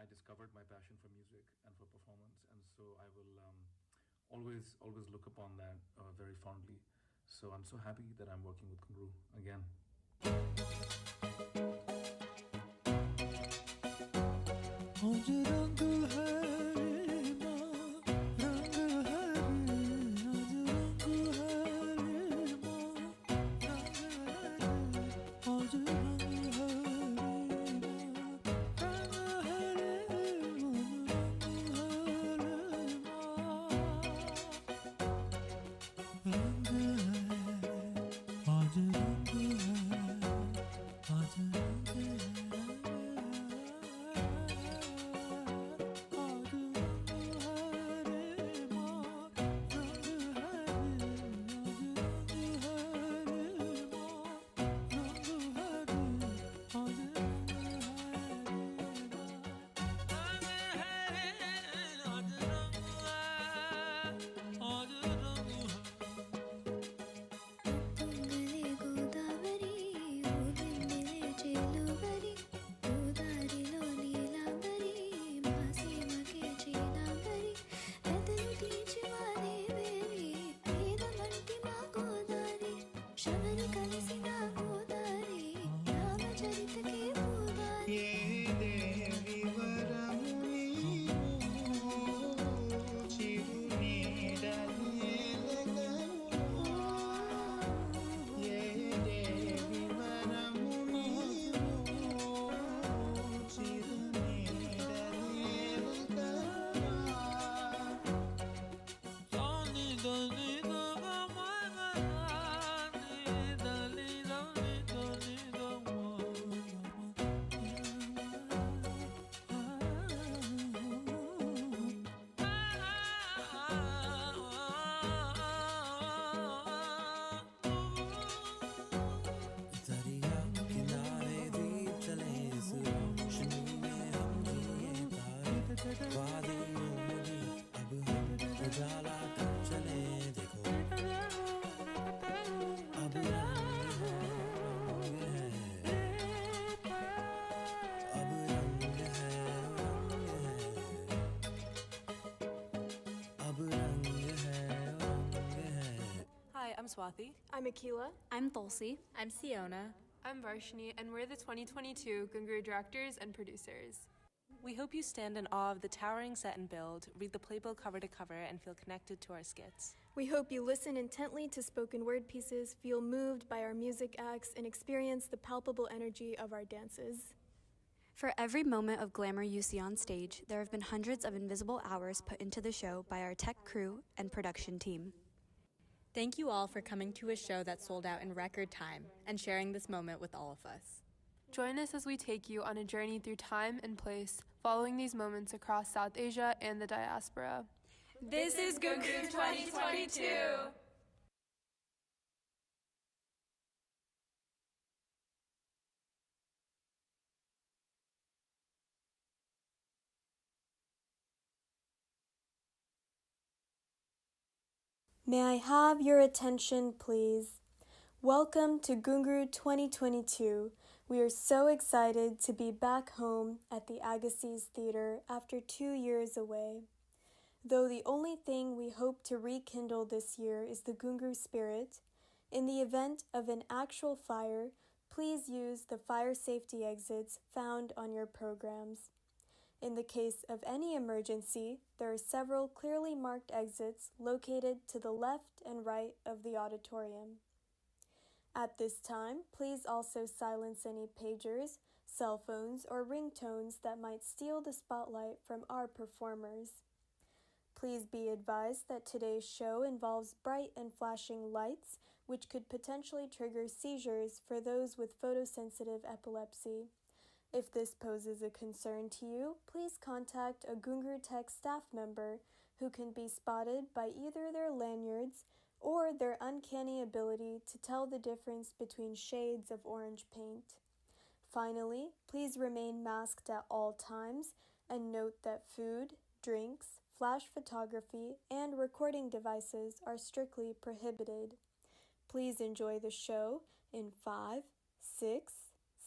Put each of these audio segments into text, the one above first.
I discovered my passion for music and for performance, and so I will always look upon that very fondly. So I'm so happy that I'm working with Ghungroo again. आज रंग है रे माँ, रंग है रे, आज रंग है रे माँ, रंग है रे, आज रंग है रे माँ, रंग है रे, आज रंग है, आज रंग है। उजाला कर चले देखो अब रंग है अब रंग है अब रंग है। Hi, I'm Swathi. I'm Akila. I'm Tulsi. I'm Siona. I'm Varshini, and we're the 2022 Ghungroo directors and producers. We hope you stand in awe of the towering set and build, read the playbill cover to cover, and feel connected to our skits. We hope you listen intently to spoken word pieces, feel moved by our music acts, and experience the palpable energy of our dances. For every moment of glamour you see on stage, there have been hundreds of invisible hours put into the show by our tech crew and production team. Thank you all for coming to a show that sold out in record time and sharing this moment with all of us. Join us as we take you on a journey through time and place, following these moments across South Asia and the diaspora. This is Ghungroo 2022! May I have your attention, please? Welcome to Ghungroo 2022. We are so excited to be back home at the Agassiz Theater after 2 years away. Though the only thing we hope to rekindle this year is the Ghungroo spirit, in the event of an actual fire, please use the fire safety exits found on your programs. In the case of any emergency, there are several clearly marked exits located to the left and right of the auditorium. At this time, please also silence any pagers, cell phones, or ringtones that might steal the spotlight from our performers. Please be advised that today's show involves bright and flashing lights, which could potentially trigger seizures for those with photosensitive epilepsy. If this poses a concern to you, please contact a Ghungroo Tech staff member who can be spotted by either their lanyards or their uncanny ability to tell the difference between shades of orange paint. Finally, please remain masked at all times and note that food, drinks, flash photography, and recording devices are strictly prohibited. Please enjoy the show in 5, 6,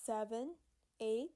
7, 8,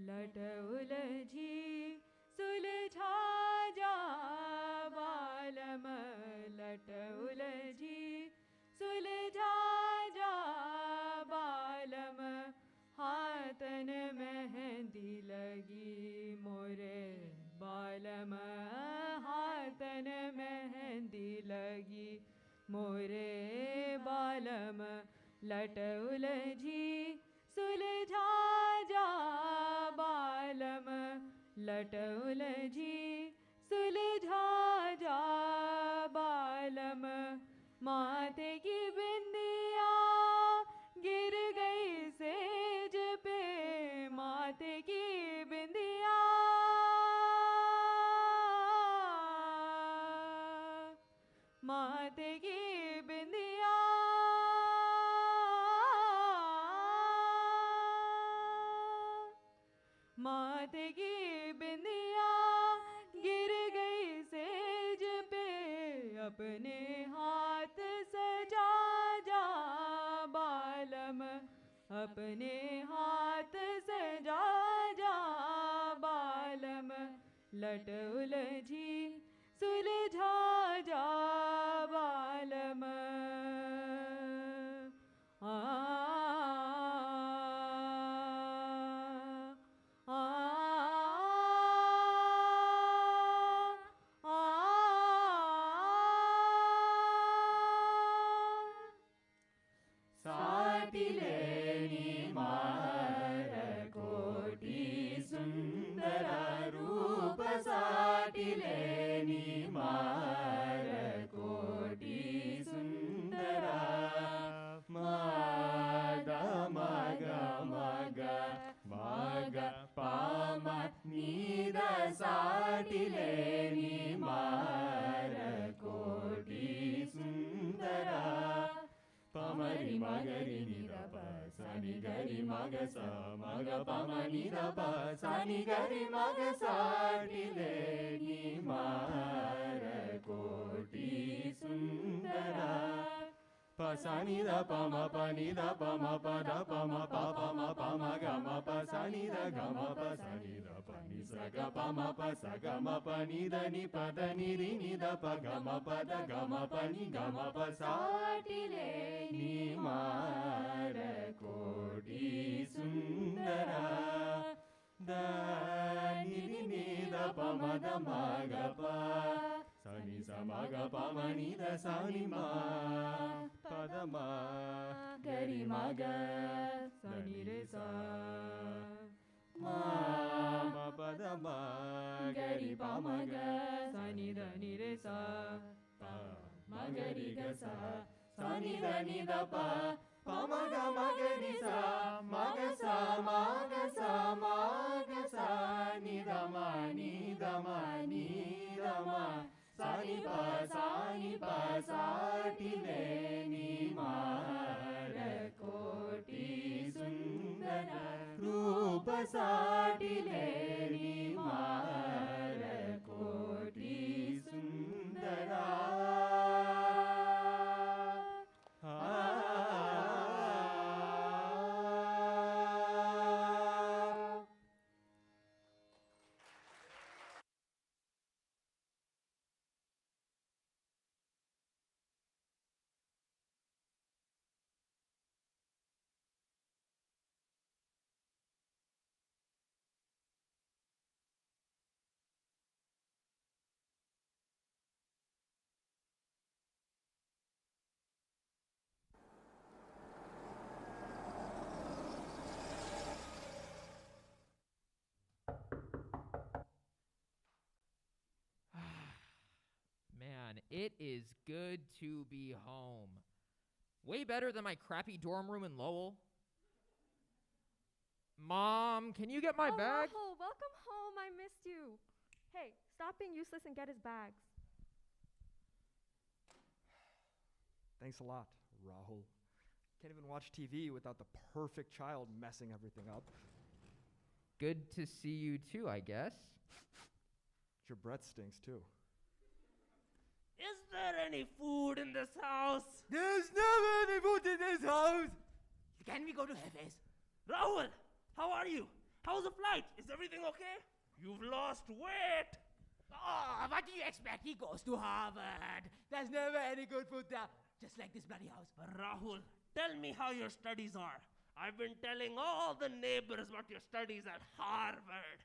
लट उलझी सुलझा जा बालम, लट उलझी सुलझा जा बालम, हाथन मेहंदी लगी मोरे बालम, हाथन मेहंदी लगी मोरे बालम, लट उलझी सुलझा जा बालम, लट उलझी सुलझा जा बालम, माथे की बिंदिया गिर गई सेज पे, माथे की बिंदिया माथे की बिंदिया माथे की बिंदिया गिर गई सेज पे, अपने हाथ सजा जा बालम, अपने हाथ सजा जा बालम, लट उलझी सुलझा जा बालम, Maga ಸಾಟಿಲೆ ನೀ ಮಾರ ಕೋಟಿ ಸುಂದರ ಪಮರಿ ಮಗರಿ ನಿದ ಪ ಸನಿ ಗರಿ ಮಗ ಸ ಮಗ ಪಮ ನಿದ ಪ ಸನಿ ಗರಿ ಮಗ ಸಾಟಿಲೆ ನೀ ಮಾರ ಕೋಟಿ ಸುಂದರ ಪ ಸನಿ ದ ಪಮ ಪ ನಿ ದ ಪಮ ಪ ದ ಪಮ ಪ ಪಮ ಪಮ ಗ ಮ ಪ ಸನಿ ದ ಗ ಮ ಪ ಸನಿ ದ ಪ ನಿ ಸ ಗ ಪಮ ಪ ಸ ಗ ಮ ಪ ನಿ ದ ನಿ ಪ ದ ನಿ ರಿ ನಿ ದ ಪ ಗ ಮ ಪ ದ ಗ ಮ ಪ ನಿ ಗ ಮ ಪ ಸಾಟಿಲೆ ನೀ ಮಾರ ಕೋಟಿ ಸುಂದರ ದ ನಿ ರಿ ನಿ ದ ಪ ಮ ದ ಮ ಗ ಪ ಸನಿ ಸ ಮ ಗ ಪ ಮ ನಿ ದ ಸ ನಿ ಮ ಪದ ಮ ಗರಿ ಮ ಗ ಸನಿ ರೆ ಸ ಮ ಪದ ಮ ಗರಿ ಪ ಮ ಗ ಸನಿ ದ ನಿ ರೆ ಸ ಪ ಮ ಗರಿ ಗ ಸ ಸನಿ ದ ನಿ ದ ಪ ಪ ಮ ಗ ಮ ಗರಿ ಸ ಮ ಗ ಸ ಮ ಗ ಸ ಮ ಗ ಸ ನಿ ದ ಮ ನಿ ದ ಮ ನಿ ದ ಮ ಸನಿ ಪ ಸನಿ ಪ ಸಾಟಿಲೆ ನೀ ಮಾರ ಕೋಟಿ ಸುಂದರ ರೂಪ ಸಾಟಿಲೆ ನೀ ಮಾರ ಕೋಟಿ ಸುಂದರ Man, it is good to be home. Way better than my crappy dorm room in Lowell. Mom, can you get my bag? Rahul, welcome home. I missed you. Hey, stop being useless and get his bags. Thanks a lot, Rahul. Can't even watch TV without the perfect child messing everything up. Good to see you too, I guess. Your breath stinks too. Is there any food in this house? There's never any food in this house. Can we go to Hefes? Rahul, how are you? How's the flight? Is everything okay? You've lost weight. Oh, what do you expect? He goes to Harvard. There's never any good food there. Just like this bloody house. Rahul, tell me how your studies are. I've been telling all the neighbors about your studies at Harvard.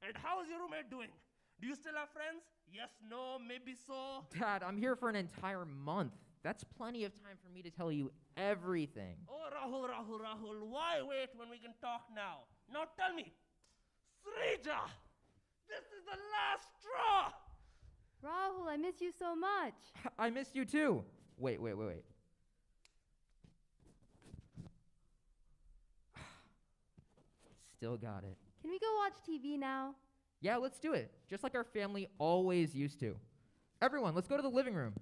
And how's your roommate doing? Do you still have friends? Yes, no, maybe so? Dad, I'm here for an entire month. That's plenty of time for me to tell you everything. Oh, Rahul, why wait when we can talk now? Now tell me, Srija, this is the last straw! Rahul, I miss you so much. I missed you too. Wait. Still got it. Can we go watch TV now? Yeah, let's do it. Just like our family always used to. Everyone, let's go to the living room.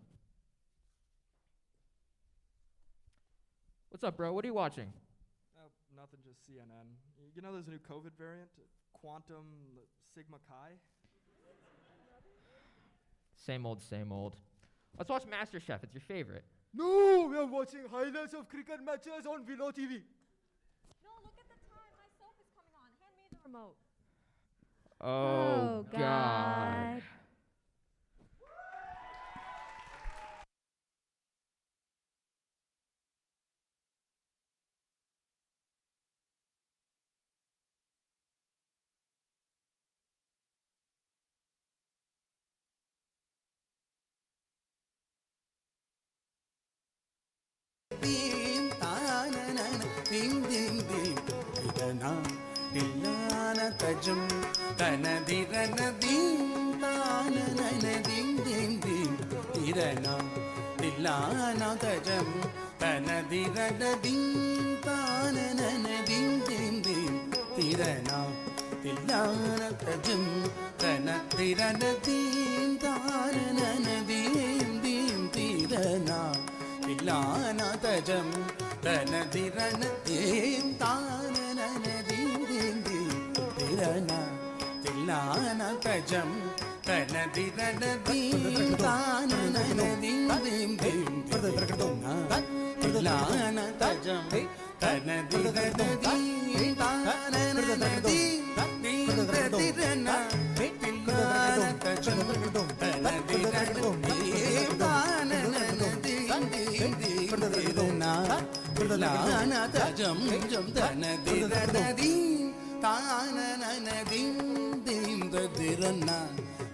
What's up, bro? What are you watching? Nothing, just CNN. You know there's a new COVID variant? Quantum Sigma Chi? Same old. Let's watch MasterChef. It's your favorite. No, we are watching highlights of cricket matches on Willow TV. No, look at the time. My soap is coming on. Hand me the remote. Oh, God. Ding tanana ding ding ding idana illana tajam tanadirana ding tanana ding ding ding idana illana tajam tanadirana ding tanana ding ding ding idana illana tajam tanadirana tirana dim tanana dim dim tirana tillana tajam tana tirana dim tanana dim dim dim tirana tillana tajam tana tirana dim tanana dim dim dim tirana tillana tajam tana tirana dim tanana dim tirana tillana tajam tana tirana dim tanana dim dim dim tirana tillana tajam jam tana tirana dim tanana dim dim tirana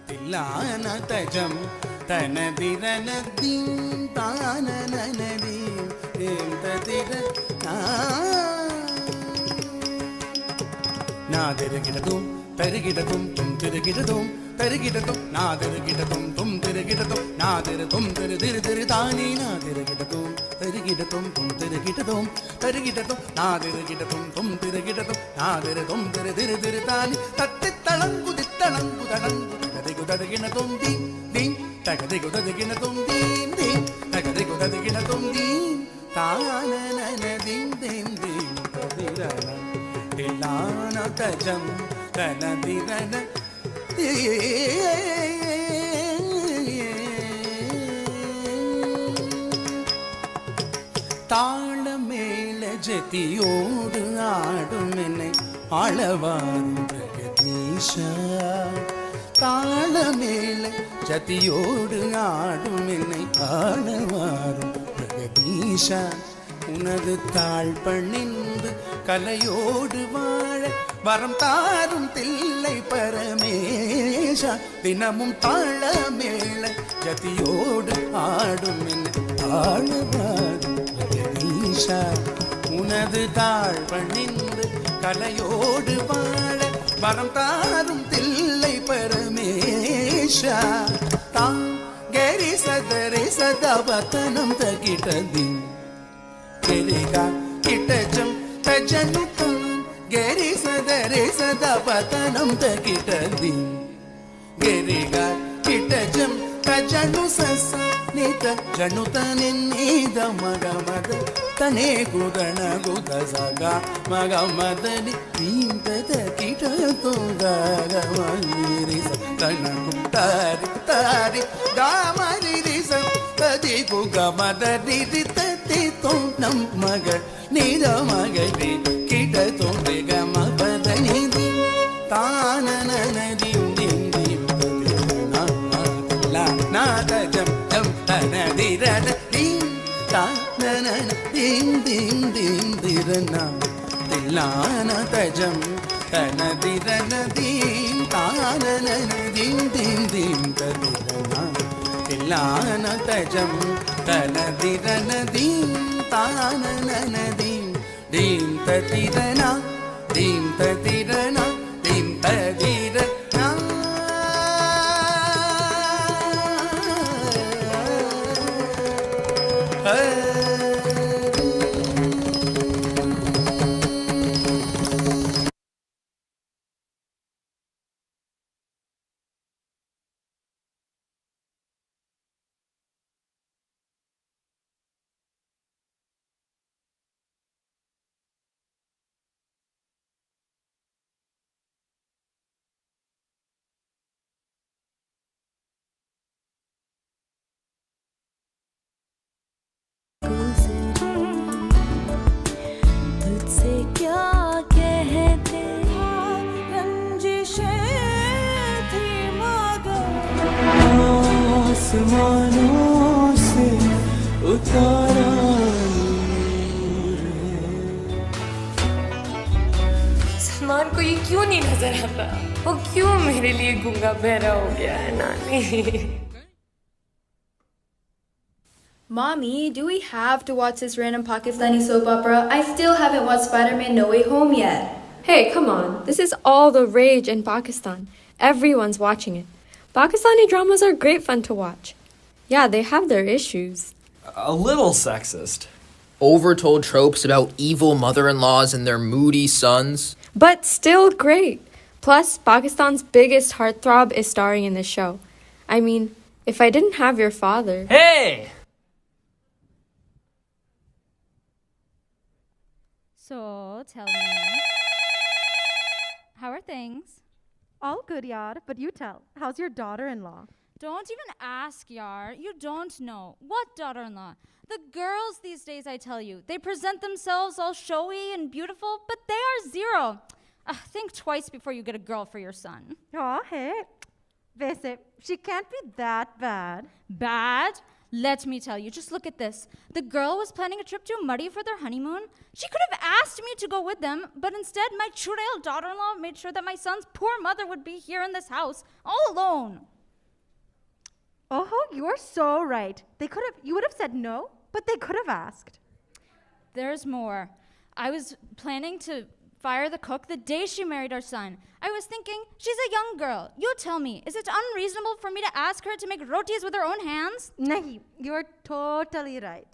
tillana tajam tana tirana dim tanana dim dim tirana nadirgidatum tarigidatum tum tirigidatum tarigidatum nadirgidatum tum tirigidatum nadirtum tiridirtani nadirgidatum tarigidatum tum tirigidatum tarigidatum nadirgidatum tum tirigidatum nadirtum tiridirtani tattitalangu tagadigudadiginatum dim dim tagadigudadiginatum dim dim tagadigudadiginatum dim tanana dim dim dim tadirana tillana tajam tana tirana தாளமேள ஜதியோடு ஆடும் என்னை ஆளவாரும் பிரகதீஷா தாளமேள ஜதியோடு ஆடும் என்னை ஆளவாரும் பிரகதீஷா உனது தாழ் பணிந்து கலையோடு வாழ வரம் தாரும் தில்லை பரமேஷா தினமும் தாளமேள ஜதியோடு ஆடும் என்னை ஆளவாரும் பிரகதீஷா உனது தாழ் பணிந்து கலையோடு வாழ வரம் தாரும் தில்லை பரமேஷா தாம் கரி சதரி சதவத்தனம் தகிட்டதி கரிகா கிட்டஜம் தஜனுதம் கரி சதரி சதவத்தனம் தகிட்டதி கரிகா கிட்டஜம் தஜனு சச நித ஜனுதனின்னித மகமத தனே குதன குத சக மகமதனி நீந்தத கிட தோங்கமரி தனகு தாரி தாரி காமரி ச ததி குகமதரி ததி தோனம் மக நீத மகரி கிட தோங்க கமபதனி தானனதி நாதஜம் ஜம் தனதிரன தீம் தானன தீம் தீம் தீம் திரனா தில்லான தஜம் தனதிரன தீம் தானன தீம் தீம் தீம் திரனா தில்லான தஜம் தனதிரன தீம் தானன தீம் தீம் ததிரனா தீம் ததிரனா தீம் ததிரனா तुझसे क्या कहते रंजिशें थी मगर आसमानों से उतारा सलमान को ये क्यों नहीं नजर आता? वो क्यों मेरे लिए गूंगा बहरा हो गया है नानी? Mommy, do we have to watch this random Pakistani soap opera? I still haven't watched Spider-Man No Way Home yet. Hey, come on. This is all the rage in Pakistan. Everyone's watching it. Pakistani dramas are great fun to watch. Yeah, they have their issues. A little sexist. Overtold tropes about evil mother-in-laws and their moody sons. But still great. Plus, Pakistan's biggest heartthrob is starring in this show. I mean, if I didn't have your father... Hey! So, tell me, how are things? All good, Yar, but you tell. How's your daughter-in-law? Don't even ask, Yar. You don't know. What daughter-in-law? The girls these days, I tell you, they present themselves all showy and beautiful, but they are zero. Think twice before you get a girl for your son. Oh, hey. Vese, she can't be that bad. Bad? Let me tell you, just look at this. The girl was planning a trip to Muddy for their honeymoon. She could have asked me to go with them, but instead my churel daughter-in-law made sure that my son's poor mother would be here in this house, all alone. Oh, you are so right. You would have said no, but they could have asked. There's more. I was planning to fire the cook the day she married our son. I was thinking, she's a young girl. You tell me, is it unreasonable for me to ask her to make rotis with her own hands? Nahi, you're totally right.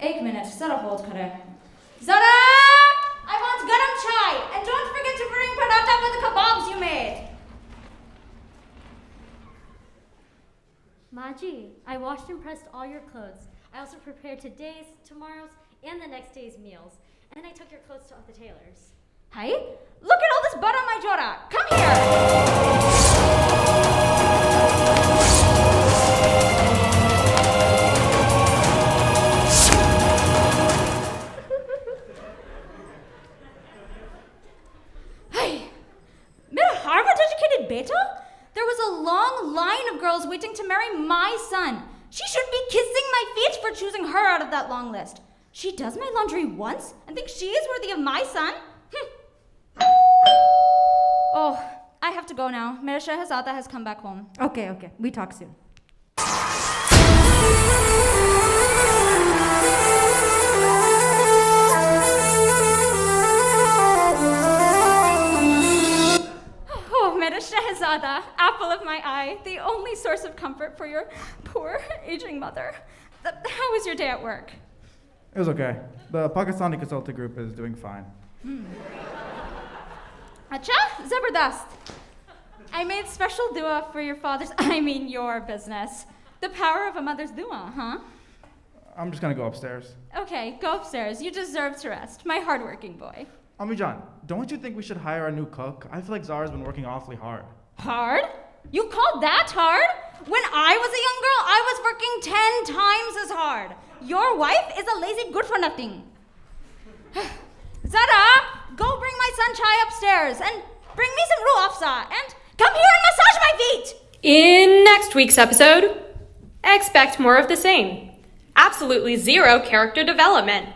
Ek minute, Zara hold kare. Zara! I want garam chai, and don't forget to bring paratha with the kebabs you made. Maji, I washed and pressed all your clothes. I also prepared today's, tomorrow's, and the next day's meals. And I took your clothes to all the tailors. Hey, look at all this butter on my jora. Come here. Hey, mera Harvard-educated beta? There was a long line of girls waiting to marry my son. She should be kissing my feet for choosing her out of that long list. She does my laundry once and thinks she is worthy of my son? Oh, I have to go now. Mera Shahzada has come back home. Okay. We talk soon. Oh, Mera Shahzada, apple of my eye, the only source of comfort for your poor, aging mother. How was your day at work? It was okay. The Pakistani consulting group is doing fine. Acha, Zabardast. I made special dua for your your business. The power of a mother's dua, huh? I'm just gonna go upstairs. Okay, go upstairs. You deserve to rest, my hardworking boy. Amijan, don't you think we should hire a new cook? I feel like Zara's been working awfully hard. Hard? You call that hard? When I was a young girl, I was working 10 times as hard. Your wife is a lazy good-for-nothing. Zara, go bring my son chai upstairs and bring me some roux afza and come here and massage my feet. In next week's episode, expect more of the same. Absolutely zero character development.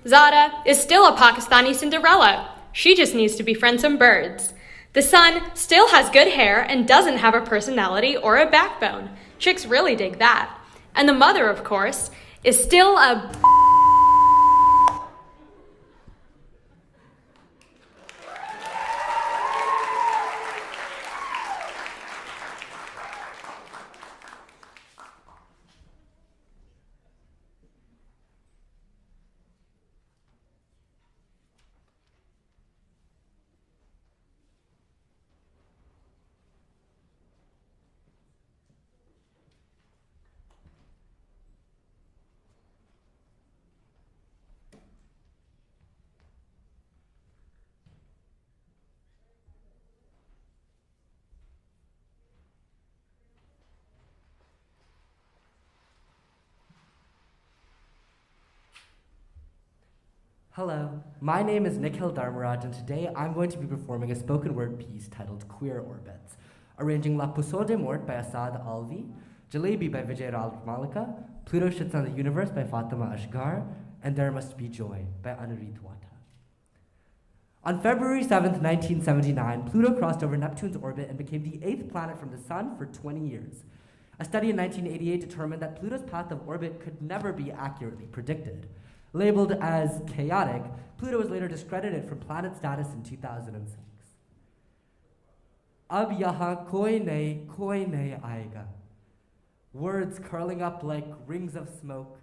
Zara is still a Pakistani Cinderella. She just needs to befriend some birds. The son still has good hair and doesn't have a personality or a backbone. Chicks really dig that. And the mother, of course, is still a... Hello, my name is Nikhil Dharmaraj, and today I'm going to be performing a spoken word piece titled Queer Orbits, arranging La Pousseau de Mort by Asad Alvi, Jalebi by Vijay Rao Malika, Pluto Shits on the Universe by Fatima Ashgar, and There Must Be Joy by Anurit Wata. On February 7th, 1979, Pluto crossed over Neptune's orbit and became the 8th planet from the Sun for 20 years. A study in 1988 determined that Pluto's path of orbit could never be accurately predicted. Labeled as chaotic, Pluto was later discredited from planet status in 2006. Ab yahan koi nahi aayega. Words curling up like rings of smoke.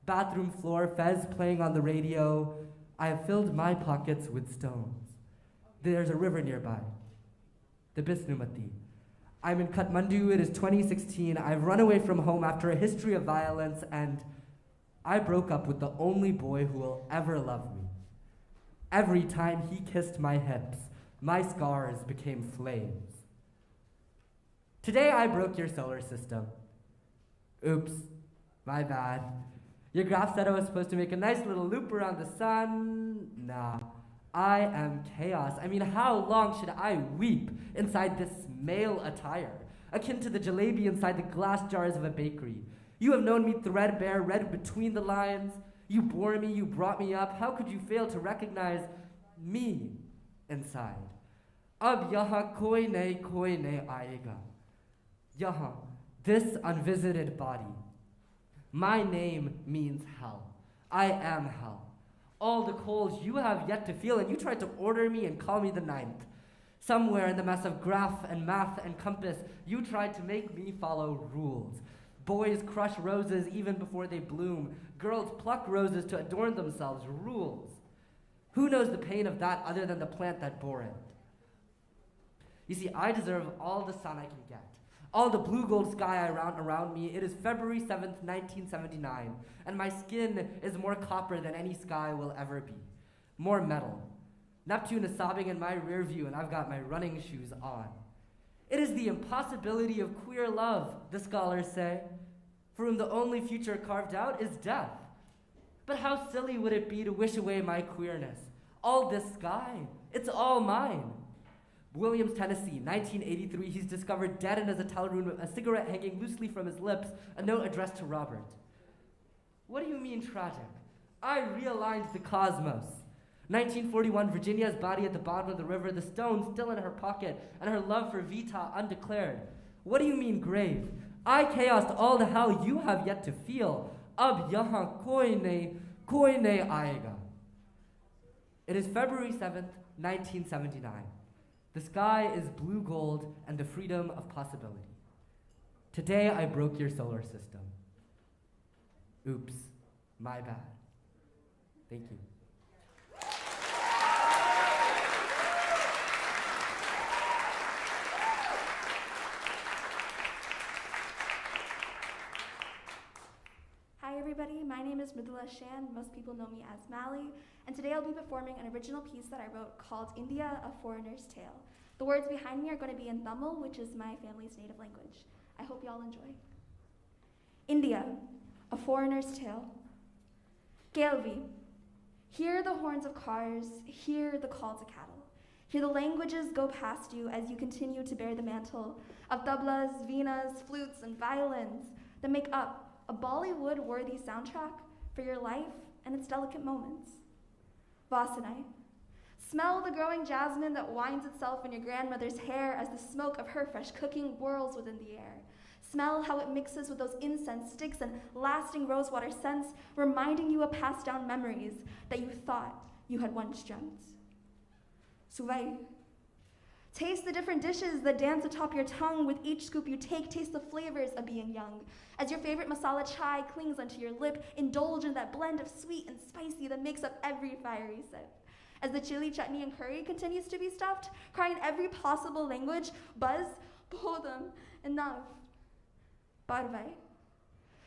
Bathroom floor, Fez playing on the radio. I have filled my pockets with stones. There's a river nearby. the Bisnumati. I'm in Kathmandu, it is 2016. I've run away from home after a history of violence, and I broke up with the only boy who will ever love me. Every time he kissed my hips, my scars became flames. Today I broke your solar system. Oops, my bad. Your graph said I was supposed to make a nice little loop around the sun. Nah, I am chaos. I mean, how long should I weep inside this male attire, akin to the jalebi inside the glass jars of a bakery? You have known me threadbare, read between the lines. You bore me, you brought me up. How could you fail to recognize me inside? Ab yahan koi nahi aayega. Yahan, this unvisited body. My name means hell. I am hell. All the coals you have yet to feel, and you tried to order me and call me the ninth. Somewhere in the mess of graph and math and compass, you tried to make me follow rules. Boys crush roses even before they bloom. Girls pluck roses to adorn themselves. Rules. Who knows the pain of that other than the plant that bore it? You see, I deserve all the sun I can get. All the blue gold sky around me. It is February 7th, 1979, and my skin is more copper than any sky will ever be. More metal. Neptune is sobbing in my rear view, and I've got my running shoes on. It is the impossibility of queer love, the scholars say, for whom the only future carved out is death. But how silly would it be to wish away my queerness? All this sky, it's all mine. Williams, Tennessee, 1983, he's discovered dead in his hotel room, a cigarette hanging loosely from his lips, a note addressed to Robert. What do you mean tragic? I realigned the cosmos. 1941, Virginia's body at the bottom of the river, the stone still in her pocket, and her love for Vita undeclared. What do you mean grave? I chaosed all the hell you have yet to feel. Ab yahan koi nahi aayega. It is February 7th, 1979. The sky is blue gold and the freedom of possibility. Today I broke your solar system. Oops, my bad. Thank you. Hi everybody, my name is Mridula Shan. Most people know me as Mali, and today I'll be performing an original piece that I wrote called India, A Foreigner's Tale. The words behind me are going to be in Tamil, which is my family's native language. I hope you all enjoy. India, A Foreigner's Tale. Kelvi. Hear the horns of cars, hear the call to cattle. Hear the languages go past you as you continue to bear the mantle of tablas, veenas, flutes, and violins that make up a Bollywood-worthy soundtrack for your life and its delicate moments. Vasanai. Smell the growing jasmine that winds itself in your grandmother's hair as the smoke of her fresh cooking whirls within the air. Smell how it mixes with those incense sticks and lasting rosewater scents, reminding you of passed down memories that you thought you had once dreamt. Suvai. Taste the different dishes that dance atop your tongue. With each scoop you take, taste the flavors of being young. As your favorite masala chai clings onto your lip, indulge in that blend of sweet and spicy that makes up every fiery sip. As the chili, chutney, and curry continues to be stuffed, cry in every possible language, buzz, bodam, enough. Barvai.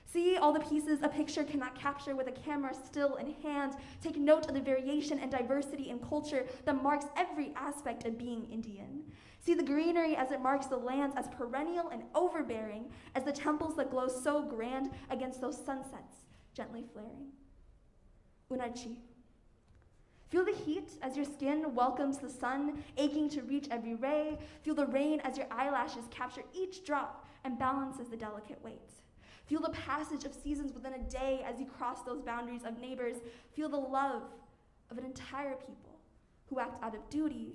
See all the pieces a picture cannot capture with a camera still in hand. Take note of the variation and diversity in culture that marks every aspect of being Indian. See the greenery as it marks the lands as perennial and overbearing as the temples that glow so grand against those sunsets gently flaring. Unarchi. Feel the heat as your skin welcomes the sun, aching to reach every ray. Feel the rain as your eyelashes capture each drop and balances the delicate weight. Feel the passage of seasons within a day as you cross those boundaries of neighbors. Feel the love of an entire people who act out of duty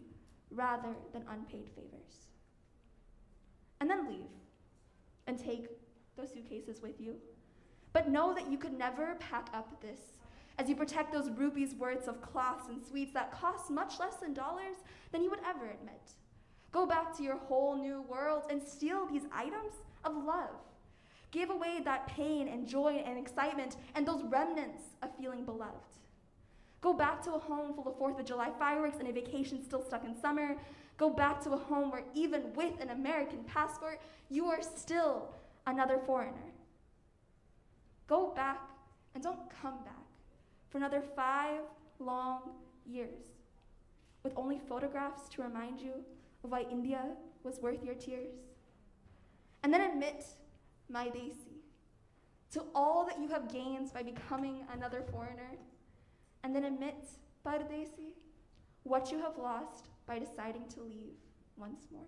rather than unpaid favors. And then leave and take those suitcases with you. But know that you could never pack up this as you protect those rupees worths of cloths and sweets that cost much less in dollars than you would ever admit. Go back to your whole new world and steal these items of love. Give away that pain and joy and excitement and those remnants of feeling beloved. Go back to a home full of 4th of July fireworks and a vacation still stuck in summer. Go back to a home where even with an American passport, you are still another foreigner. Go back and don't come back for another 5 long years with only photographs to remind you of why India was worth your tears. And then admit, my Desi, to all that you have gained by becoming another foreigner. And then admit, Pardesi, what you have lost by deciding to leave once more.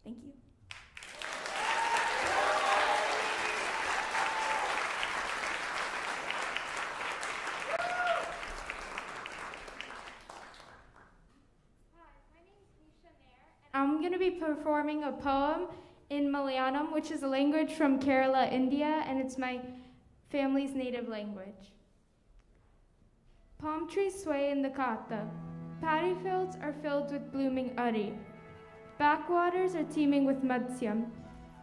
Thank you. I'm going to be performing a poem in Malayalam, which is a language from Kerala, India, and it's my family's native language. Palm trees sway in the kata. Paddy fields are filled with blooming uddy. Backwaters are teeming with madsyam.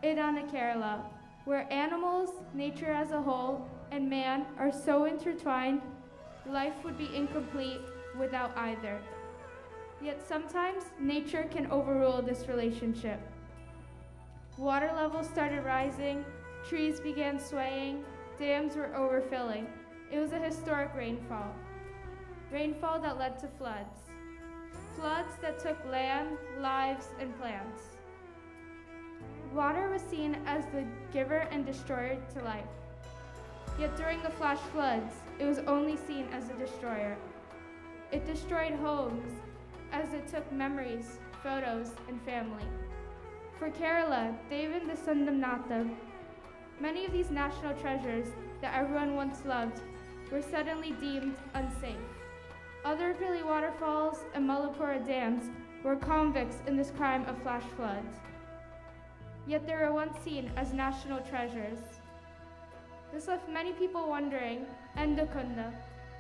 Idana Kerala, where animals, nature as a whole, and man are so intertwined, life would be incomplete without either. Yet sometimes nature can overrule this relationship. Water levels started rising, trees began swaying, dams were overfilling. It was a historic rainfall. Rainfall that led to floods. Floods that took land, lives, and plants. Water was seen as the giver and destroyer to life. Yet during the flash floods, it was only seen as a destroyer. It destroyed homes, as it took memories, photos, and family. For Kerala, Devan the Sandamnatha, many of these national treasures that everyone once loved were suddenly deemed unsafe. Other Pili waterfalls and Malapura dams were convicts in this crime of flash floods. Yet they were once seen as national treasures. This left many people wondering, Endukunda,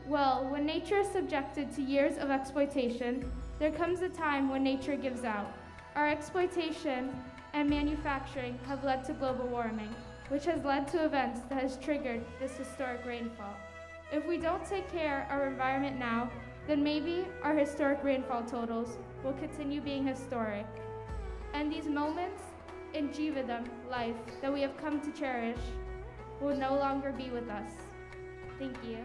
well, when nature is subjected to years of exploitation, there comes a time when nature gives out. Our exploitation and manufacturing have led to global warming, which has led to events that has triggered this historic rainfall. If we don't take care of our environment now, then maybe our historic rainfall totals will continue being historic. And these moments in Jividam, life, that we have come to cherish will no longer be with us. Thank you.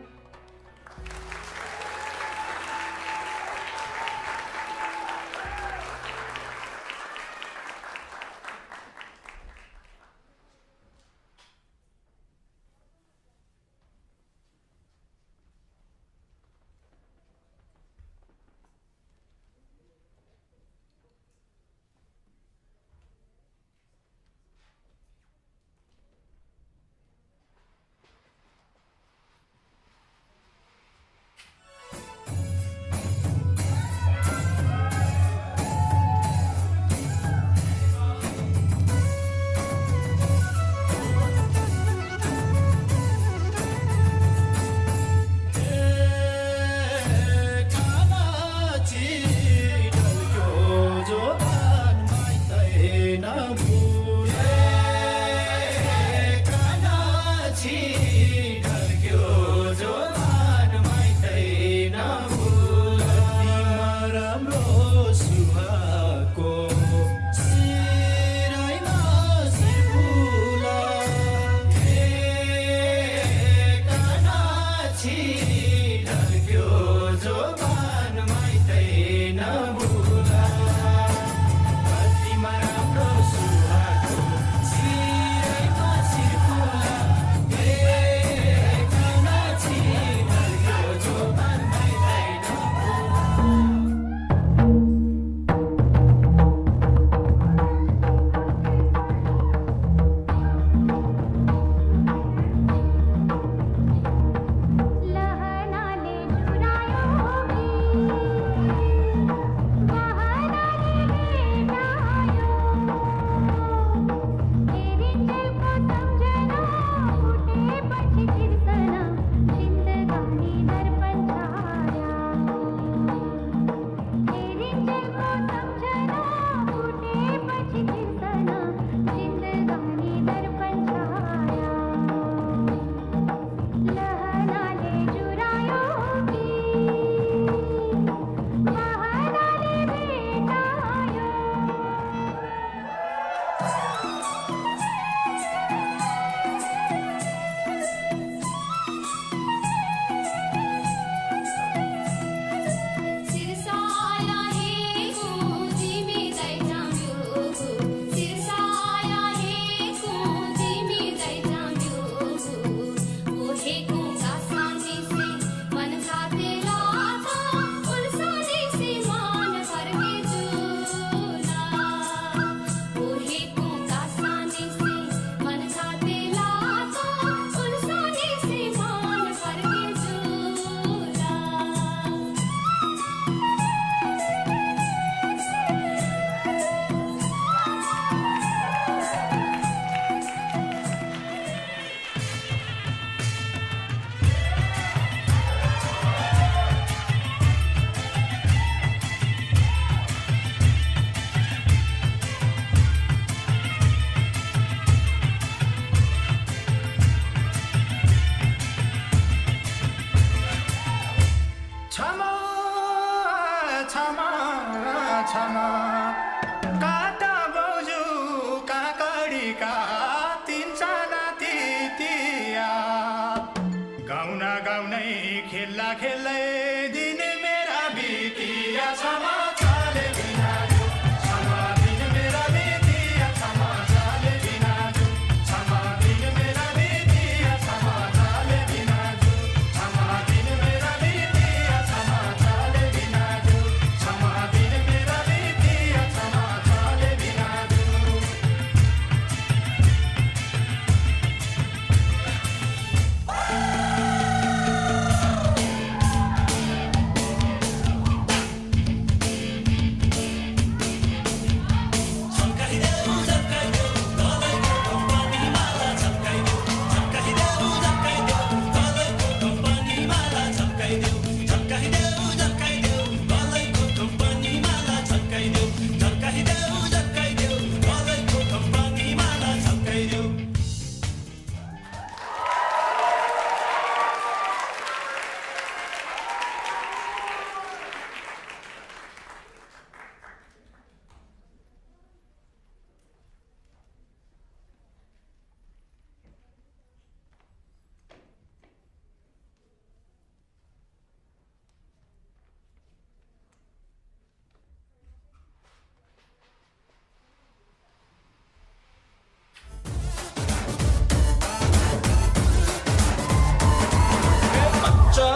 क्षमा क्षमा काटा बाउजू काकडीका तीन चाना तितिया गाउना गाउनै खेल्ला खेल्लै दिन मेरा बितिया क्षमा चाले बिना जो क्षमा दिन मेरा बितिया क्षमा चाले बिना जो क्षमा दिन मेरा बितिया क्षमा चाले बिना जो क्षमा दिन मेरा बितिया क्षमा चाले बिना जो क्षमा दिन मेरा बितिया क्षमा चाले बिना जो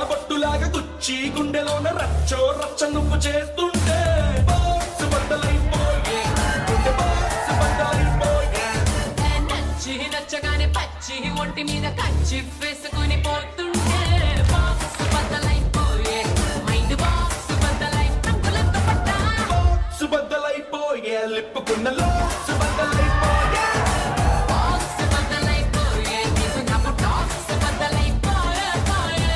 బొట్టులాగా గుచ్చి గుండెలోన రచ్చో రచ్చ నువ్వు చేస్తుంటే బాక్స్ బద్దలైపోయే గుండె బాక్స్ బద్దలైపోయే నచ్చి నచ్చగానే పచ్చి ఒంటి మీద కచ్చి వేసుకుని పోతుంటే బాక్స్ బద్దలైపోయే మైండ్ బాక్స్ బద్దలై రంగులతో పట్టా బాక్స్ బద్దలైపోయే లిప్పుకున్న లాక్స్ బద్దలైపోయే బాక్స్ బద్దలైపోయే నీకు నాకు టాక్స్ బద్దలైపోయే పోయే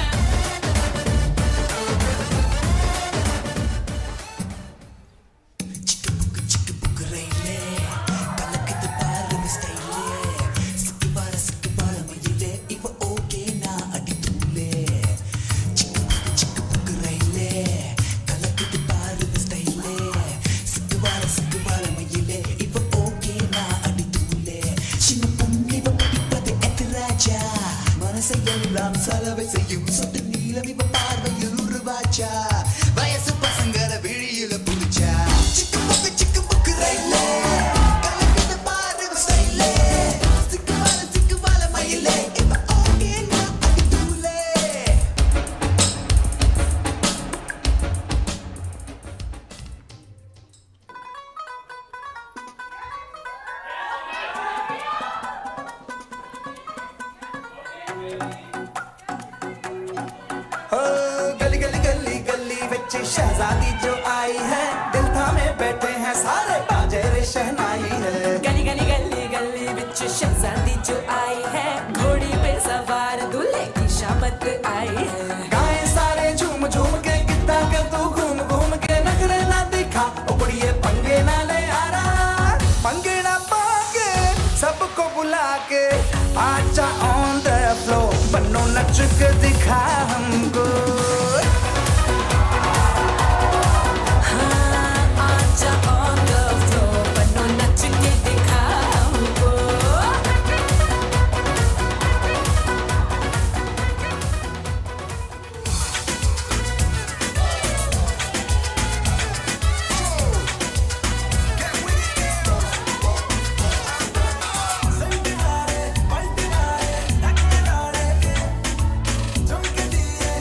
வயசு பசங்கள விழியில புடிச்சா சிக்கு புக்கு ரயிலே கலக்குது பாரு ஸ்டைலே சிக்கு வால மயிலே இப்ப ஓகே நான் அடி தூளே गली गली गली गली बच्चे शहजादी जो आई है दिल थामे बैठे हैं सारे बाजे रे शहनाई है गली गली गली गली बिच शहजादी जो आई है घोड़ी पे सवार दूल्हे की शामत आई है गाएं सारे झूम झूम के कितना कर तू घूम घूम के नखरे ना दिखा उबड़िए पंगे ना ले आ रहा पंगे ना पाके सबको बुला के आजा ऑन द फ्लोर बनो नच के दिखा हमको आजा on the floor बनो नच के दिखा हमको झुमके दिए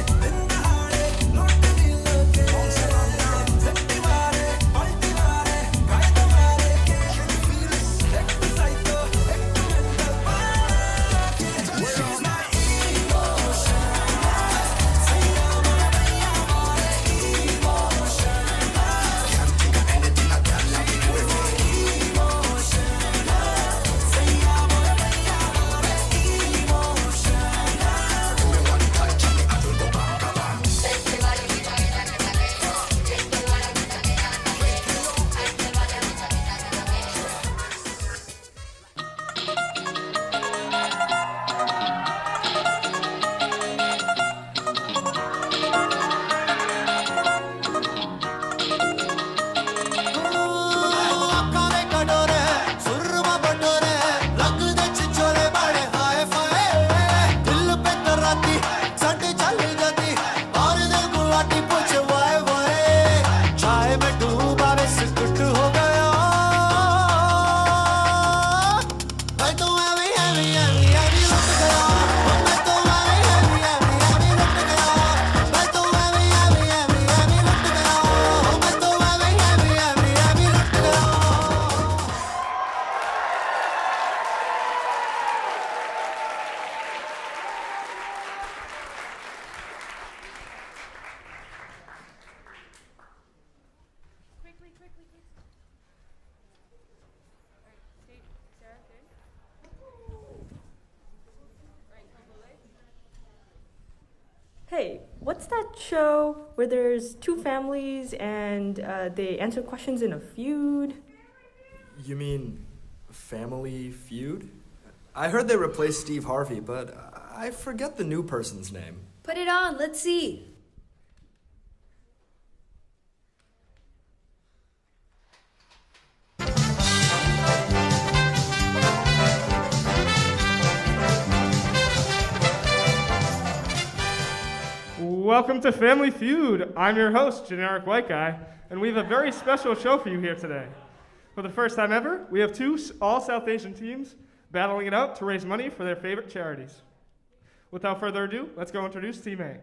Hey, what's that show where there's two families and they answer questions in a feud? You mean Family Feud? I heard they replaced Steve Harvey, but I forget the new person's name. Put it on, let's see. Welcome to Family Feud. I'm your host, Generic White Guy, and we have a very special show for you here today. For the first time ever, we have two all South Asian teams battling it out to raise money for their favorite charities. Without further ado, let's go introduce Team A.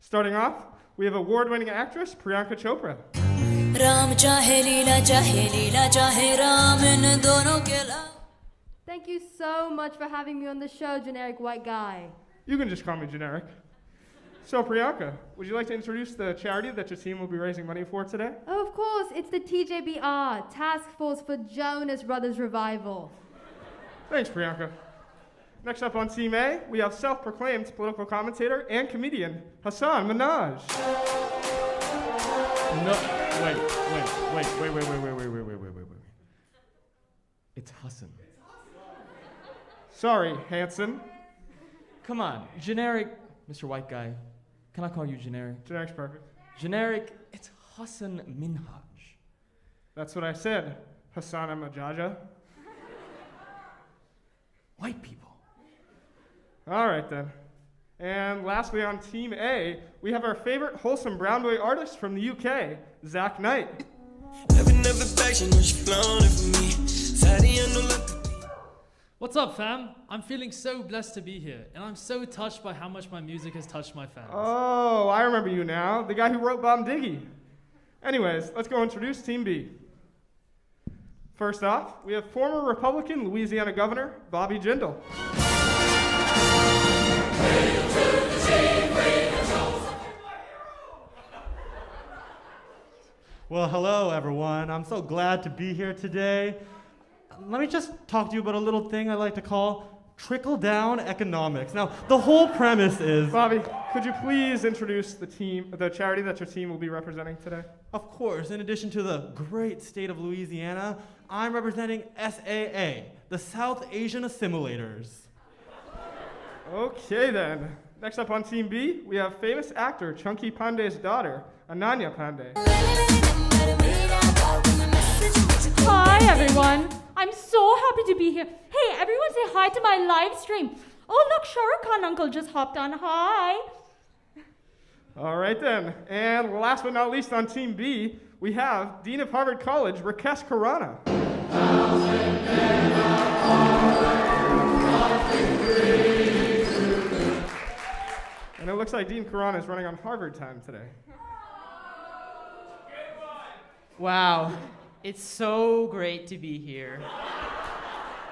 Starting off, we have award-winning actress Priyanka Chopra. Thank you so much for having me on the show, Generic White Guy. You can just call me Generic. So Priyanka, would you like to introduce the charity that your team will be raising money for today? Oh, of course, it's the TJBR, Task Force for Jonas Brothers Revival. Thanks, Priyanka. Next up on Team A, we have self-proclaimed political commentator and comedian Hassan Minhaj. No, wait. It's Hassan. Sorry, Hanson. Come on, Generic, Mr. White Guy. Can I call you Generic? Generic's perfect. Generic, it's Hassan Minhaj. That's what I said, Hassan Majaja. White people. All right, then. And lastly on Team A, we have our favorite wholesome brown boy artist from the UK, Zach Knight. What's up, fam? I'm feeling so blessed to be here, and I'm so touched by how much my music has touched my fans. Oh, I remember you now, the guy who wrote Bomb Diggy. Anyways, let's go introduce Team B. First off, we have former Republican Louisiana Governor Bobby Jindal. Well, hello, everyone. I'm so glad to be here today. Let me just talk to you about a little thing I like to call trickle-down economics. Now, the whole premise is... Bobby, could you please introduce the charity that your team will be representing today? Of course. In addition to the great state of Louisiana, I'm representing SAA, the South Asian Assimilators. Okay, then. Next up on Team B, we have famous actor Chunky Pandey's daughter, Ananya Pandey. Hi, everyone. I'm so happy to be here. Hey, everyone say hi to my live stream. Oh, look, Shah Rukh Khan uncle just hopped on. Hi. All right, then. And last but not least on Team B, we have Dean of Harvard College, Rakesh Khurana. And it looks like Dean Khurana is running on Harvard time today. Wow, it's so great to be here.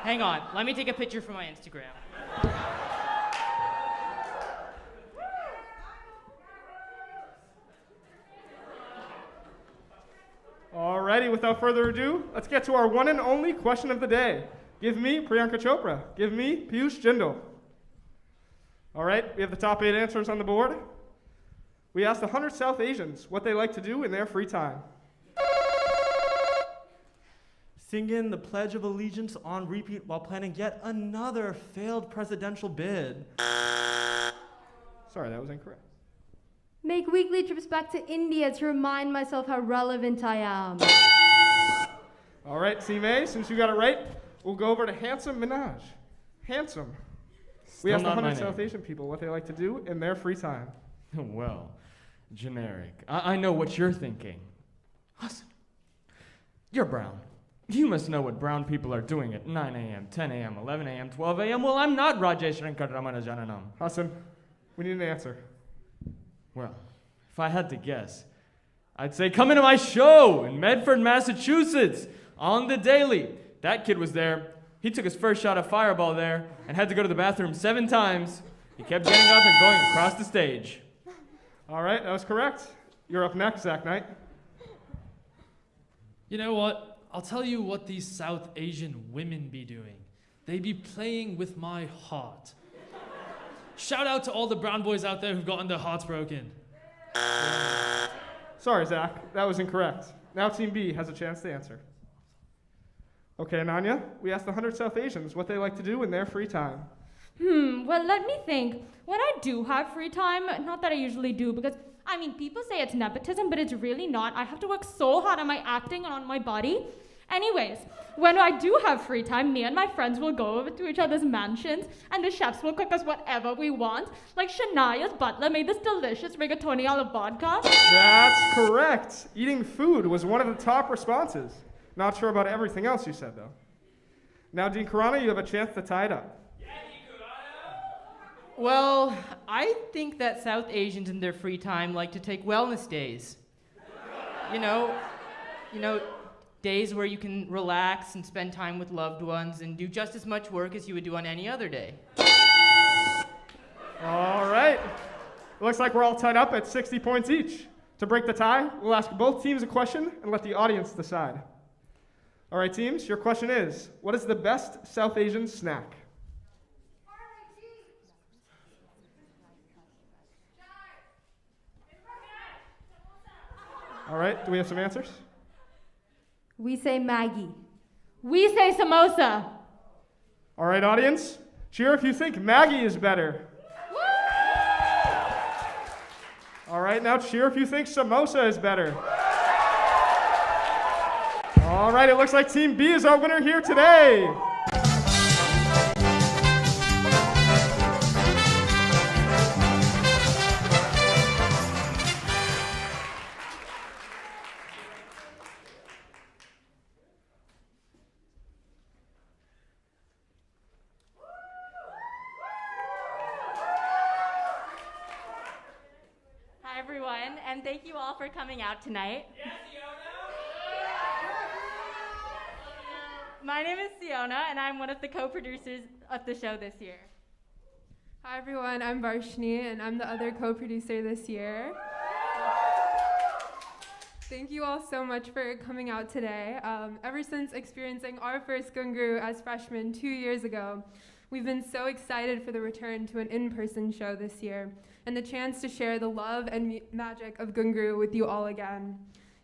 Hang on, let me take a picture for my Instagram. Alrighty, without further ado, let's get to our one and only question of the day. Give me Priyanka Chopra. Give me Piyush Jindal. All right, we have the top 8 answers on the board. We asked 100 South Asians what they like to do in their free time. Singing the Pledge of Allegiance on repeat while planning yet another failed presidential bid. Sorry, that was incorrect. Make weekly trips back to India to remind myself how relevant I am. All right, Team A, since you got it right, we'll go over to Handsome Minhaj. Handsome. We asked 100 South Asian people what they like to do in their free time. Well, Generic, I know what you're thinking. Hassan, you're brown. You must know what brown people are doing at 9 a.m., 10 a.m., 11 a.m., 12 a.m. Well, I'm not Rajesh Venkatramana. Hassan, we need an answer. Well, if I had to guess, I'd say come into my show in Medford, Massachusetts, on the daily. That kid was there. He took his first shot of Fireball there and had to go to the bathroom 7 times. He kept getting up and going across the stage. All right, that was correct. You're up next, Zach Knight. You know what? I'll tell you what these South Asian women be doing. They be playing with my heart. Shout out to all the brown boys out there who've gotten their hearts broken. Sorry, Zach, that was incorrect. Now Team B has a chance to answer. Okay, Ananya, we asked the 100 South Asians what they like to do in their free time. Well, let me think. When I do have free time, not that I usually do, because, people say it's nepotism, but it's really not. I have to work so hard on my acting and on my body. Anyways, when I do have free time, me and my friends will go over to each other's mansions, and the chefs will cook us whatever we want. Like Shania's butler made this delicious rigatoni a la vodka. That's correct. Eating food was one of the top responses. Not sure about everything else you said, though. Now, Dean Karana, you have a chance to tie it up. Well, I think that South Asians in their free time like to take wellness days. You know, days where you can relax and spend time with loved ones and do just as much work as you would do on any other day. All right. It looks like we're all tied up at 60 points each. To break the tie, we'll ask both teams a question and let the audience decide. All right, teams, your question is, what is the best South Asian snack? All right, do we have some answers? We say Maggie. We say samosa. All right, audience, cheer if you think Maggie is better. All right, now cheer if you think samosa is better. All right, it looks like Team B is our winner here today. Hi, everyone, and thank you all for coming out tonight. My name is Siona, and I'm one of the co-producers of the show this year. Hi everyone, I'm Varshni, and I'm the other co-producer this year. Thank you all so much for coming out today. Ever since experiencing our first Ghungroo as freshmen 2 years ago, we've been so excited for the return to an in-person show this year, and the chance to share the love and magic of Ghungroo with you all again.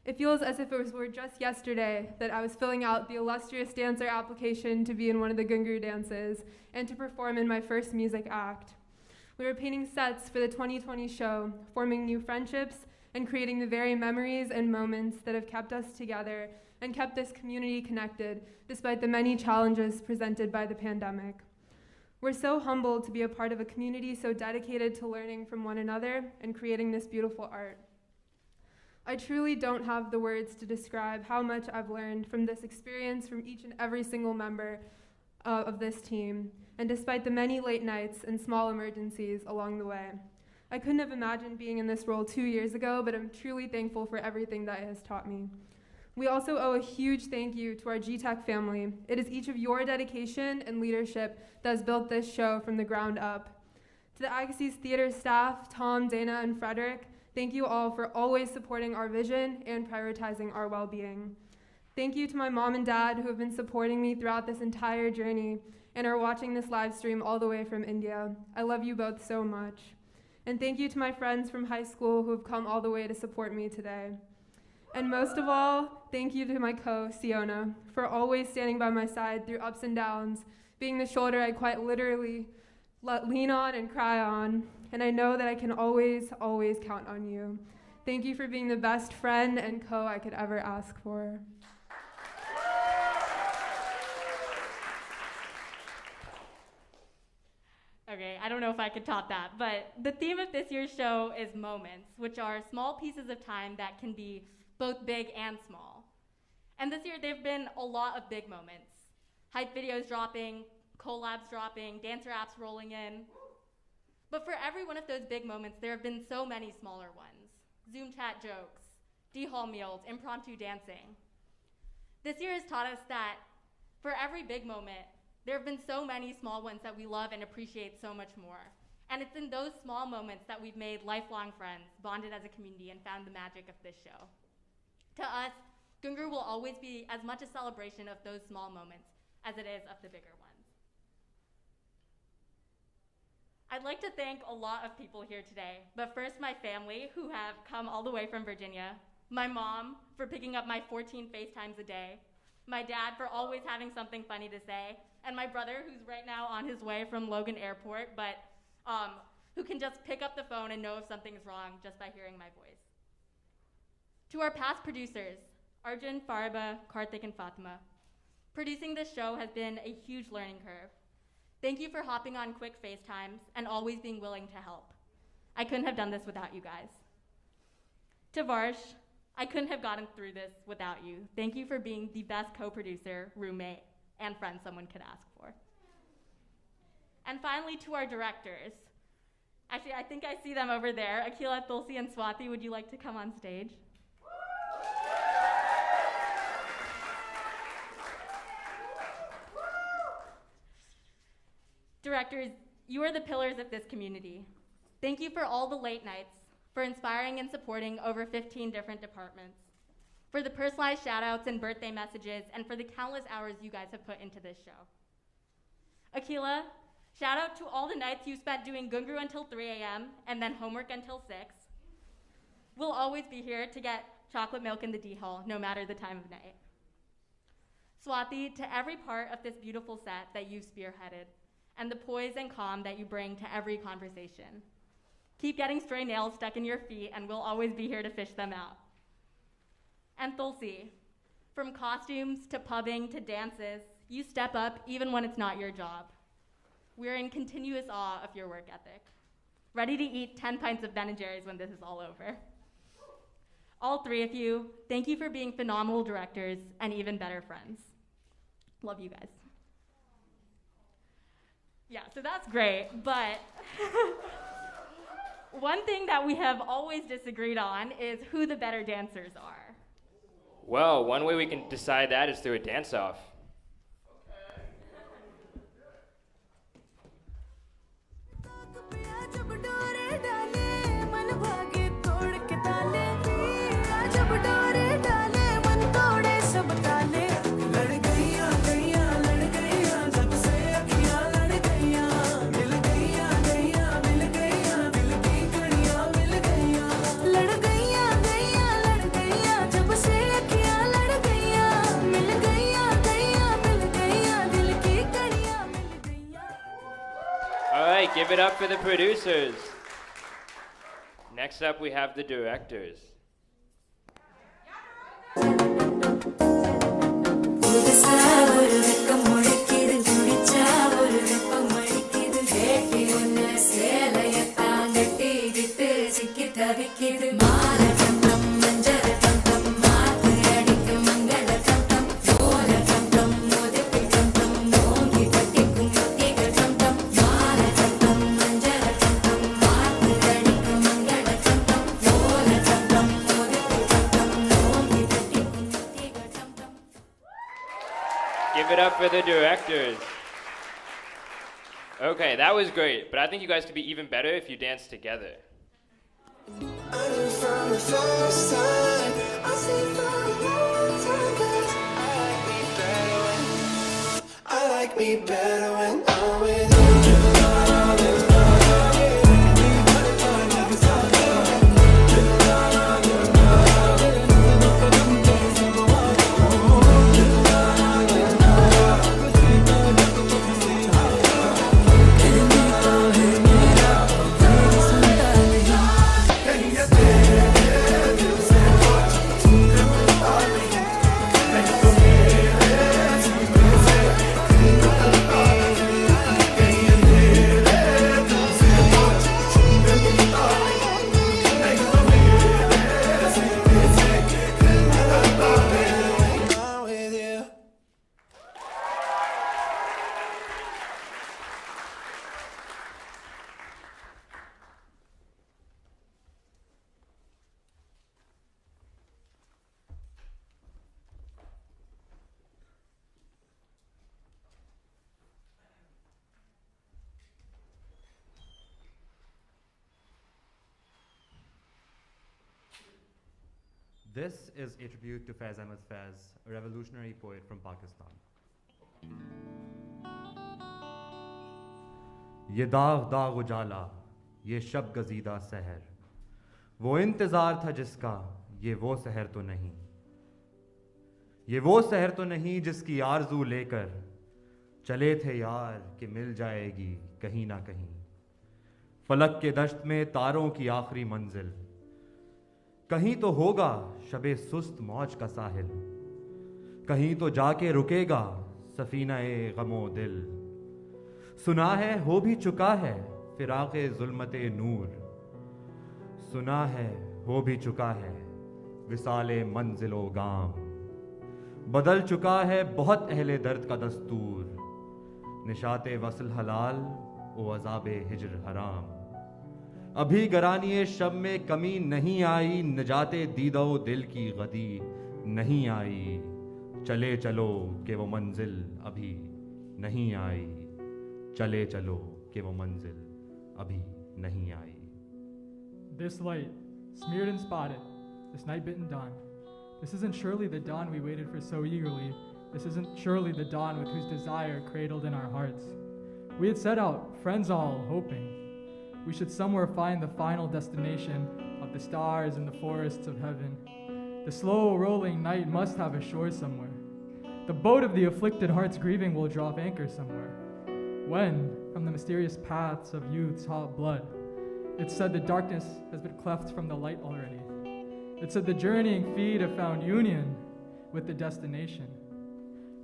It feels as if were just yesterday that I was filling out the illustrious dancer application to be in one of the Ghungroo dances and to perform in my first music act. We were painting sets for the 2020 show, forming new friendships, and creating the very memories and moments that have kept us together and kept this community connected despite the many challenges presented by the pandemic. We're so humbled to be a part of a community so dedicated to learning from one another and creating this beautiful art. I truly don't have the words to describe how much I've learned from this experience from each and every single member of this team, and despite the many late nights and small emergencies along the way. I couldn't have imagined being in this role 2 years ago, but I'm truly thankful for everything that it has taught me. We also owe a huge thank you to our GTech family. It is each of your dedication and leadership that has built this show from the ground up. To the Agassiz Theater staff, Tom, Dana, and Frederick, thank you all for always supporting our vision and prioritizing our well-being. Thank you to my mom and dad who have been supporting me throughout this entire journey and are watching this live stream all the way from India. I love you both so much. And thank you to my friends from high school who have come all the way to support me today. And most of all, thank you to my Siona, for always standing by my side through ups and downs, being the shoulder I quite literally lean on and cry on. And I know that I can always, always count on you. Thank you for being the best friend and I could ever ask for. Okay, I don't know if I could top that, but the theme of this year's show is moments, which are small pieces of time that can be both big and small. And this year, there have been a lot of big moments. Hype videos dropping, collabs dropping, dancer apps rolling in. But for every one of those big moments, there have been so many smaller ones. Zoom chat jokes, D-hall meals, impromptu dancing. This year has taught us that for every big moment, there have been so many small ones that we love and appreciate so much more. And it's in those small moments that we've made lifelong friends, bonded as a community, and found the magic of this show. To us, Ghungroo will always be as much a celebration of those small moments as it is of the bigger ones. I'd like to thank a lot of people here today, but first my family, who have come all the way from Virginia, my mom for picking up my 14 FaceTimes a day, my dad for always having something funny to say, and my brother, who's right now on his way from Logan Airport, but who can just pick up the phone and know if something's wrong just by hearing my voice. To our past producers, Arjun, Fariba, Karthik, and Fatima, producing this show has been a huge learning curve. Thank you for hopping on quick FaceTimes and always being willing to help. I couldn't have done this without you guys. To Varsh, I couldn't have gotten through this without you. Thank you for being the best co-producer, roommate, and friend someone could ask for. And finally, to our directors. Actually, I think I see them over there. Akila, Tulsi, and Swati, would you like to come on stage? Directors, you are the pillars of this community. Thank you for all the late nights, for inspiring and supporting over 15 different departments, for the personalized shout-outs and birthday messages, and for the countless hours you guys have put into this show. Akila, shout out to all the nights you spent doing Ghungroo until 3 a.m. and then homework until 6. We'll always be here to get chocolate milk in the D hall, no matter the time of night. Swati, to every part of this beautiful set that you've spearheaded, and the poise and calm that you bring to every conversation. Keep getting stray nails stuck in your feet, and we'll always be here to fish them out. And Tulsi, from costumes to pubbing to dances, you step up even when it's not your job. We're in continuous awe of your work ethic, ready to eat 10 pints of Ben & Jerry's when this is all over. All three of you, thank you for being phenomenal directors and even better friends. Love you guys. Yeah, so that's great, but one thing that we have always disagreed on is who the better dancers are. Well, one way we can decide that is through a dance-off. Give it up for the producers. Next up, we have the directors. Give it up for the directors. Okay, that was great, but I think you guys could be even better if you dance together. I like me better when I'm with you. This is a tribute to Faiz Ahmed Faiz, a revolutionary poet from Pakistan. ये दाग दाग उजाला, ये शब गजीदा सहर, वो इंतज़ार था जिसका, ये वो सहर तो नहीं, ये वो सहर तो नहीं जिसकी आरज़ू लेकर चले थे यार कि मिल जाएगी कहीं ना कहीं। फलक के दश्त में तारों की आखिरी मंजिल, कहीं तो होगा शबे सुस्त मौज का साहिल, कहीं तो जाके रुकेगा सफीना-ए गमो दिल। सुना है हो भी चुका है फिराक़े ज़ुल्मते नूर, सुना है हो भी चुका है विसाले मंजिलो गाम, बदल चुका है बहुत अहले दर्द का दस्तूर, निशाते वसल हलाल ओ अज़ाबे हिज्र हराम। अभी गरानिए शब में कमी नहीं आई, निजाते दीदो दिल की गदी नहीं आई, चले चलो कि वो मंजिल अभी नहीं आई, चले चलो कि वो मंजिल अभी नहीं आई। This light, smeared and spotted, this night-bitten dawn. This isn't surely the dawn we waited for so eagerly. This isn't surely the dawn with whose desire cradled in our hearts. We had set out, friends all, hoping we should somewhere find the final destination of the stars in the forests of heaven. The slow rolling night must have a shore somewhere. The boat of the afflicted heart's grieving will drop anchor somewhere. When, from the mysterious paths of youth's hot blood, it said the darkness has been cleft from the light already. It said the journeying feet have found union with the destination.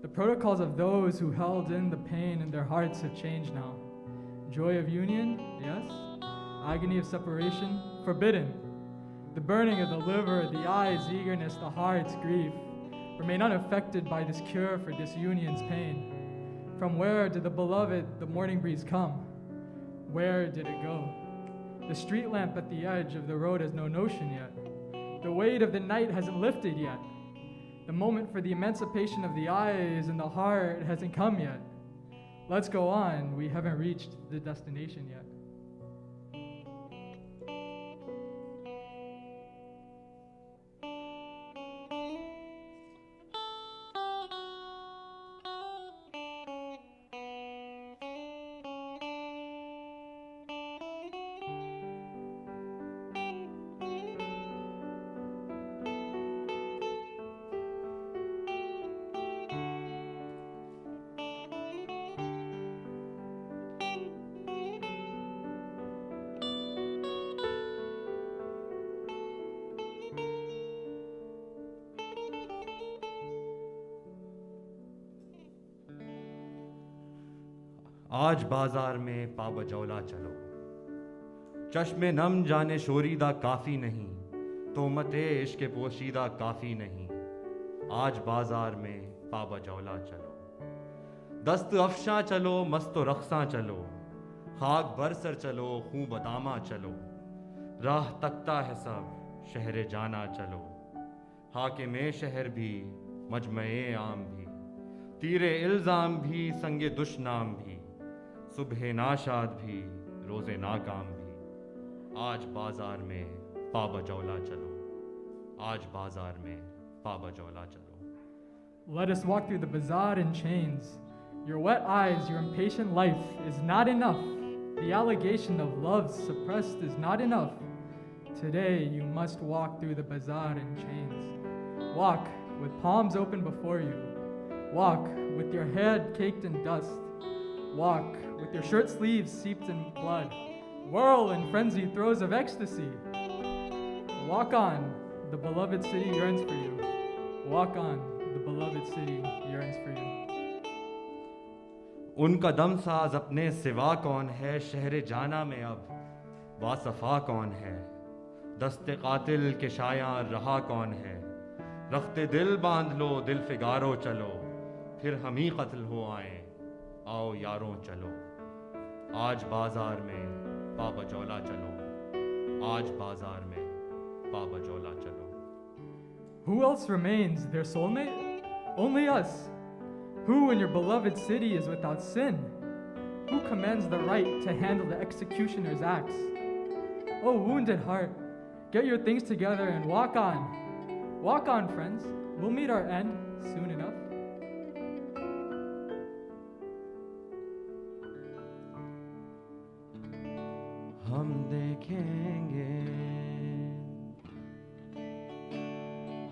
The protocols of those who held in the pain in their hearts have changed now. Joy of union, yes. Agony of separation, forbidden. The burning of the liver, the eyes' eagerness, the heart's grief remain unaffected by this cure for disunion's pain. From where did the beloved, the morning breeze come? Where did it go? The street lamp at the edge of the road has no notion yet. The weight of the night hasn't lifted yet. The moment for the emancipation of the eyes and the heart hasn't come yet. Let's go on, we haven't reached the destination yet. आज बाजार में पाबजौला चलो, चश्मे नम जाने शोरीदा काफ़ी नहीं, तोहमते इश्क पोशीदा काफ़ी नहीं। आज बाजार में पाबजौला चलो, दस्त अफशां चलो, मस्तो रख्सां चलो, खाक बरसर चलो, खूं बदामा चलो, राह तकता है सब शहर जाना चलो, हाकिमे शहर भी मजमए आम भी, तीरे इल्ज़ाम भी संगे दुश्नाम भी, सुबह नाशाद भी रोज़े नाकाम भी। आज बाजार में पाबजौला चलो, आज बाजार में पाबजौला चलो। Let us walk through the bazaar in chains. Your wet eyes, your impatient life is not enough. The allegation of love suppressed is not enough. Today you must walk through the bazaar in chains. Walk with palms open before you. Walk with your head caked in dust. Walk with your shirt sleeves seeped in blood. Whirl in frenzied throes of ecstasy. Walk on, the beloved city yearns for you. Walk on, the beloved city yearns for you. उनका दम साज अपने सिवा कौन है, शहर जाना में अब वासफा कौन है, दस्ते कातिल के शायां रहा कौन है, रखते दिल बांध लो दिल फिगारो चलो, फिर हम ही कत्ल हो आए आओ यारों चलो। आज बाजार में पाबजौला चलो, आज बाजार में पाबजौला चलो। Who else remains, their soulmate? Only us. Who in your beloved city is without sin? Who commands the right to handle the executioner's axe? Oh, wounded heart, get your things together and walk on. Walk on, friends. We'll meet our end soon enough. हम देखेंगे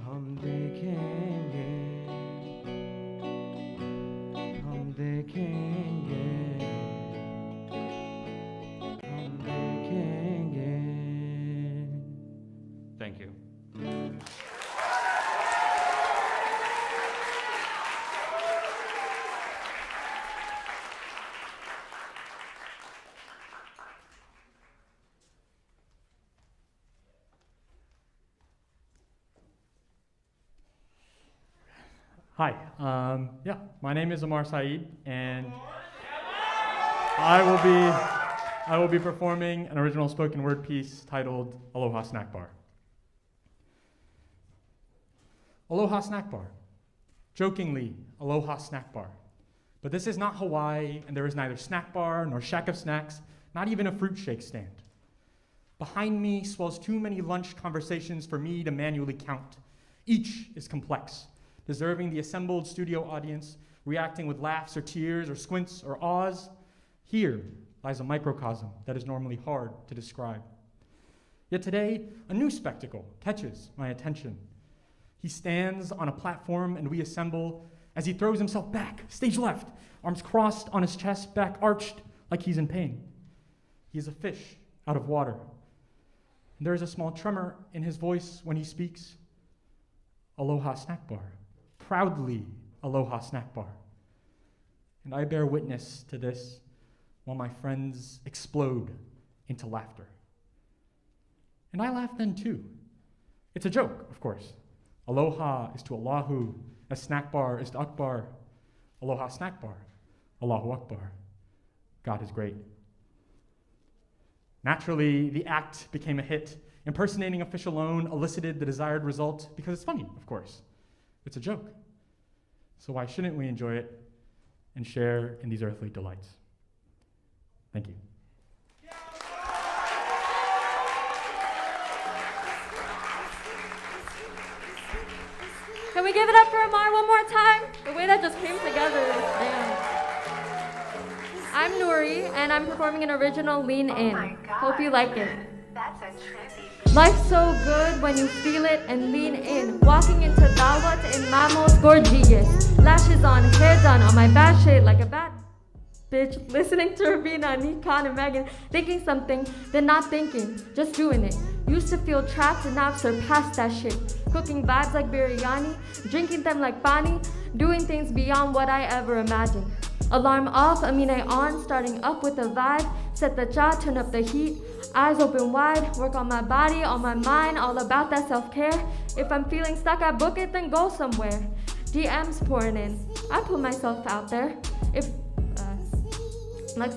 हम देखेंगे हम देखेंगे हम देखेंगे Thank you. Hi, my name is Amar Saeed, and I will be performing an original spoken word piece titled Aloha Snack Bar. Aloha Snack Bar. Jokingly, Aloha Snack Bar. But this is not Hawaii, and there is neither snack bar nor shack of snacks, not even a fruit shake stand. Behind me swells too many lunch conversations for me to manually count. Each is complex, deserving the assembled studio audience, reacting with laughs or tears or squints or awes. Here lies a microcosm that is normally hard to describe. Yet today, a new spectacle catches my attention. He stands on a platform and we assemble as he throws himself back, stage left, arms crossed on his chest, back arched like he's in pain. He is a fish out of water. And there is a small tremor in his voice when he speaks. Aloha Snack Bar. Proudly Aloha Snack Bar. And I bear witness to this while my friends explode into laughter. And I laugh then too. It's a joke, of course. Aloha is to Oahu, as snack bar is to Akbar. Aloha Snack Bar, Allahu Akbar. God is great. Naturally, the act became a hit. Impersonating a fish alone elicited the desired result because it's funny, of course. It's a joke. So why shouldn't we enjoy it and share in these earthly delights? Thank you. Can we give it up for Amar one more time? The way that just came together. Damn. I'm Nuri, and I'm performing an original Lean In. Hope you like it. That's a trendy. Life's so good when you feel it and lean in. Walking into Dawat in Mamos gorgeous. Lashes on, hair done on my bad shit like a bad bitch. Listening to Ravina, Nikon, and Megan. Thinking something, then not thinking. Just doing it. Used to feel trapped and now I've surpassed that shit. Cooking vibes like biryani. Drinking them like pani. Doing things beyond what I ever imagined. Alarm off, amine on, starting up with a vibe. Set the jaw, turn up the heat. Eyes open wide, work on my body, on my mind, all about that self-care. If I'm feeling stuck, I book it, then go somewhere. DMs pouring in. I put myself out there. If, like,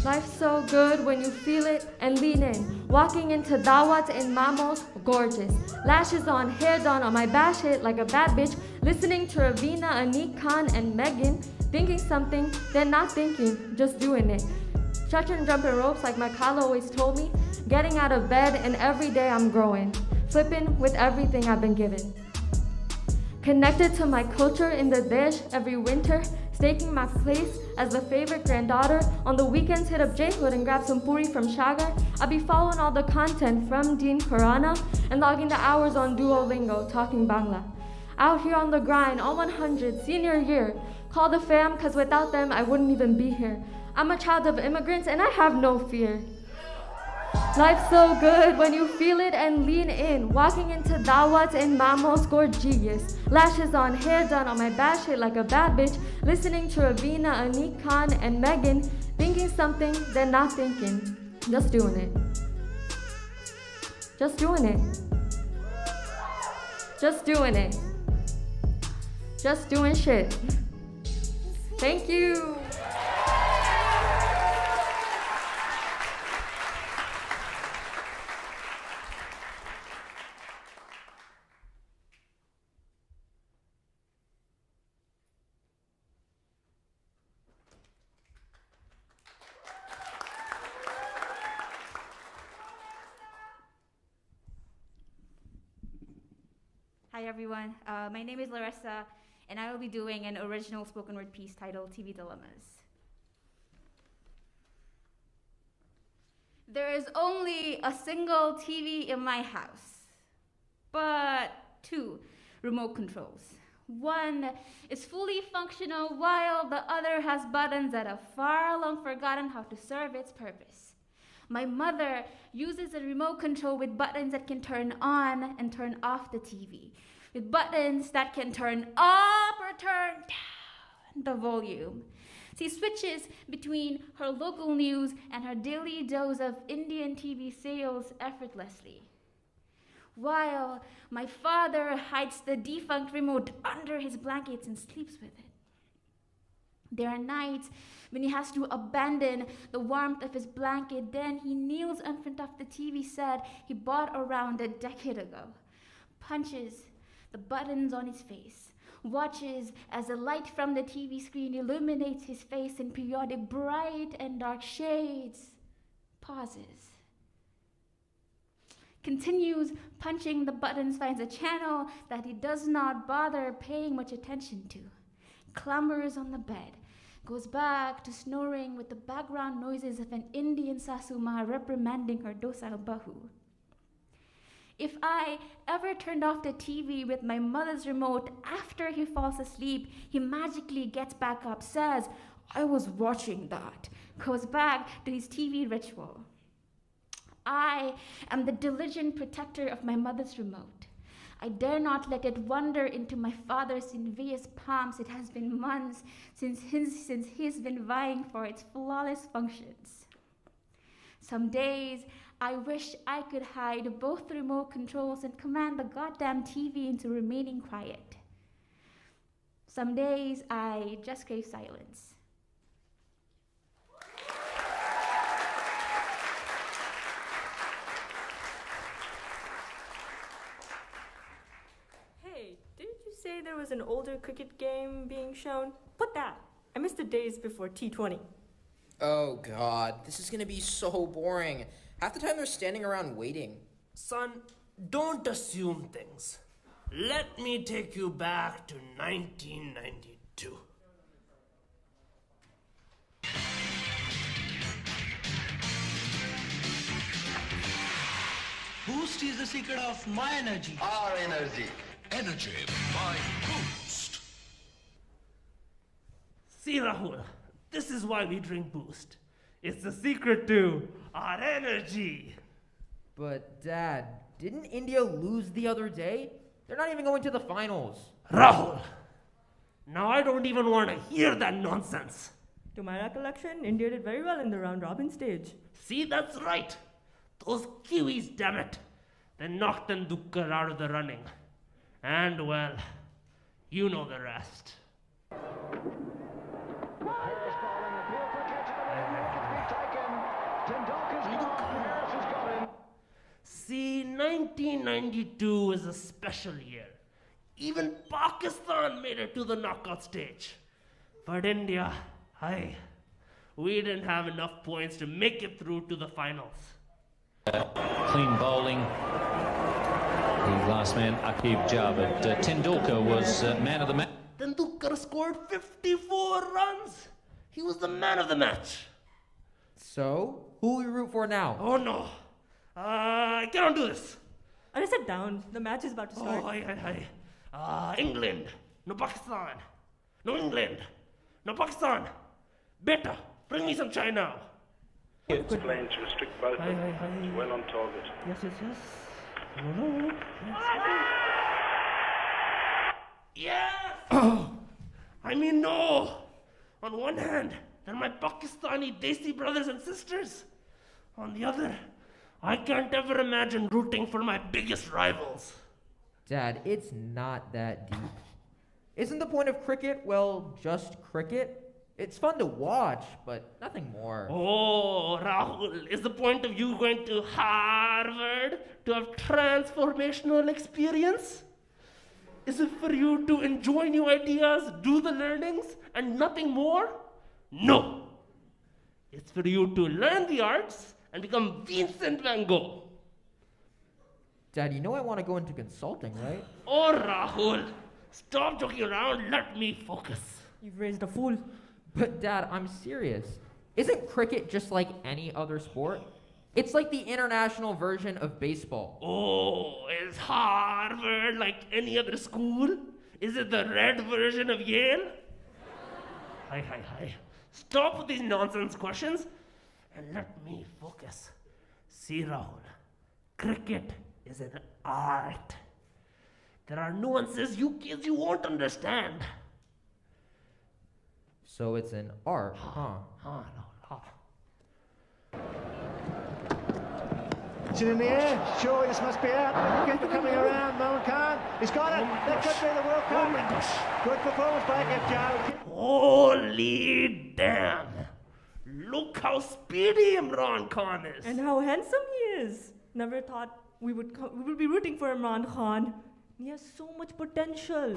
Life's so good when you feel it and lean in. Walking into Dawat in Mamos, gorgeous. Lashes on, hair done on my bash hit like a bad bitch. Listening to Ravina, Anik Khan, and Megan. Thinking something, then not thinking, just doing it. Stretching jumping ropes like my Kala always told me. Getting out of bed and every day I'm growing. Flipping with everything I've been given. Connected to my culture in the dish every winter. Staking my place as the favorite granddaughter. On the weekends, hit up J-Hood and grab some puri from Shagar. I'll be following all the content from Dean Khurana and logging the hours on Duolingo, talking Bangla. Out here on the grind, all 100, senior year. Call the fam, cause without them, I wouldn't even be here. I'm a child of immigrants and I have no fear. Life's so good when you feel it and lean in. Walking into Dawat in Mamos gorgeous. Lashes on, hair done on my bash hit like a bad bitch. Listening to Ravina, Anik Khan, and Megan. Thinking something, then not thinking. Just doing it. Just doing it. Just doing it. Just doing shit. Thank you. Hi everyone, my name is Larissa, and I will be doing an original spoken word piece titled TV Dilemmas. There is only a single TV in my house, but 2 remote controls. One is fully functional while the other has buttons that have far long forgotten how to serve its purpose. My mother uses a remote control with buttons that can turn on and turn off the TV, with buttons that can turn up or turn down the volume. She switches between her local news and her daily dose of Indian TV serials effortlessly, while my father hides the defunct remote under his blankets and sleeps with it. There are nights when he has to abandon the warmth of his blanket, then he kneels in front of the TV set he bought around a decade ago, punches the buttons on his face, watches as the light from the TV screen illuminates his face in periodic bright and dark shades, pauses, continues punching the buttons, finds a channel that he does not bother paying much attention to, clambers on the bed, goes back to snoring with the background noises of an Indian sasuma reprimanding her docile bahu. If I ever turned off the TV with my mother's remote after he falls asleep, he magically gets back up, says, "I was watching that," goes back to his TV ritual. I am the diligent protector of my mother's remote. I dare not let it wander into my father's envious palms. It has been months since he's been vying for its flawless functions. Some days, I wish I could hide both the remote controls and command the goddamn TV into remaining quiet. Some days, I just crave silence. Hey, didn't you say there was an older cricket game being shown? Put that. I missed the days before T20. Oh god, this is gonna be so boring. Half the time they're standing around waiting. Son, don't assume things. Let me take you back to 1992. Boost is the secret of my energy. Our energy. Energy by Boost. See, Rahul, this is why we drink Boost. It's the secret to our energy. But, Dad, didn't India lose the other day? They're not even going to the finals. Rahul, now I don't even want to hear that nonsense. To my recollection, India did very well in the round-robin stage. See, that's right. Those Kiwis, damn it. They knocked Tendulkar out of the running. And, well, you know the rest. See, 1992 is a special year. Even Pakistan made it to the knockout stage. But India, we didn't have enough points to make it through to the finals. Clean bowling. The last man, Aqib Javed. Tendulkar was man of the match. Tendulkar scored 54 runs. He was the man of the match. So, who will we root for now? Oh no. I cannot do this. I sit down. The match is about to start. England. No Pakistan. No England. No Pakistan. Better. Bring me some chai now. It's plain to restrict both of them. It's well on target. Yes. No. Yes! I mean, no! On one hand, they're my Pakistani Desi brothers and sisters. On the other, I can't ever imagine rooting for my biggest rivals. Dad, it's not that deep. Isn't the point of cricket, well, just cricket? It's fun to watch, but nothing more. Oh, Rahul, is the point of you going to Harvard to have transformational experience? Is it for you to enjoy new ideas, do the learnings, and nothing more? No. It's for you to learn the arts and become Vincent van Gogh. Dad, you know I want to go into consulting, right? Oh, Rahul, stop joking around. Let me focus. You've raised a fool. But Dad, I'm serious. Isn't cricket just like any other sport? It's like the international version of baseball. Oh, is Harvard like any other school? Is it the red version of Yale? Hi. Stop with these nonsense questions and let me focus. See, Rahul, cricket is an art. There are nuances you kids you won't understand. So it's an art, huh? It's in the air. Surely this must be out. The wicket coming around. Mohan Khan. He's got it. That could be the World Cup. Good performance by Joe. Holy damn! Look how speedy Imran Khan is. And how handsome he is. Never thought we would be rooting for Imran Khan. He has so much potential.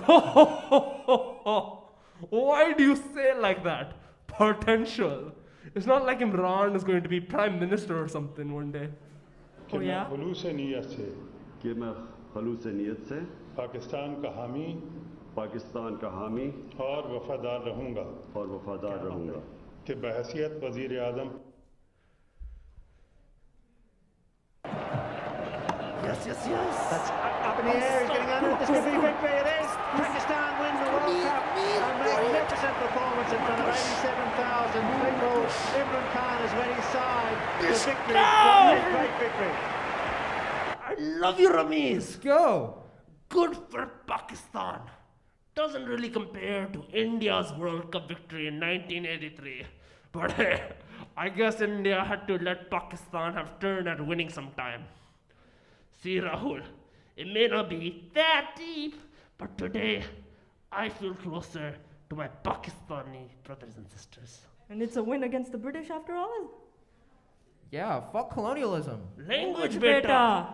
Why do you say it like that? Potential. It's not like Imran is going to be prime minister or something one day. Oh yeah? कि मैं खलूस नियत से पाकिस्तान का हामी और वफादार रहूँगा कि बहैसियत वज़ीर आज़म Yes. That's up in the air. He's getting under it. This could be victory. It is. Pakistan win the World Cup. A magnificent performance in front of 87,000 people. Imran Khan has led his side to victory. Great victory. I love you, Ramiz. Go. Good for Pakistan. Doesn't really compare to India's World Cup victory in 1983. But hey, I guess India had to let Pakistan have turn at winning sometime. See, Rahul, it may not be that deep, but today I feel closer to my Pakistani brothers and sisters. And it's a win against the British after all? Yeah, fuck colonialism. Language, beta.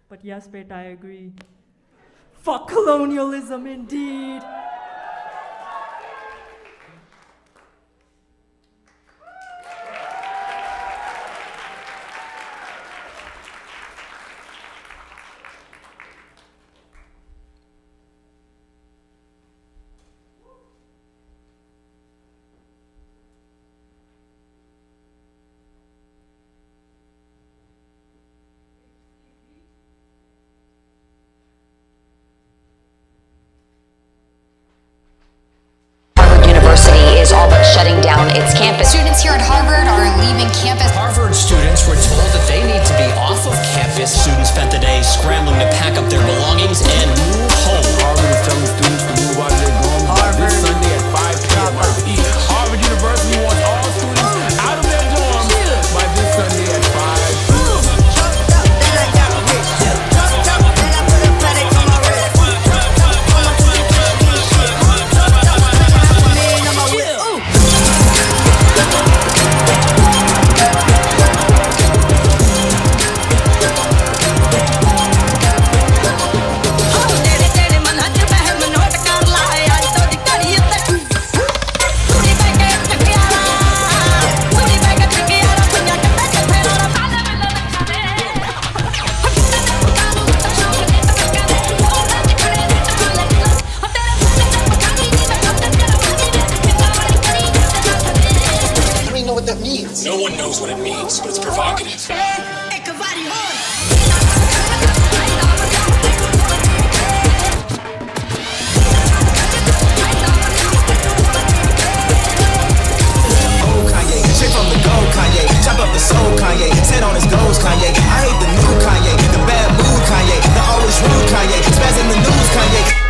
But yes, beta, I agree. Fuck colonialism, indeed. Is all but shutting down its campus. Students here at Harvard are leaving campus. Harvard students were told that they need to be off of campus. Students spent the day scrambling to pack up their belongings and move home. Harvard is telling students to move out of their dorms by this Sunday at 5 p.m. Harvard University wants all students out of their dorms by this Sunday at 5 p.m. No one knows what it means, but it's provocative. Straight from the gold, Kanye. Chop up the soul, Kanye. Set on his goals, Kanye. I hate the new Kanye. The bad mood, Kanye. The always rude, Kanye. Spaz in the news, Kanye.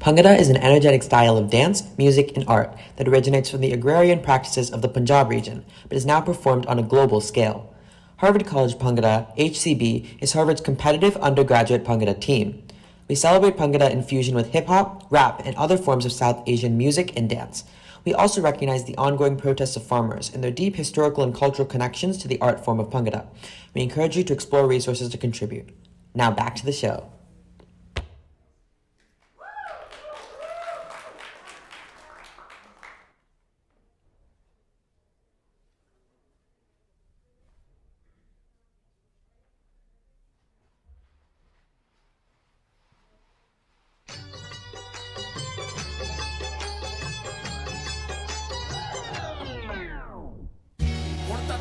Bhangra is an energetic style of dance, music, and art that originates from the agrarian practices of the Punjab region, but is now performed on a global scale. Harvard College Bhangra, HCB, is Harvard's competitive undergraduate Bhangra team. We celebrate Bhangra in fusion with hip-hop, rap, and other forms of South Asian music and dance. We also recognize the ongoing protests of farmers and their deep historical and cultural connections to the art form of Bhangra. We encourage you to explore resources to contribute. Now back to the show.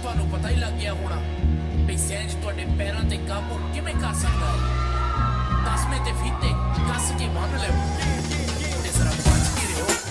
ਤੁਹਾਨੂੰ ਪਤਾ ਹੀ ਲੱਗ ਗਿਆ ਹੋਣਾ ਵੀ ਸਹਿਜ ਤੁਹਾਡੇ ਪੈਰਾਂ ਤੇ ਕਾਬੂ ਕਿਵੇਂ ਕਰ ਸਕਦਾ ਹੈ ਦਸਵੇਂ ਤੇ ਫੀਤੇ ਕੱਸ ਕੇ ਬੰਨ ਲਿਓ ਤੇ ਜ਼ਰਾ ਬਚ ਕੇ ਰਹੋ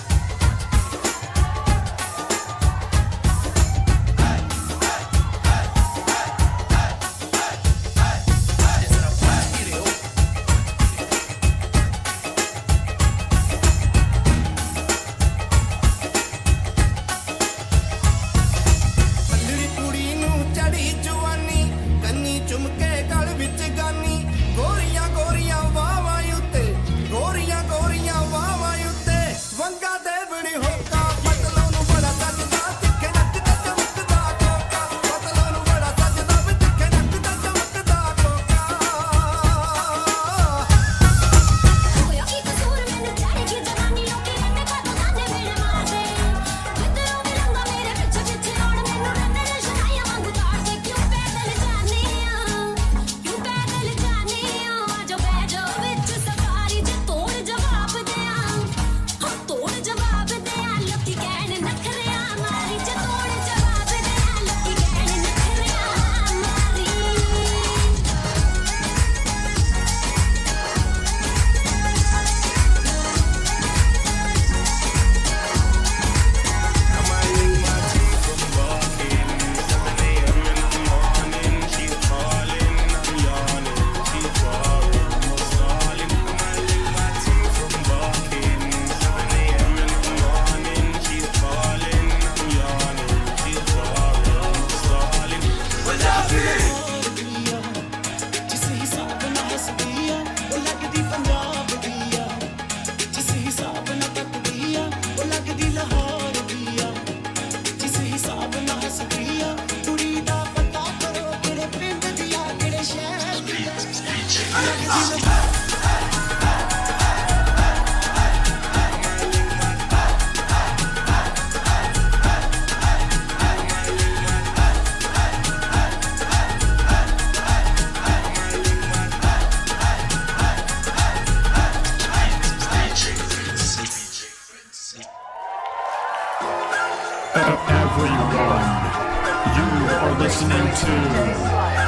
listening to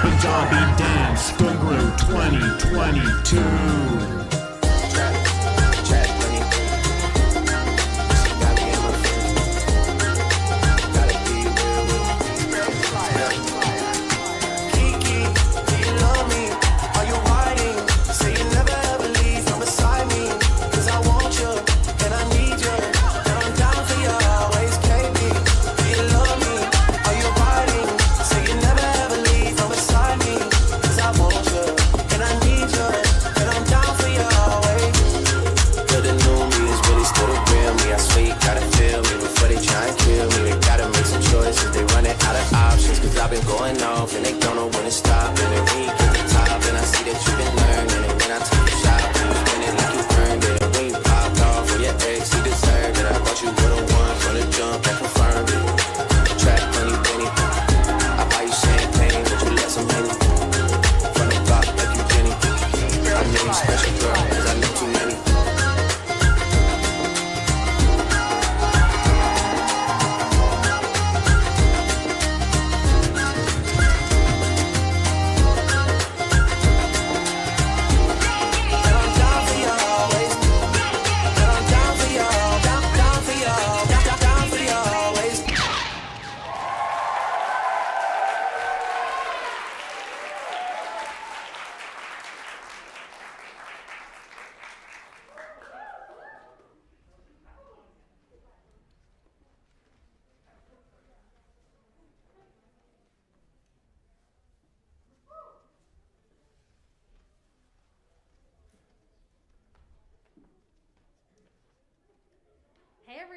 Punjabi Dance Ghungroo 2022.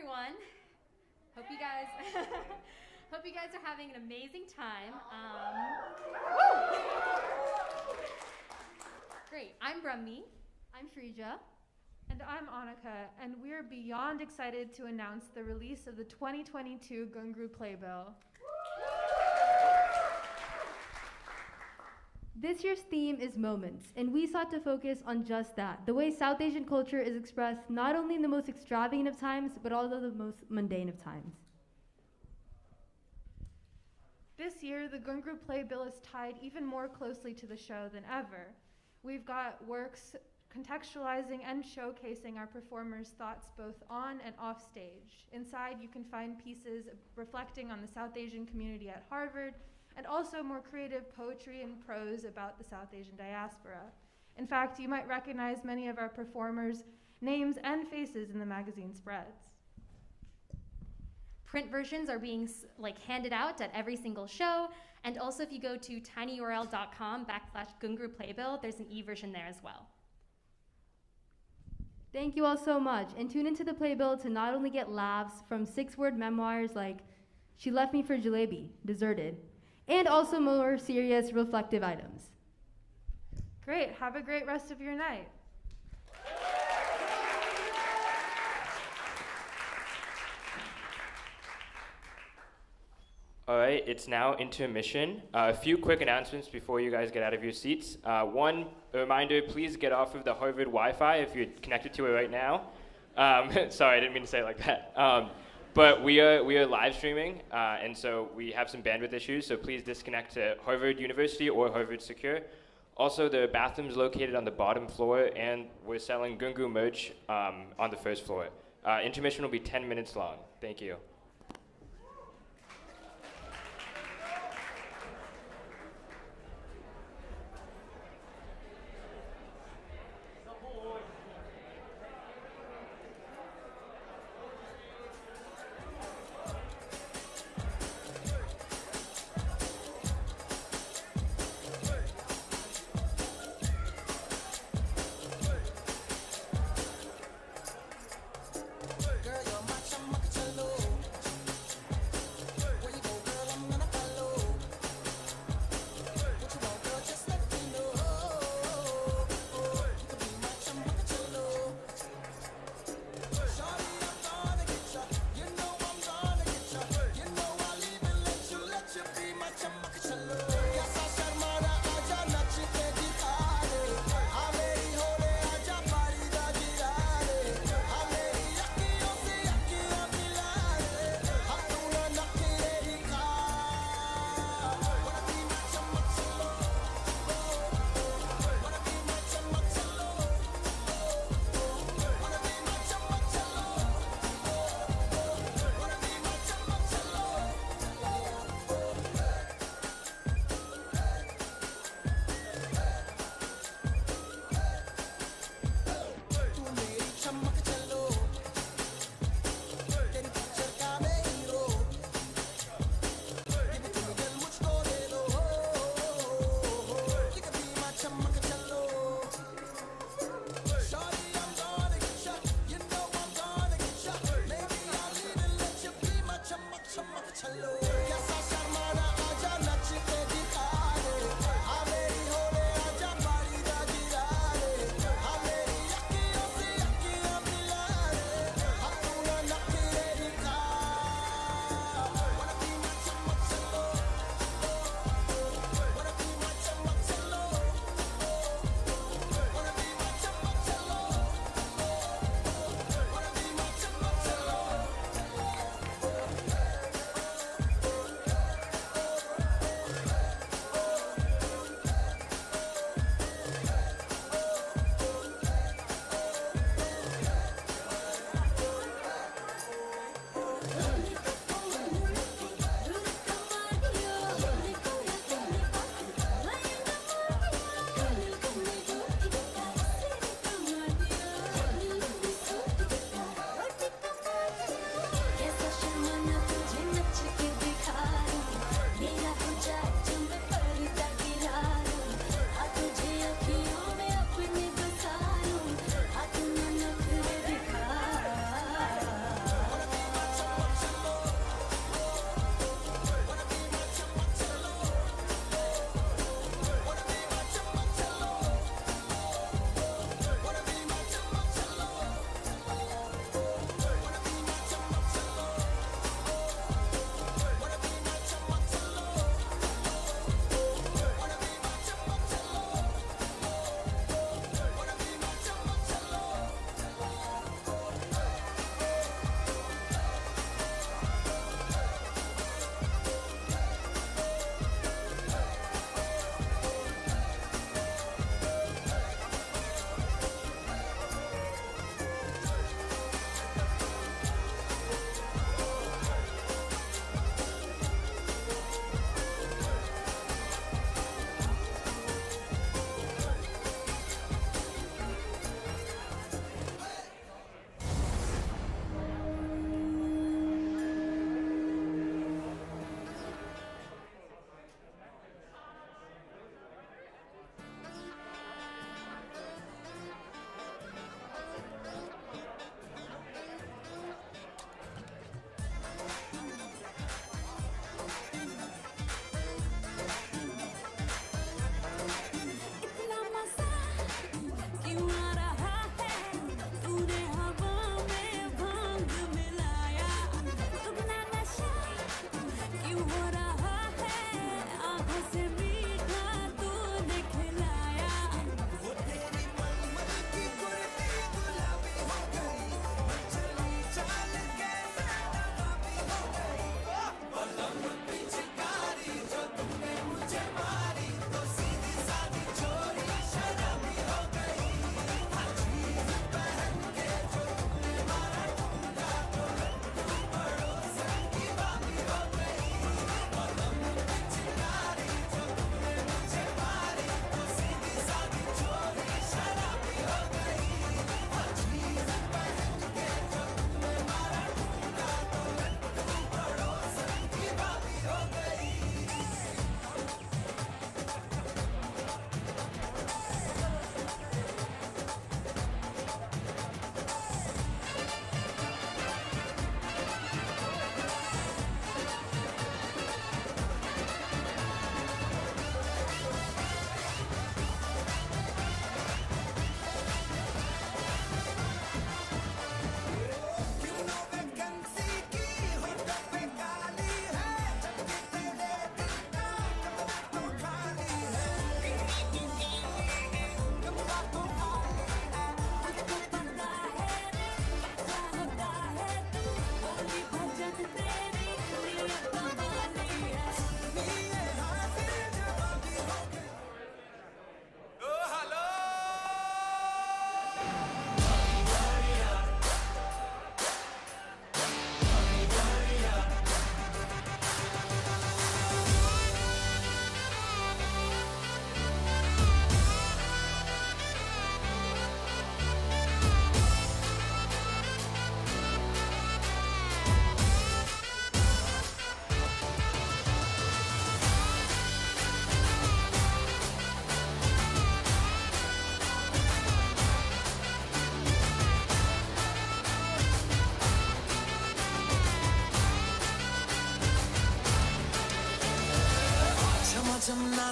everyone. Hope you guys hope you guys are having an amazing time. Great. I'm Brahmi. I'm Shrija. And I'm Annika, and we're beyond excited to announce the release of the 2022 Ghungroo Playbill. This year's theme is moments, and we sought to focus on just that, the way South Asian culture is expressed not only in the most extravagant of times, but also the most mundane of times. This year, the Ghungroo Playbill is tied even more closely to the show than ever. We've got works contextualizing and showcasing our performers' thoughts both on and off stage. Inside, you can find pieces reflecting on the South Asian community at Harvard, and also more creative poetry and prose about the South Asian diaspora. In fact, you might recognize many of our performers' names and faces in the magazine spreads. Print versions are being handed out at every single show, and also if you go to tinyurl.com/Ghungroo Playbill, there's an e-version there as well. Thank you all so much, and tune into the Playbill to not only get laughs from 6-word memoirs like "She left me for jalebi, deserted," and also more serious, reflective items. Great, have a great rest of your night. All right, it's now intermission. A few quick announcements before you guys get out of your seats. One, a reminder, please get off of the Harvard Wi-Fi if you're connected to it right now. Sorry, I didn't mean to say it like that. But we are live streaming, and so we have some bandwidth issues, so please disconnect to Harvard University or Harvard Secure. Also, the bathroom's located on the bottom floor, and we're selling Ghungroo merch on the first floor. Intermission will be 10 minutes long. Thank you. Girl, you're my chumma,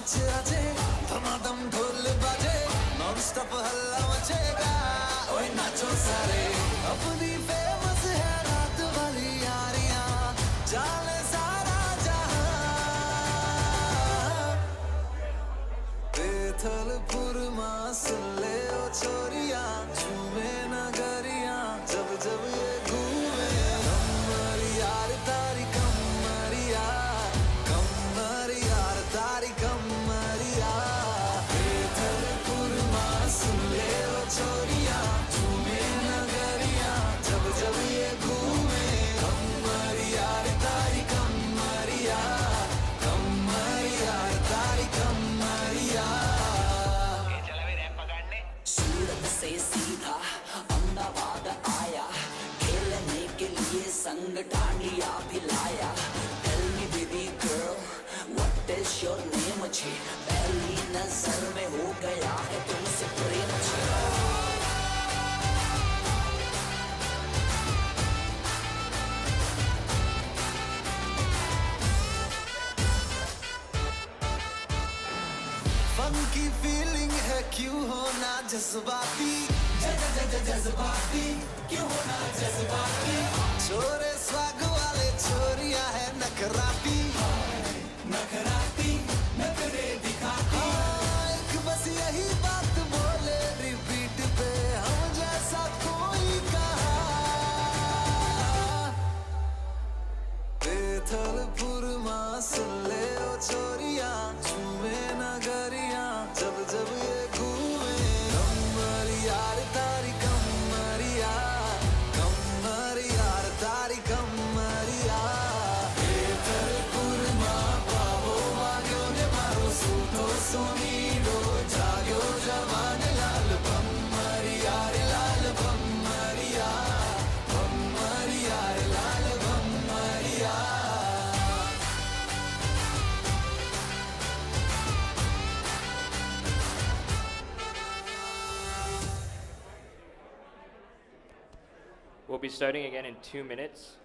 नाच आजे धमाधम ढोल बाजे non stop हल्ला मचेगा ओए नाचो सारे अपनी famous है रात वाली यारियां जाने सारा जहां बेथलपुर मां सुन ले ओ छोरियां झूमे नगरियां जब जब ये घूमे कमर यार तारी कमर यार तारी कमरिया बेथलपुर मां सुन ले ओ छोरियां झूमे नगरियां जब जब ये घूमे कमर यार तारी कमरिया तारी कमरिया सूरत से सीधा अहमदाबाद आया खेलने के लिए संग डांडिया भी लाया Tell me baby girl what is your name मुझे पहली नजर में हो गया है तुमसे प्रेम फंकी फीलिंग है क्यों होना जज्बाती जज्बाती क्यों होना जज्बाती छोरे स्वाग वाले छोरिया है नखराती नखरे दिखाती एक बस यही बात बोले रिपीट पे हम जैसा कोई कहा बेथलपुर मां सुन ले ओ छोरियां झूमे नगरियां जब जब ये घूमे कमर यार तारी कमरिया तारी कमरिया बेथलपुर मां पावो माग्यो ने मारो सूठो सुनीडो जाग्यो जवान लाल बम्मरिया रे लाल बम्मरिया रे लाल बम्मरिया We'll be starting again in 2 minutes.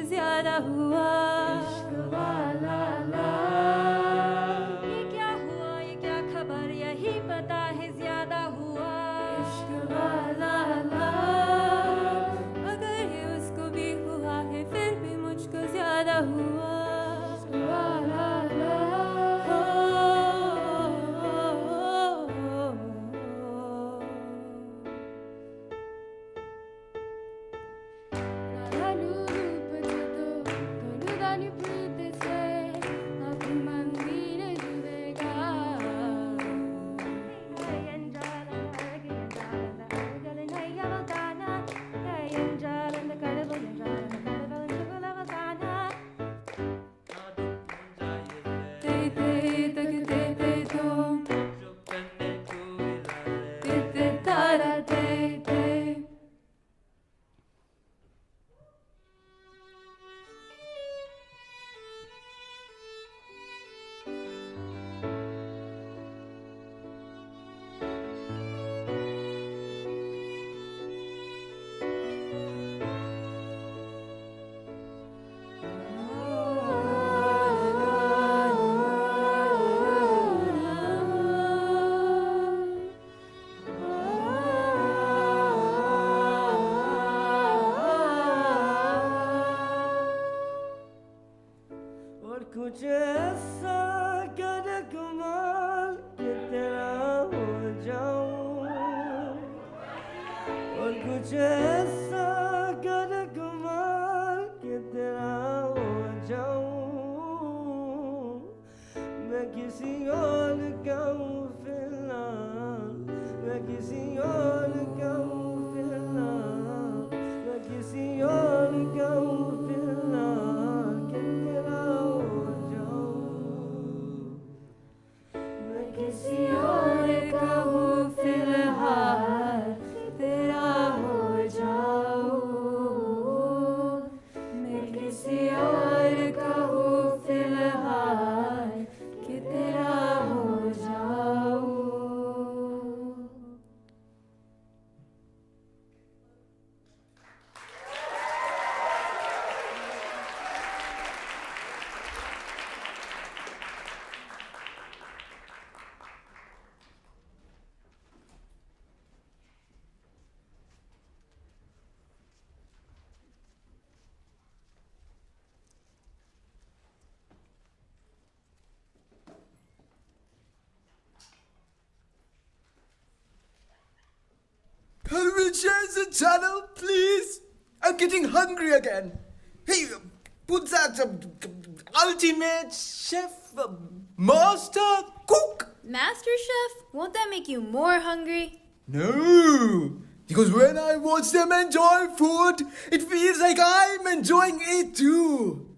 ज्यादा हुआ इश्क वाला ला ये क्या हुआ ये क्या खबर यही पता है ज्यादा हुआ इश्क वाला ला अगर ये उसको भी हुआ है फिर भी मुझको ज्यादा हुआ इश्क वाला ला कुछ ऐसा कर कमाल कि तेरा हो जाऊं और कुछ ऐसा कर कमाल कि तेरा हो जाऊं मैं किसी और का हूँ फिलहाल मैं किसी और का हूँ फिलहाल मैं किसी और का हूँ फिलहाल कि तेरा किसी और का हूँ फिलहाल तेरा हो जाऊँ मैं किसी और का हूँ फिलहाल कि तेरा हो जाऊँ Can we change the channel, please? I'm getting hungry again. Hey, put that ultimate chef, master, cook. Master Chef? Won't that make you more hungry? No, because when I watch them enjoy food, it feels like I'm enjoying it too.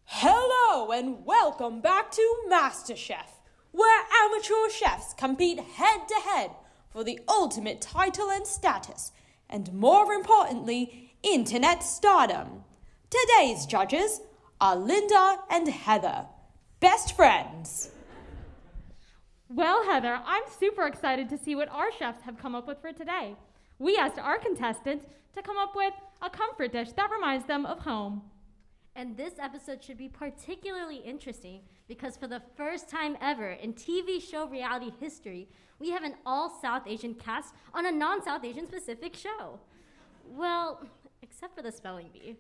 Hello and welcome back to MasterChef, where amateur chefs compete head-to-head for the ultimate title and status, and more importantly, internet stardom. Today's judges are Linda and Heather, best friends. Well, Heather, I'm super excited to see what our chefs have come up with for today. We asked our contestants to come up with a comfort dish that reminds them of home. And this episode should be particularly interesting because for the first time ever in TV show reality history, we have an all-South Asian cast on a non-South Asian specific show. Well, except for the spelling bee.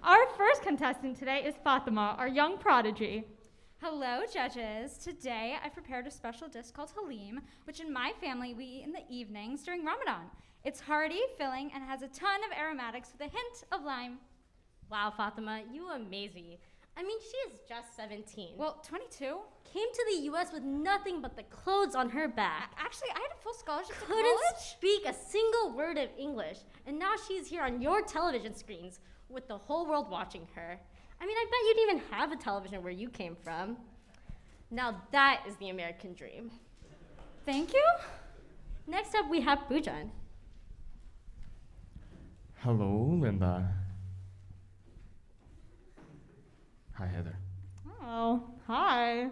Our first contestant today is Fatima, our young prodigy. Hello, judges. Today I prepared a special dish called halim, which in my family we eat in the evenings during Ramadan. It's hearty, filling, and has a ton of aromatics with a hint of lime. Wow, Fatima, you amaze me. I mean, she is just 17. Well, 22. Came to the U.S. with nothing but the clothes on her back. Actually, I had a full scholarship to Couldn't college. speak a single word of English, and now she's here on your television screens with the whole world watching her. I mean, I bet you didn't even have a television where you came from. Now that is the American dream. Thank you. Next up, we have Pujan. Hello, Linda. Hi, Heather. Oh, hi.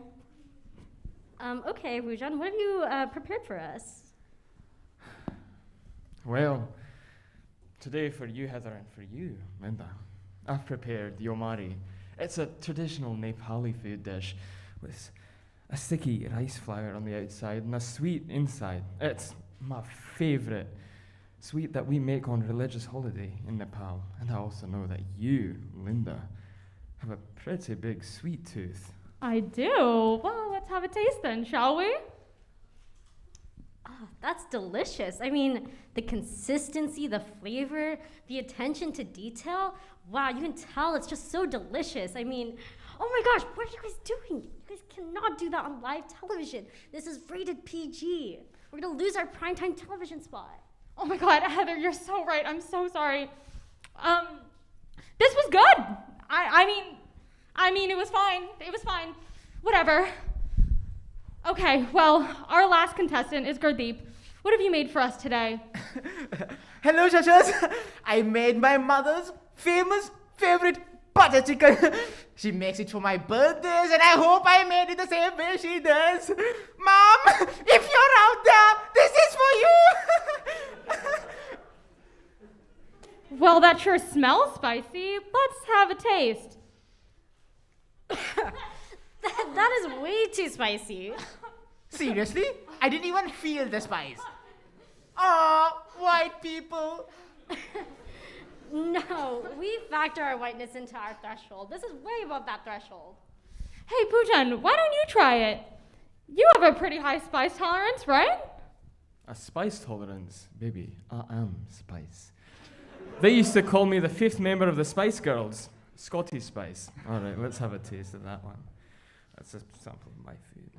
Okay, Pujan, what have you prepared for us? Well, today for you, Heather, and for you, Linda, I've prepared yomari. It's a traditional Nepali food dish with a sticky rice flour on the outside and a sweet inside. It's my favorite sweet that we make on religious holiday in Nepal. And I also know that you, Linda, have a pretty big sweet tooth. I do. Well, let's have a taste then, shall we? Oh, that's delicious. I mean, the consistency, the flavor, the attention to detail. Wow, you can tell it's just so delicious. I mean, oh my gosh, what are you guys doing? You guys cannot do that on live television. This is rated PG. We're gonna lose our primetime television spot. Oh my God, Heather, you're so right. I'm so sorry. This was good. I mean, it was fine. It was fine. Whatever. Okay, well, our last contestant is Gurdeep. What have you made for us today? Hello, judges. I made my mother's famous favorite butter chicken. She makes it for my birthdays, and I hope I made it the same way she does. Mom, if you're out there, this is for you. Well, that sure smells spicy. Let's have a taste. That is way too spicy. Seriously? I didn't even feel the spice. Oh, white people. No, we factor our whiteness into our threshold. This is way above that threshold. Hey, Poojan, why don't you try it? You have a pretty high spice tolerance, right? A spice tolerance? Baby, I am spice. They used to call me the 5th member of the Spice Girls. Scotty Spice. All right, let's have a taste of that one. That's a sample of my food.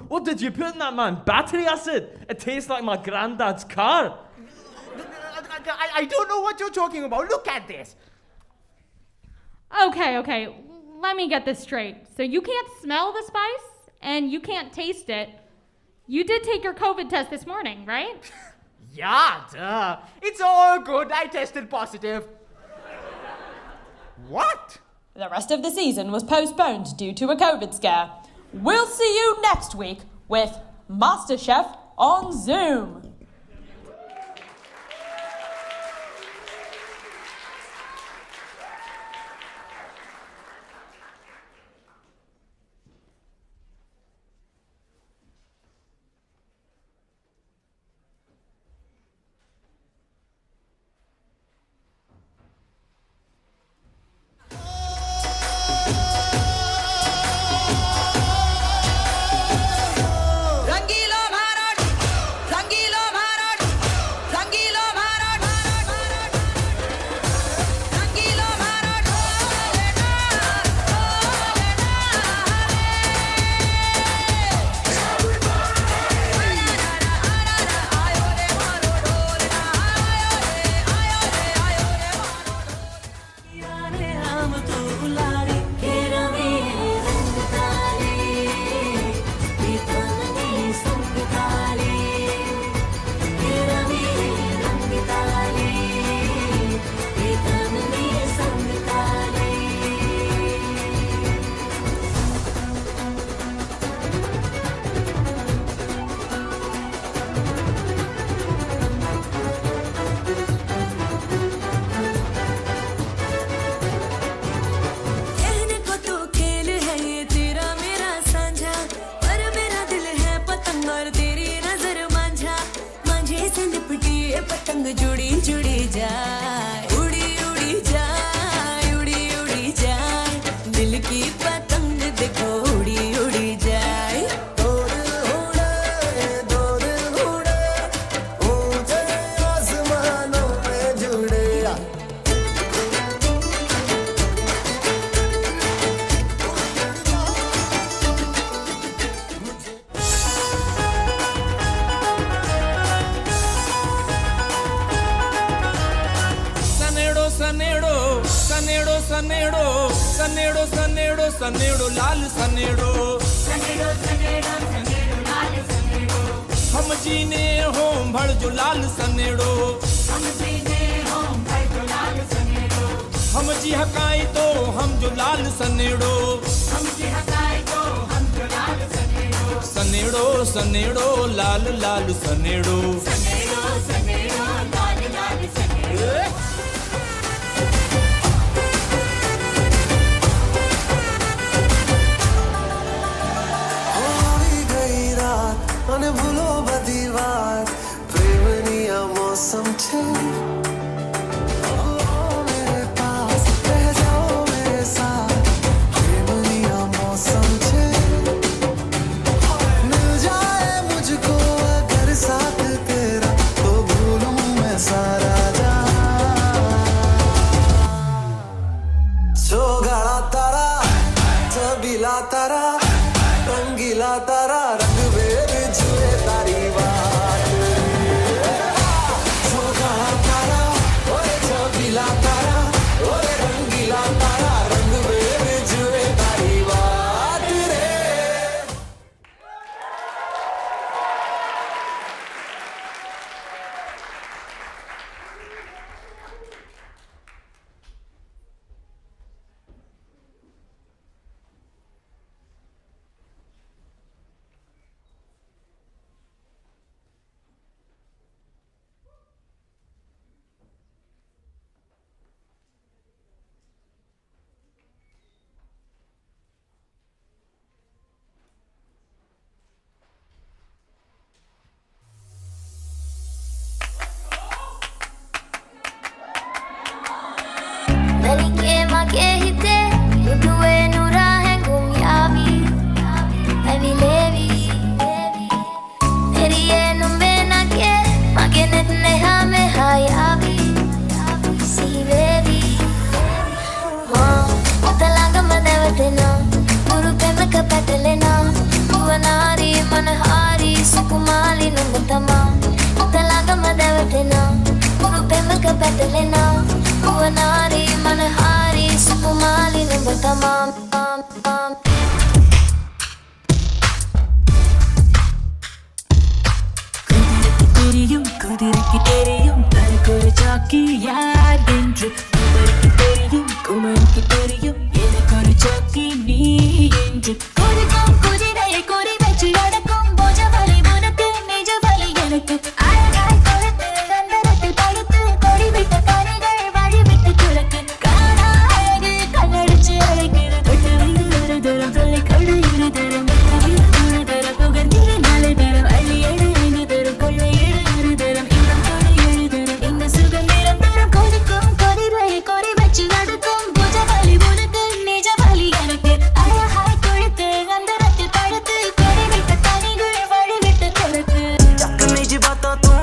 What did you put in that, man? Battery acid? It tastes like my granddad's car. I don't know what you're talking about. Look at this. Okay. Let me get this straight. So you can't smell the spice and you can't taste it. You did take your COVID test this morning, right? Yeah, duh. It's all good. I tested positive. What? The rest of the season was postponed due to a COVID scare. We'll see you next week with MasterChef on Zoom. पतंग जुड़ी जुड़ी जाए उड़ी उड़ी जाए उड़ी उड़ी जाए दिल की पतंग देखो उड़ी उड़ी जाए दो दिल उड़े ऊंचे आसमानों में जुड़े सनेड़ो सनेड़ो सनेड़ो लाल सनेड़ो हम जीने होम भड़ जो लाल सनेड़ो हम जी हकाई तो हम जो लाल सनेड़ो सनेड़ो सनेड़ो लाल लाल सनेड़ो Sukumali numbatama Talaga madawatina Puro pemaka petalina Uwanari manahari Sukumali numbatama தெரியும் குதிரைக்கு தெரியும் தனக்கு ஒரு ஜாக்கி யார் என்று குமரிக்கு தெரியும் குமரிக்கு தெரியும் எனக்கு ஒரு ஜாக்கி நீ என்று குதிக்கும் குதிரையை குறி வச்சு அடக்கும் போஜ வலி உனக்கு நிஜ வலி எனக்கு அழகாய் கொழுத்து அந்தரத்தில் பழுத்து கொடி விட்ட கனிகள் வழி விட்டு துளக்கு காணா அழகு கண்ணடிச்சு அழைக்கிறது தொட்டு வைத்து ஒரு தரம் தொல்லை கொடு இரு தரம் மூணு தரம் புகழ்ந்திரு 4 தரம் அள்ளி எடு 5 தரம் கொள்ளை எடு 6 தரம் இன்பம் கொடு 7 தரம் இந்த சுகம் நிரந்தரம் கொதிக்கும் கொதிரையை கொடி வச்சு அடுக்கும் புஜ வலி உனக்கு நிஜ வலி எனக்கு அழகாய் கொழுத்து அந்தரத்தில் பழுத்து கொடி விட்ட கனிகள் வழி விட்டு துளக்கு ਚੱਕ ਮੇਜ ਬਾਤਾਂ ਤੂੰ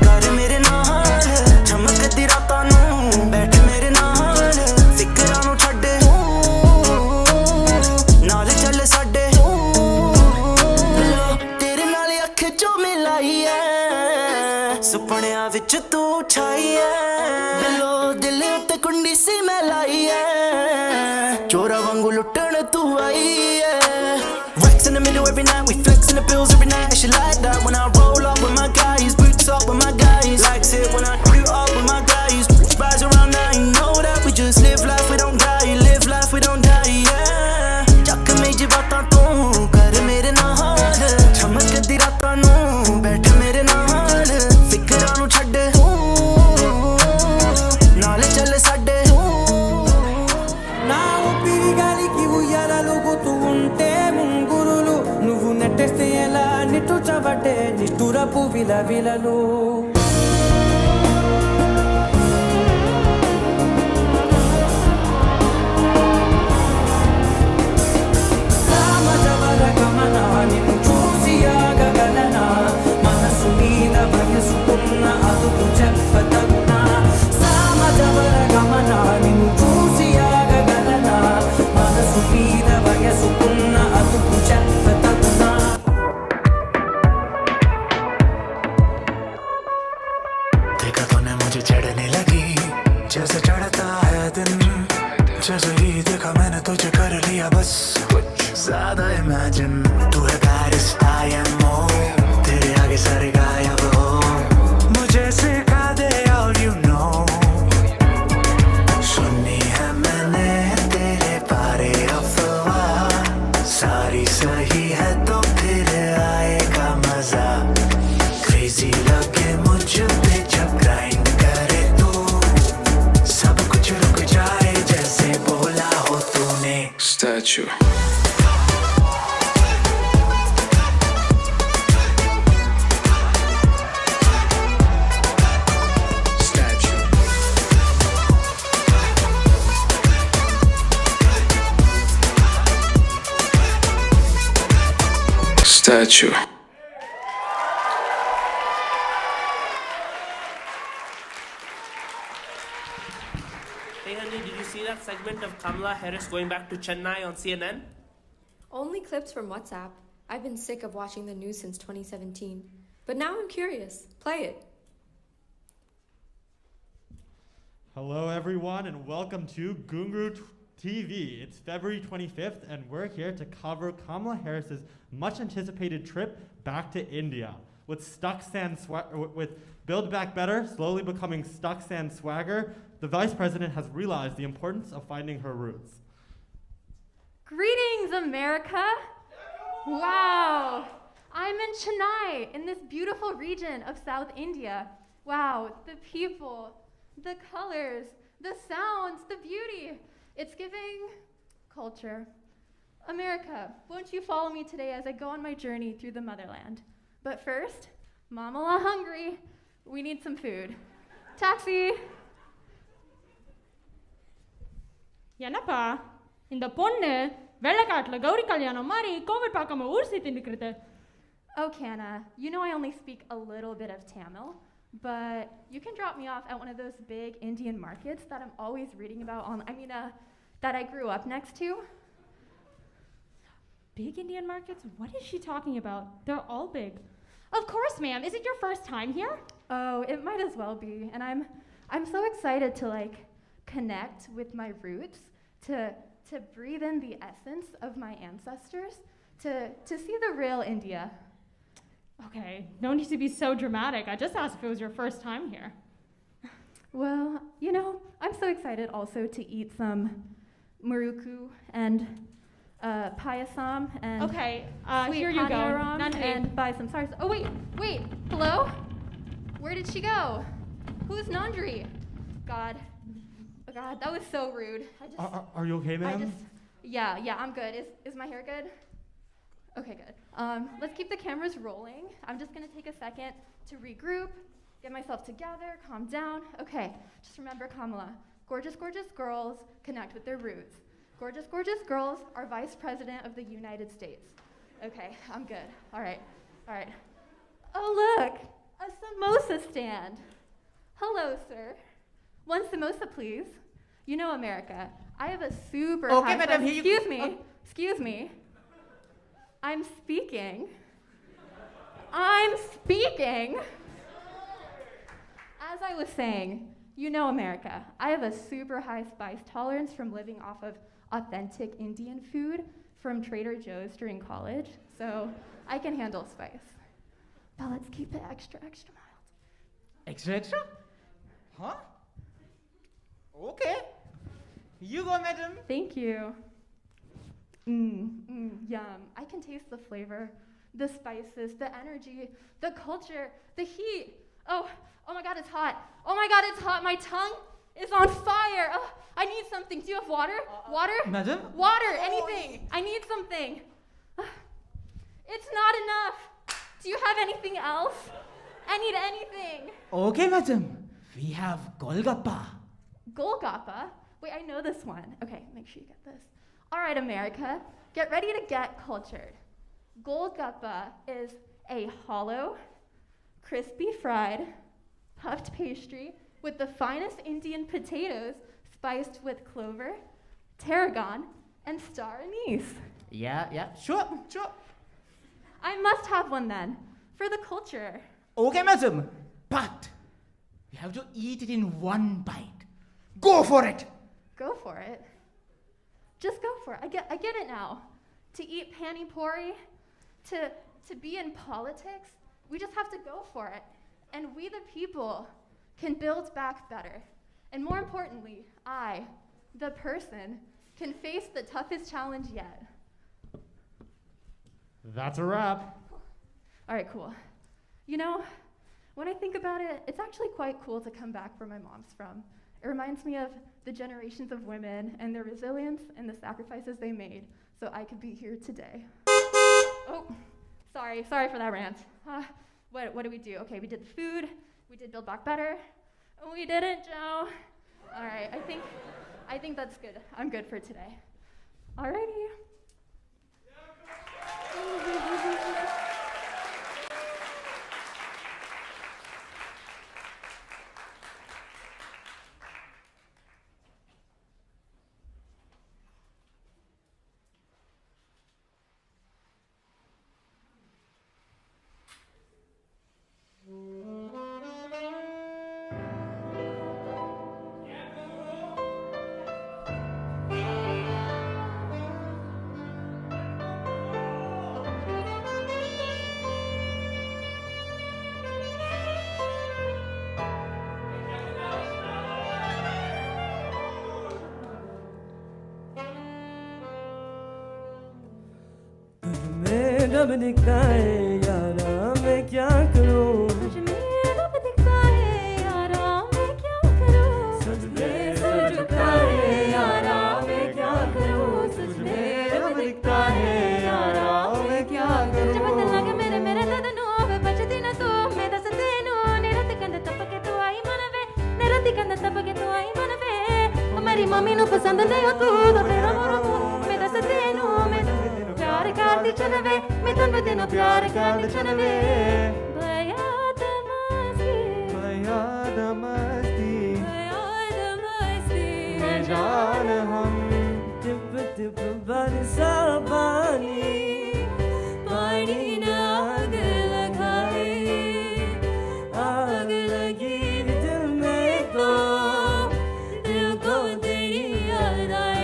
ਕਰ ਮੇਰੇ ਨਾਲ ਚਮਕਦੀ ਰਾਤਾਂ ਨੂੰ ਬੈਠ ਮੇਰੇ ਨਾਲ ਫਿਕਰਾਂ ਨੂੰ ਛੱਡ ਨਾਲ ਚੱਲ ਸਾਡੇ ਤੇਰੇ ਨਾਲ ਅੱਖ ਜੋ ਮਿਲਾਈ ਐ ਸੁਪਨਿਆਂ ਵਿੱਚ ਤੂੰ ਛਾਈ ਐ ਦਿਲ ਉੱਤੇ ਕੁੰਡੀ ਸੀ ਮੈਂ ਲਾਈ ਐ ਚੋਰਾ ਵਾਂਗੂ ਲੁੱਟਣ ਤੂੰ ਆਈ ਐ Racks in the middle every night, we flexing the bills every night. She like that when I roll up with my guys, boots up with my guys. Likes it when I do up with my guys. Rise around now, you know that we just live life, we don't die. Live life, we don't die, yeah. ਚੱਕ ਮੇਜ ਬਾਤਾਂ ਤੂੰ ਕਰ ਮੇਰੇ ਨਾਲ ਚਮਕਦੀ ਰਾਤਾਂ ਨੂੰ ਬੈਠ ਮੇਰੇ ਨਾਲ ਫਿਕਰਾਂ ਨੂੰ ਛੱਡ ਨਾਲ ਚੱਲ ਸਾਡੇ నా ఊపిరి గాలికి ఉయ్యాలలుగు ఉంటే ముంగురులు నువ్వు నెట్టేస్తే ఎలా నిట్టుచబట్టే నిష్ఠురపు విలవిలలు సామజవర గమన నిన్ను చూసి ఆగగలనా మనసు మీద వయసుకున్న అదుపు చెప్పతగునా సామజవర గమన నిన్ను చూసి ఆగగలనా మనసు మీద వయసుకున్న అదుపు చెప్పతగునా देखा तूने मुझे चढ़ने लगी जैसे चढ़ता है दिन जैसे ही देखा मैंने तुझे कर लिया बस कुछ ज्यादा इमेजिन तू है पेरिस IMO तेरे आगे सारे गायब हो मुझे सिखा दे all you know सुनी है मैंने तेरे बारे अफवाह सारी सही है तो फिर आएगा मजा क्रेजी लगे मुझ पे जब ग्राइंड करे तू सब कुछ रुक जाए जैसे बोला हो तूने Statue. Statue. Hey honey, did you see that segment of Kamala Harris going back to Chennai on CNN? Only clips from WhatsApp. I've been sick of watching the news since 2017. But now I'm curious. Play it. Hello, everyone, and welcome to Ghungroo TV. It's February 25th, and we're here to cover Kamala Harris's much-anticipated trip back to India. With Build Back Better slowly becoming Stuxan swagger, the Vice President has realized the importance of finding her roots. Greetings, America! Wow! I'm in Chennai, in this beautiful region of South India. Wow, the people, the colors, the sounds, the beauty. It's giving culture. America, won't you follow me today as I go on my journey through the motherland? But first, Mama la hungry. We need some food. Taxi! என்னப்பா இந்த பொண்ணு வெள்ளக்காட்டுல கௌரி கல்யாணம் மாதிரி Covid பார்க்காம ஊர் சுத்தி நிக்கிறது. Oh, Kana, you know I only speak a little bit of Tamil, but you can drop me off at one of those big Indian markets that I'm always reading about that I grew up next to. Big Indian markets? What is she talking about? They're all big. Of course, ma'am. Is it your first time here? Oh, it might as well be. And I'm so excited to like connect with my roots, to breathe in the essence of my ancestors, to see the real India. Okay, no need to be so dramatic. I just asked if it was your first time here. Well, you know, I'm so excited also to eat some muruku and payasam and Okay, sweet here you go. paniyaram None and buy some sars. Oh wait, hello? Where did she go? Who's Nandri? God, that was so rude. Are you okay, ma'am? Yeah, I'm good. Is my hair good? Okay, good. Let's keep the cameras rolling. I'm just gonna take a second to regroup, get myself together, calm down. Okay, just remember Kamala. Gorgeous, gorgeous girls connect with their roots. Gorgeous, gorgeous girls are Vice President of the United States. Okay, I'm good. All right. Oh, look, a samosa stand. Hello, sir. One samosa, please. You know, America, I have a super Okay, high madam, spice- here you- Excuse me. I'm speaking. As I was saying, you know, America, I have a super high spice tolerance from living off of authentic Indian food from Trader Joe's during college, so I can handle spice. But let's keep it extra, extra mild. Extra? Huh? Okay. You go, madam. Thank you. Yum. I can taste the flavor, the spices, the energy, the culture, the heat. Oh my God, it's hot. Oh my God, it's hot. My tongue is on fire. Oh, I need something. Do you have water? Water? Madam? Water, anything. I need something. It's not enough. Do you have anything else? I need anything. Okay, madam. We have Golgappa. Golgappa? Wait, I know this one. Okay, make sure you get this. All right, America, get ready to get cultured. Golgappa is a hollow, crispy fried, puffed pastry with the finest Indian potatoes spiced with clover, tarragon, and star anise. Yeah, sure. I must have one then, for the culture. Okay, madam. But you have to eat it in one bite. Go for it. Go for it. Just go for it. I get it now. To eat pani puri, to be in politics, we just have to go for it. And we the people can build back better. And more importantly, I, the person, can face the toughest challenge yet. That's a wrap. All right, cool. You know, when I think about it, it's actually quite cool to come back where my mom's from. It reminds me of the generations of women and their resilience and the sacrifices they made so I could be here today. Oh, sorry for that rant. What do we do? Okay, we did the food, we did Build Back Better, and we didn't, Joe. All right, I think that's good. I'm good for today. Alrighty. रब दिखता है यारा मैं क्या करूं रब दिखता है यारा मैं क्या करूं सच में सर झुकता है यारा मैं क्या करूं सच में रब दिखता है यारा मैं क्या करूं जब दिल लगे मेरे मेरे ददनो वे बचती न तो मैं दसते नो निरत कंद तपके तो आई मनवे निरत कंद तपके तो आई मनवे हमारी मम्मी नु पसंद नहीं हो तू तो तेरा मोरो मैं दसते नो मैं प्यार करती चलवे मैं तन बदनो प्यार करती चलवे भया दमस्ती मैं जान हम टिप टिप बरसा पानी पानी ना आग लगाए लगी दिल में तो दिल को तेरी याद आए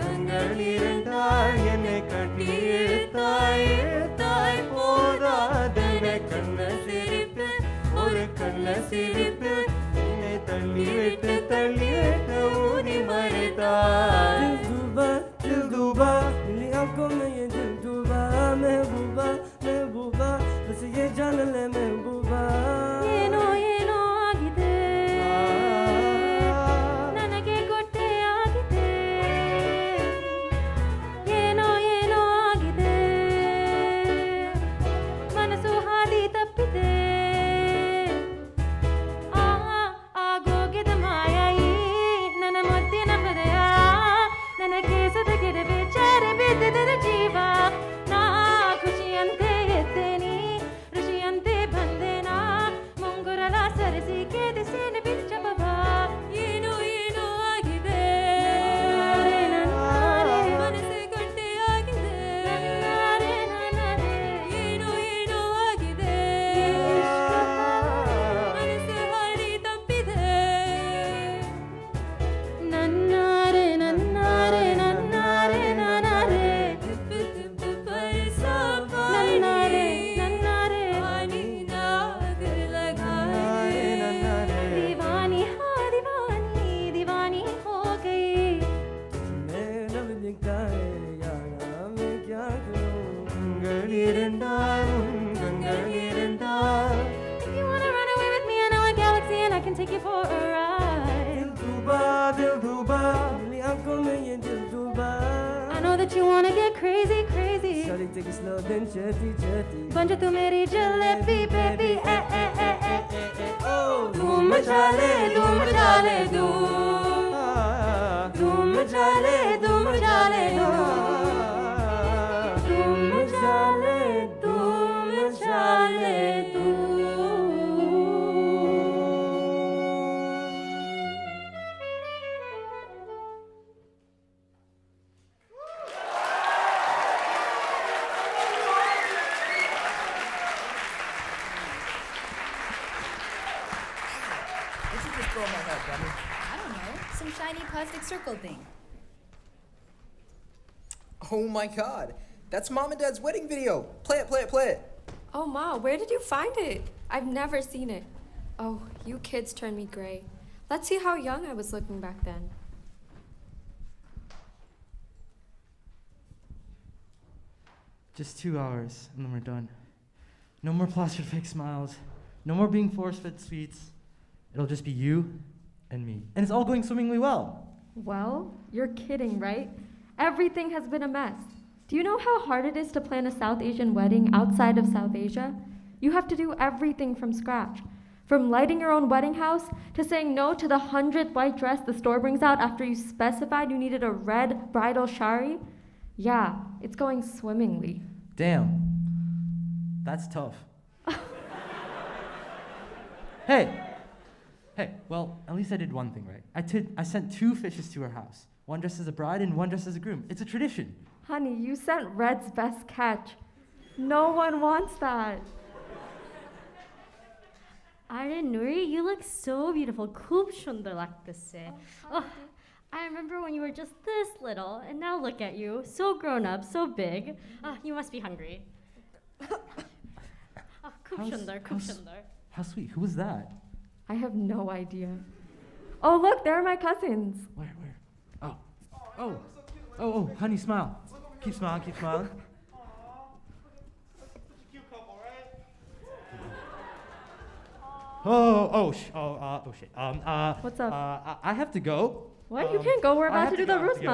கண்களிருந்தால் என்னை கட்டி இழுத்தாய் இழுத்தாய் போதாதென கண்ண சிரிப்பு ஒரு கண்ண சிரிப்பு என்னை தள்ளிவிட்டு ஊதி மறைத்தாய் दिल डूबा मेरी आंखों में ये दिल डूबा महबूबा बस ये जान ले महबूबा ಏನೋ ಏನೋ ಆಗಿದೆ ನನಗೆ ಗೊತ್ತೇ ಆಗಿದೆ ಏನೋ ಏನೋ ಆಗಿದೆ ಮನಸ್ಸು ಹಾದಿ ತಪ್ಪಿದೆ ಆಗೋಗಿದೆ ಮಾಯಾಯಿ ನನ್ನ ಮುದ್ದಿನ ಹೃದಯ ನನ್ನ ಕೇಸದ ಗಿಡವೆ ಚಾರೆ ಬಿದ್ದಿದ್ದ ಜೀವ ನಾ ಖುಷಿಯಂತೆ ಎದ್ದೇನಿ ಋಷಿಯಂತೆ ಬಂದೆನಾ ಮುಂಗುರಲ ಸರಿಸಿ ಕೇದಿಸಿನ ಬಿಚ್ಚಬ ಏನೋ ಏನೋ ಆಗಿದೆ ಮನಸ್ಸೆ ಗಂಟೆ ಆಗಿದೆ ಏನೋ ಏನೋ ಆಗಿದೆ ಮನಸ್ಸೆ ಹಾಡಿ ತಪ್ಪಿದೆ ನನ್ನಾರೆ ನನ್ನಾರೆ ನನ್ನಾರೆ ನನ್ನಾರೆ ನನ್ನಾರೆ ನನ್ನಾರೆ दीवानी हाँ दीवानी दीवानी हो गई मैं लब दिखता है यारा मैं क्या करूं கண்களிருந்தால் If you wanna run away with me, I know a galaxy and I can take you for a ride. दिल डूबा मेरी आंखों में ये दिल डूबा I know that you wanna get crazy, crazy. Shawty take it slow then chatty Banja tu meri jalebi, baby, oh धूम मचा ले, धूम मचा ले, धूम मचा ले, धूम मचा ले, धूम मचा ले, धूम मचा ले, What'd you just throw in my head, dummy? I don't know. Some shiny plastic circle thing. Oh my god. That's Mom and Dad's wedding video. Play it, play it, play it. Oh, Ma, where did you find it? I've never seen it. Oh, you kids turned me gray. Let's see how young I was looking back then. Just 2 hours, and then we're done. No more plastered fake smiles. No more being force-fed sweets. It'll just be you and me. And it's all going swimmingly well. Well, you're kidding, right? Everything has been a mess. Do you know how hard it is to plan a South Asian wedding outside of South Asia? You have to do everything from scratch. From lighting your own wedding house to saying no to the 100th white dress the store brings out after you specified you needed a red bridal shari. Yeah, it's going swimmingly. Damn. That's tough. Hey, well, at least I did one thing right. I sent 2 fishes to her house. One dressed as a bride and one dressed as a groom. It's a tradition. Honey, you sent Red's best catch. No one wants that. Arre Nuri, you look so beautiful. Khub shundar lagtase. Oh, I remember when you were just this little, and now look at you, so grown up, so big. You must be hungry. Khub shundar, khub shundar. How sweet. Who was that? I have no idea. Oh, look, there are my cousins. Where? Oh, honey, smile. Keep smiling, keep smiling. Shit. What's up? I have to go. What? You can't go. We're I about have to do the go, I have to go.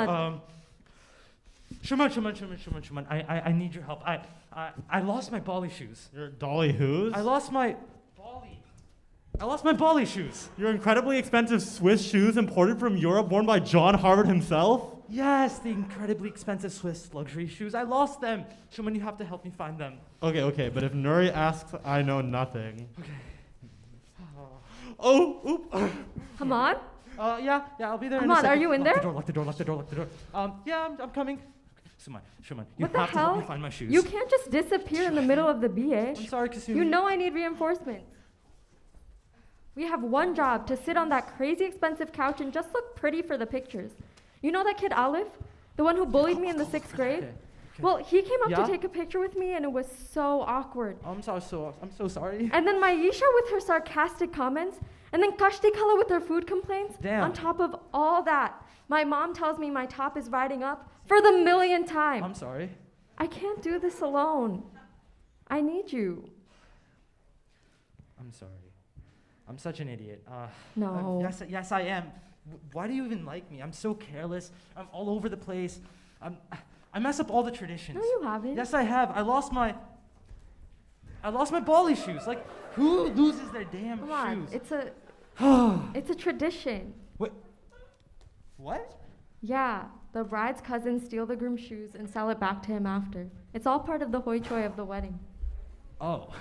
Rusmat. Shuman. I need your help. I lost my Bali shoes. Your dolly who's? I lost my Bali shoes. Your incredibly expensive Swiss shoes imported from Europe, worn by John Harvard himself? Yes, the incredibly expensive Swiss luxury shoes. I lost them. Shuman, you have to help me find them. Okay, but if Nuri asks, I know nothing. Okay. Come on. Yeah, I'll be there. Come on, are you in there? Lock the door. Yeah, I'm coming. Shuman, you What the have to hell? help me find my shoes. You can't just disappear in the middle of the BA. I'm sorry, Kasumi. You know I need reinforcements. We have one job, to sit on that crazy expensive couch and just look pretty for the pictures. You know that kid Alif? The one who bullied me in the 6th grade? Okay. Well, he came up Yeah? to take a picture with me and it was so awkward. I'm so sorry. And then Maisha with her sarcastic comments, and then Kashti Kala with her food complaints. Damn. On top of all that, my mom tells me my top is riding up for the millionth time. I'm sorry. I can't do this alone. I need you. I'm sorry. I'm such an idiot. No. Yes, I am. Why do you even like me? I'm so careless. I'm all over the place. I mess up all the traditions. No, you haven't. Yes, I have. I lost my Bali shoes. Like, who loses their damn Come on, shoes? it's a tradition. What? Yeah, the bride's cousins steal the groom's shoes and sell it back to him after. It's all part of the hoi choi of the wedding. Oh.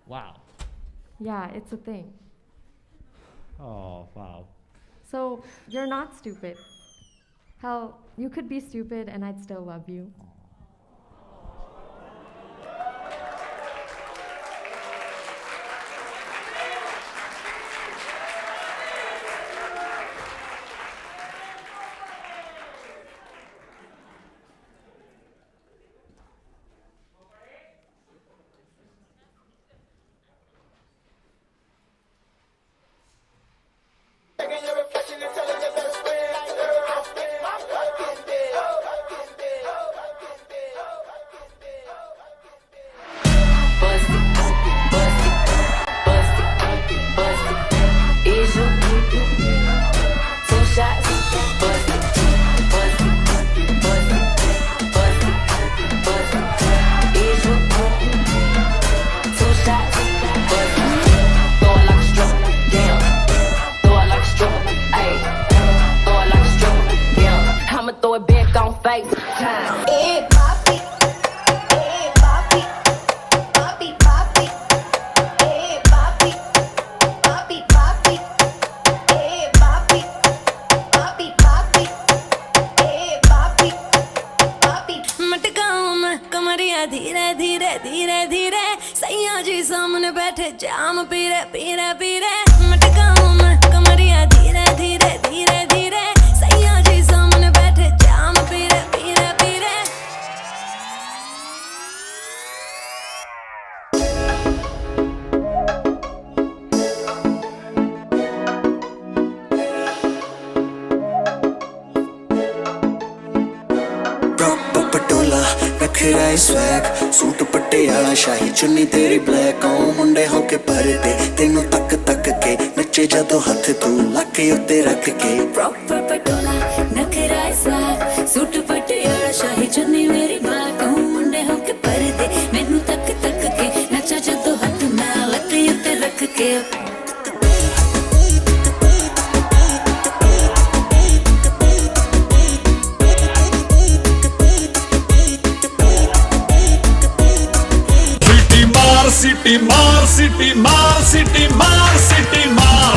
Wow. Yeah, it's a thing. Oh, wow. So, you're not stupid. Hell, you could be stupid and I'd still love you. Throw it back on FaceTime. Hey, papi. Hey, papi. Papi, papi. Hey, papi. Papi, papi. Hey, papi. Papi, papi. Hey, papi. Papi. मटकाऊं मैं कमरिया धीरे धीरे धीरे धीरे सैया जी सामने बैठे जाम पीरे पीरे पीरे मटकाऊं मैं कमरिया धीरे धीरे धीरे धीरे सैया जी सामने बैठे जाम पीरे पीरे पीरे proper patola नखरा swag सूट पटियाला शाही चुन्नी तेरी black ओ मुंडे होके परदे तेनू तक तक के नचे जदों हथ तू लक उत्ते रख के proper patola नखरा swag सूट पटियाला शाही चुन्नी मेरी black ओ मुंडे होके परदे मैनू तक तक के नचा जदों हथ मैं लक उत्ते रख के City Mar, City Mar, City Mar, City Mar.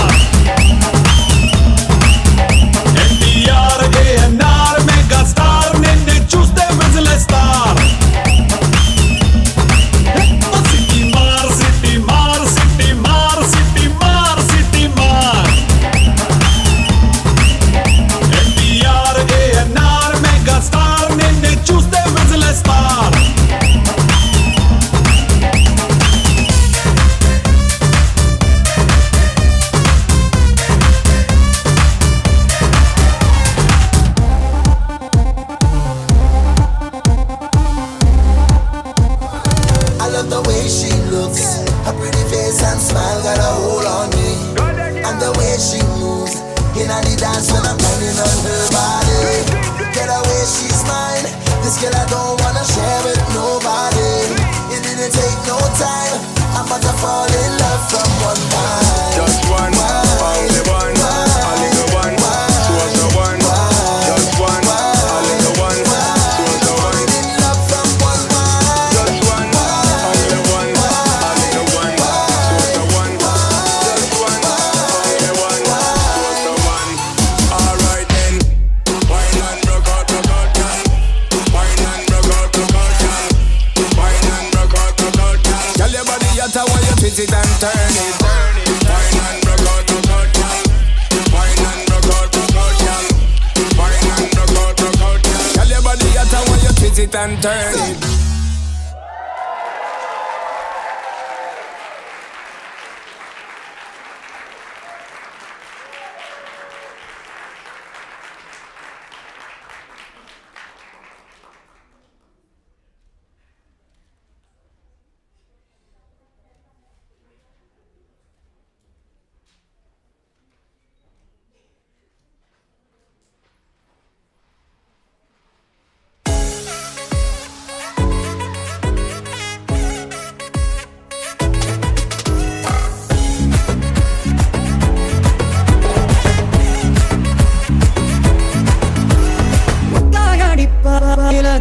and the way she moves. In the dance when I'm banging on her body. Get away, she's mine. This girl I don't wanna share with nobody. It didn't take no time. I'm about to fall in love from one time. Just one, only one, only the one, was the one. Just one, only the one, was the one. In love from one time. Just one, only the one, only the one, was the one. Just one, only one, was the one. Alright then, wine and rock out, girl. Wine and rock out, girl. Wine and rock out, girl. Tell your body hot when you twist it and turn it. Wine and rock out, girl. Wine and rock out, girl. Wine and rock out, girl. Tell your body hot when you twist it and turn it.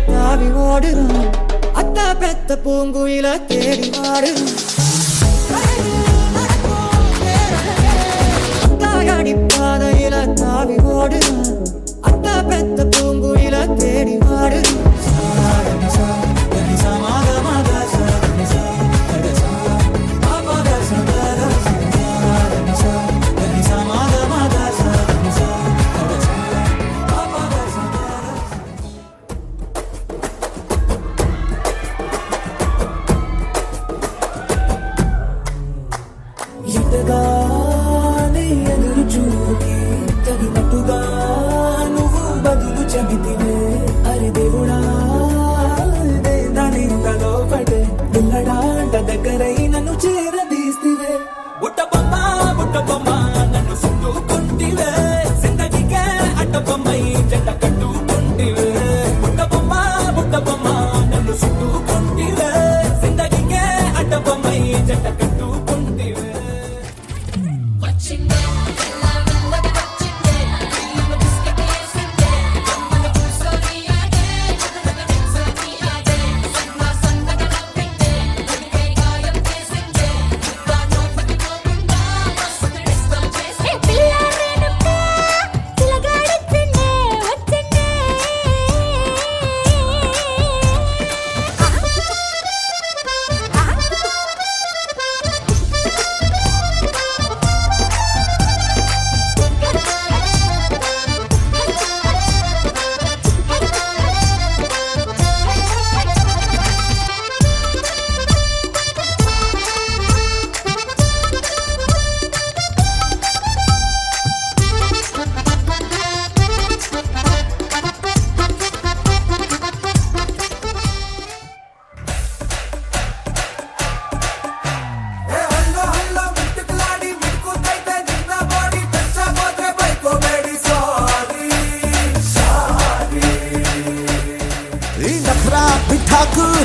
தாவி ஓடுறான் அத்தா பெத்த பூங்குயில தேடி வாடுறான் தாயாடி பாதையில தாவி ஓடுறான் அத்தா பெத்த பூங்குயில தேடி வாடுறான்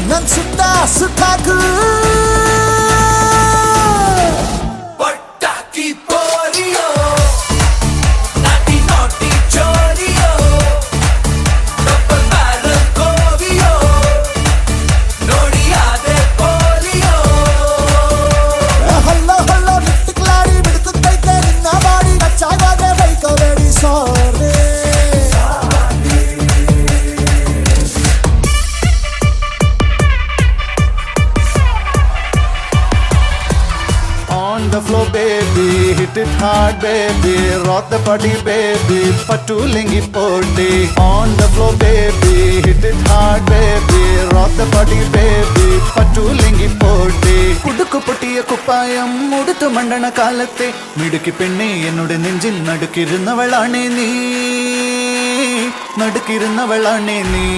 난 숫다 스타크 뻘딱이 뻘이요 나티 너티 저리요 너뻘 빠른 거리요 놀이야대 뻘이요 헐러 헐러 늑득라리 미륵 떼때 나 머리 나 작아대 베이커베리 소리 On the floor, baby, hit it hard, baby, rock the party, baby, patulingi poti. On the floor, baby, hit it hard, baby, rock the party, baby, patulingi poti. Udukku pottiya kuppayam, uduthu mandana kalatte, midukki penne ennodu nenjil nadukirunnavalane nee, nadukirunnavalane nee.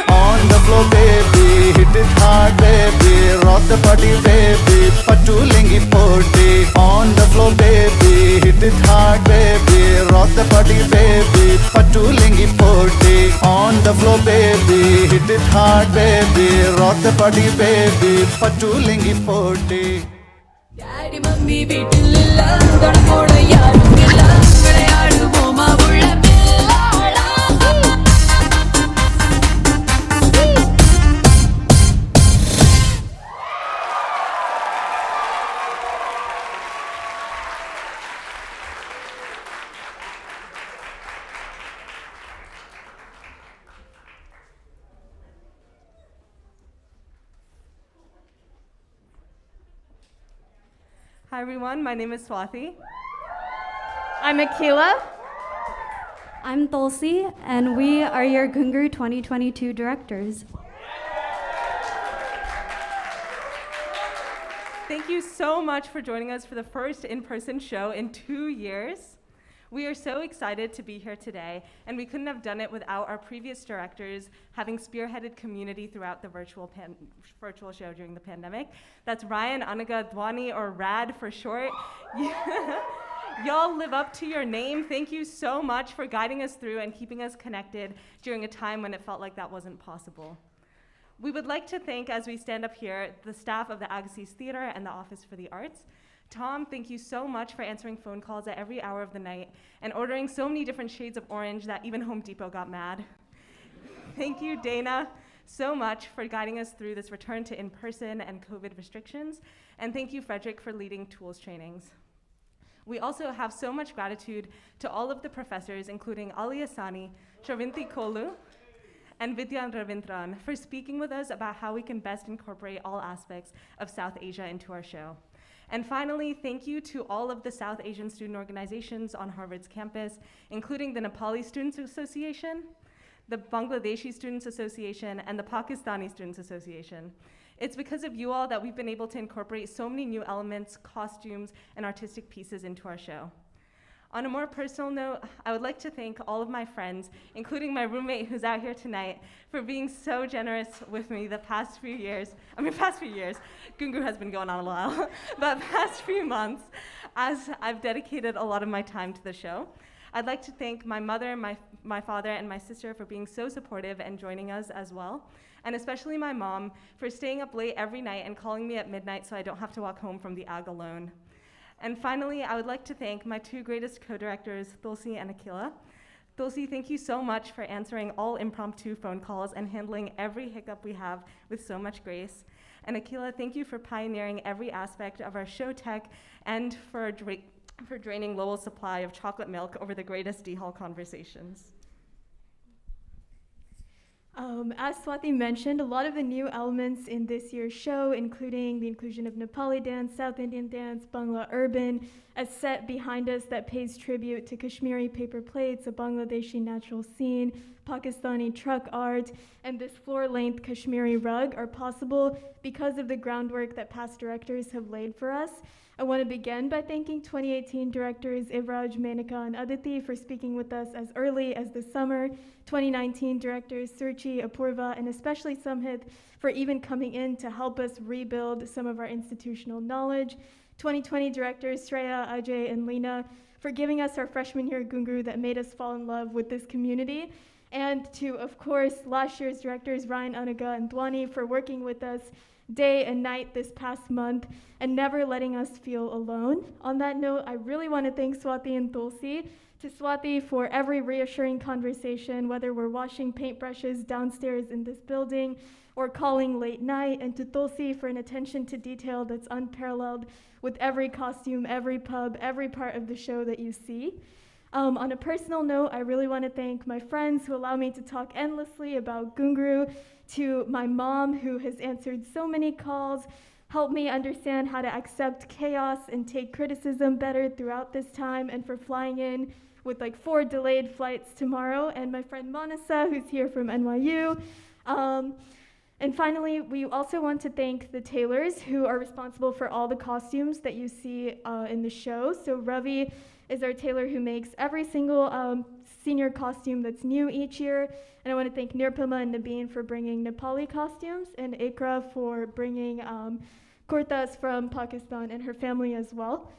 On the floor, baby, hit it hard, baby. Rock the body, baby. Patulingi poti on the floor, baby. Hit it hard, baby. Rock the body, baby. Patulingi poti on the floor, baby. Hit it hard, baby. Rock the body, baby. Patulingi poti. Daddy, mummy, வீட்டில் தொடங்கோட யாரும் இல்ல விளையாடுவோமா உள்ள பிள்ளாளா Hi everyone, my name is Swathi. I'm Akila. I'm Tulsi, and we are your Ghungroo 2022 directors. Thank you so much for joining us for the first in-person show in 2 years. We are so excited to be here today, and we couldn't have done it without our previous directors having spearheaded community throughout the virtual show during the pandemic. That's Ryan, Anaga, Dwani, or RAD for short. Y'all live up to your name. Thank you so much for guiding us through and keeping us connected during a time when it felt like that wasn't possible. We would like to thank, as we stand up here, the staff of the Agassiz Theater and the Office for the Arts. Tom, thank you so much for answering phone calls at every hour of the night and ordering so many different shades of orange that even Home Depot got mad. Thank you, Dana, so much for guiding us through this return to in-person and COVID restrictions. And thank you, Frederick, for leading tools trainings. We also have so much gratitude to all of the professors, including Ali Asani, Travinti Kolu, and Vidyan Ravindran, for speaking with us about how we can best incorporate all aspects of South Asia into our show. And finally, thank you to all of the South Asian student organizations on Harvard's campus, including the Nepali Students Association, the Bangladeshi Students Association, and the Pakistani Students Association. It's because of you all that we've been able to incorporate so many new elements, costumes, and artistic pieces into our show. On a more personal note, I would like to thank all of my friends, including my roommate who's out here tonight, for being so generous with me the past few years. Ghungroo has been going on a while, but past few months, as I've dedicated a lot of my time to the show. I'd like to thank my mother, my father, and my sister for being so supportive and joining us as well, and especially my mom for staying up late every night and calling me at midnight so I don't have to walk home from the AG alone. And finally, I would like to thank my two greatest co-directors, Tulsi and Akila. Tulsi, thank you so much for answering all impromptu phone calls and handling every hiccup we have with so much grace. And Akila, thank you for pioneering every aspect of our show tech and for draining Lowell's supply of chocolate milk over the greatest D-Hall conversations. As Swathi mentioned, a lot of the new elements in this year's show, including the inclusion of Nepali dance, South Indian dance, Bangla urban, a set behind us that pays tribute to Kashmiri paper plates, a Bangladeshi natural scene, Pakistani truck art, and this floor-length Kashmiri rug are possible because of the groundwork that past directors have laid for us. I want to begin by thanking 2018 directors Ivraj, Menaka, and Aditi for speaking with us as early as the summer, 2019 directors Surchi, Apurva, and especially Samhit for even coming in to help us rebuild some of our institutional knowledge, 2020 directors Shreya, Ajay, and Lena for giving us our freshman year Ghungroo that made us fall in love with this community, and to, of course, last year's directors Ryan, Anaga, and Dwani for working with us day and night this past month and never letting us feel alone. On that note, I really want to thank Swathi and Tulsi. To Swathi for every reassuring conversation, whether we're washing paintbrushes downstairs in this building or calling late night, and to Tulsi for an attention to detail that's unparalleled with every costume, every pub, every part of the show that you see. On a personal note, I really want to thank my friends who allow me to talk endlessly about Ghungroo, to my mom who has answered so many calls, helped me understand how to accept chaos and take criticism better throughout this time, and for flying in with like 4 delayed flights tomorrow, and my friend Manasa who's here from NYU. And finally, we also want to thank the tailors who are responsible for all the costumes that you see in the show. So Ravi is our tailor who makes every single senior costume that's new each year. And I want to thank Nirpama and Nabeen for bringing Nepali costumes, and Ikra for bringing kurtas from Pakistan and her family as well.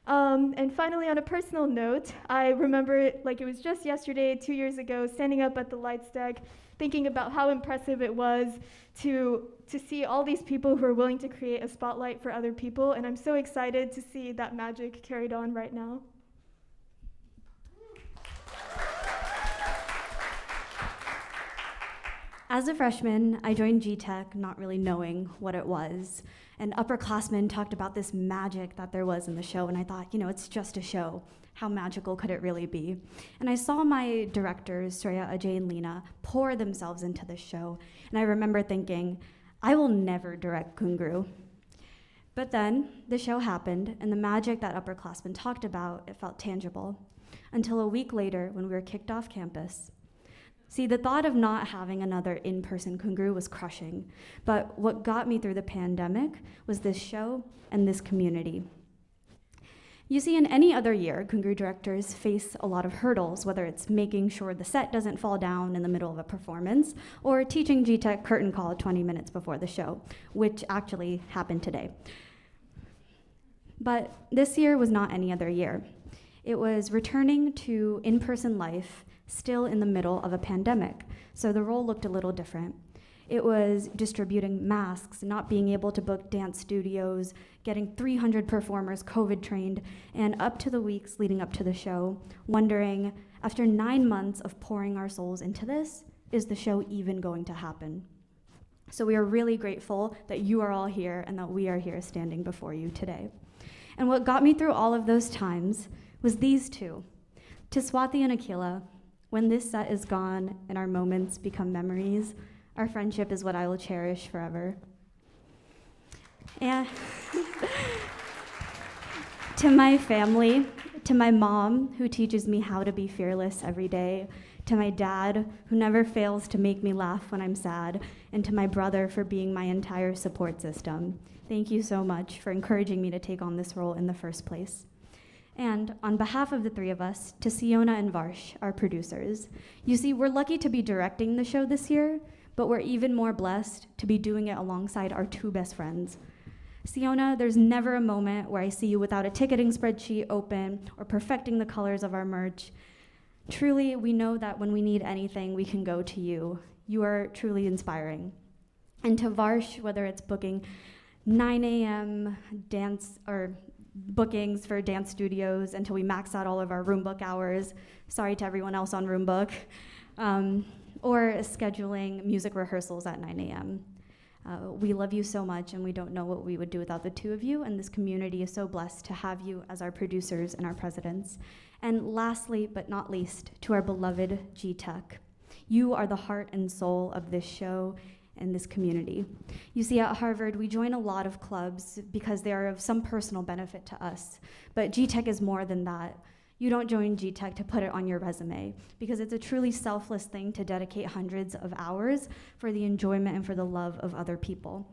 And finally, on a personal note, I remember it like it was just yesterday, 2 years ago, standing up at the lights deck, thinking about how impressive it was to see all these people who are willing to create a spotlight for other people. And I'm so excited to see that magic carried on right now. As a freshman, I joined GTech not really knowing what it was. And upperclassmen talked about this magic that there was in the show, and I thought, it's just a show. How magical could it really be? And I saw my directors, Shreya, Ajay, and Lena, pour themselves into this show, and I remember thinking, I will never direct Ghungroo. But then the show happened, and the magic that upperclassmen talked about, it felt tangible, until a week later when we were kicked off campus. See, the thought of not having another in-person Ghungroo was crushing, but what got me through the pandemic was this show and this community. You see, in any other year, Ghungroo directors face a lot of hurdles, whether it's making sure the set doesn't fall down in the middle of a performance, or teaching GTech curtain call 20 minutes before the show, which actually happened today. But this year was not any other year. It was returning to in-person life, still in the middle of a pandemic, so the role looked a little different. It was distributing masks, not being able to book dance studios, getting 300 performers COVID trained, and up to the weeks leading up to the show, wondering, after 9 months of pouring our souls into this, is the show even going to happen? So we are really grateful that you are all here and that we are here standing before you today. And what got me through all of those times was these two. To Swati and Akila, when this set is gone and our moments become memories, our friendship is what I will cherish forever. And to my family, to my mom, who teaches me how to be fearless every day, to my dad, who never fails to make me laugh when I'm sad, and to my brother for being my entire support system. Thank you so much for encouraging me to take on this role in the first place. And on behalf of the three of us, to Siona and Varsh, our producers. You see, we're lucky to be directing the show this year, but we're even more blessed to be doing it alongside our two best friends. Siona, there's never a moment where I see you without a ticketing spreadsheet open or perfecting the colors of our merch. Truly, we know that when we need anything, we can go to you. You are truly inspiring. And to Varsh, whether it's booking 9 a.m. dance or bookings for dance studios until we max out all of our room book hours. Sorry to everyone else on room book. Or scheduling music rehearsals at 9 a.m. We love you so much, and we don't know what we would do without the two of you, and this community is so blessed to have you as our producers and our presidents. And lastly, but not least, to our beloved GTech. You are the heart and soul of this show in this community. You see, at Harvard, we join a lot of clubs because they are of some personal benefit to us, but GTech is more than that. You don't join GTech to put it on your resume, because it's a truly selfless thing to dedicate hundreds of hours for the enjoyment and for the love of other people.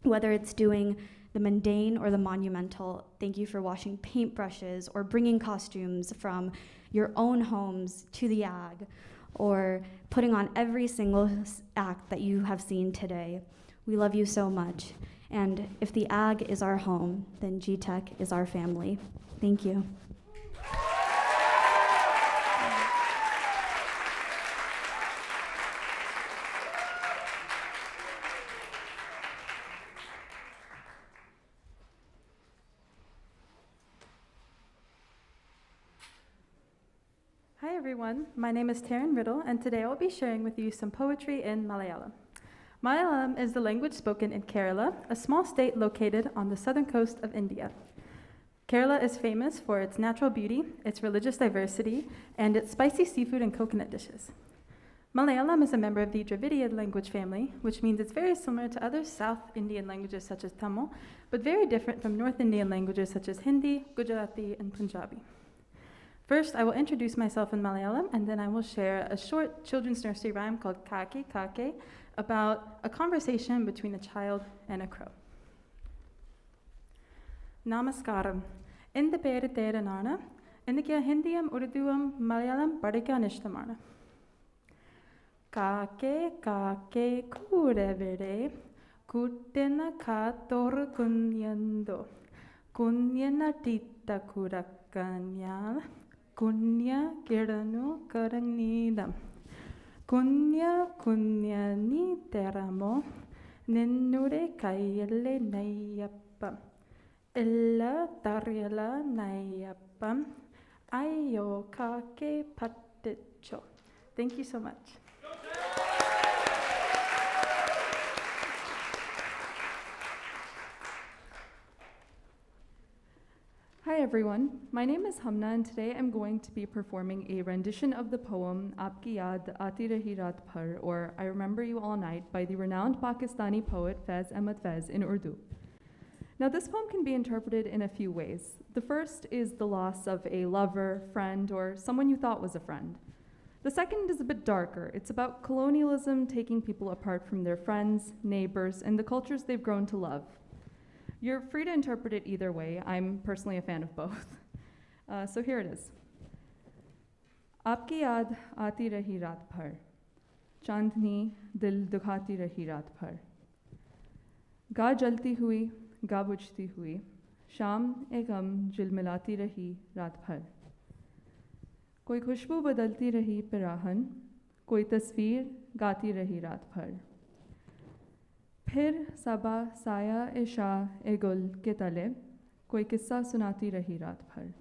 Whether it's doing the mundane or the monumental, thank you for washing paintbrushes or bringing costumes from your own homes to the AG, or putting on every single act that you have seen today. We love you so much. And if the AG is our home, then GTech is our family. Thank you. Hi everyone, my name is Taryn Riddle, and today I'll be sharing with you some poetry in Malayalam. Malayalam is the language spoken in Kerala, a small state located on the southern coast of India. Kerala is famous for its natural beauty, its religious diversity, and its spicy seafood and coconut dishes. Malayalam is a member of the Dravidian language family, which means it's very similar to other South Indian languages such as Tamil, but very different from North Indian languages such as Hindi, Gujarati, and Punjabi. First, I will introduce myself in Malayalam, and then I will share a short children's nursery rhyme called Kake Kake about a conversation between a child and a crow. Namaskaram. In the പേര് തേരനാണ് India Hindiam Urduam Malayalam Bardika Nishtamana. Kake kurevere kutena kator kunyando. Kunyana tita kurakanyal. Kunya kiranu karanidam. Kunya ni teramo. Ninnure kayele nayapam. Illa taryala nayapam. Ayo kake paticho. Thank you so much. Hi everyone, my name is Hamna and today I'm going to be performing a rendition of the poem Aapki Yaad Aati Rahi Raat Bhar, or I Remember You All Night, by the renowned Pakistani poet Faiz Ahmad Faiz in Urdu. Now this poem can be interpreted in a few ways. The first is the loss of a lover, friend, or someone you thought was a friend. The second is a bit darker. It's about colonialism taking people apart from their friends, neighbors, and the cultures they've grown to love. You're free to interpret it either way. I'm personally a fan of both. So here it is. Aapki yaad aati rahi raat bhar, chandni dil dukhati rahi raat bhar. Ga jalti hui, ga bujhti hui, sham e gam jilmilati rahi raat bhar. Koi khushbu badalti rahi pirahan, koi tasveer gaati rahi raat bhar. फिर सबा साया ए शाह ए गुल के तले कोई किस्सा सुनाती रही रात भर.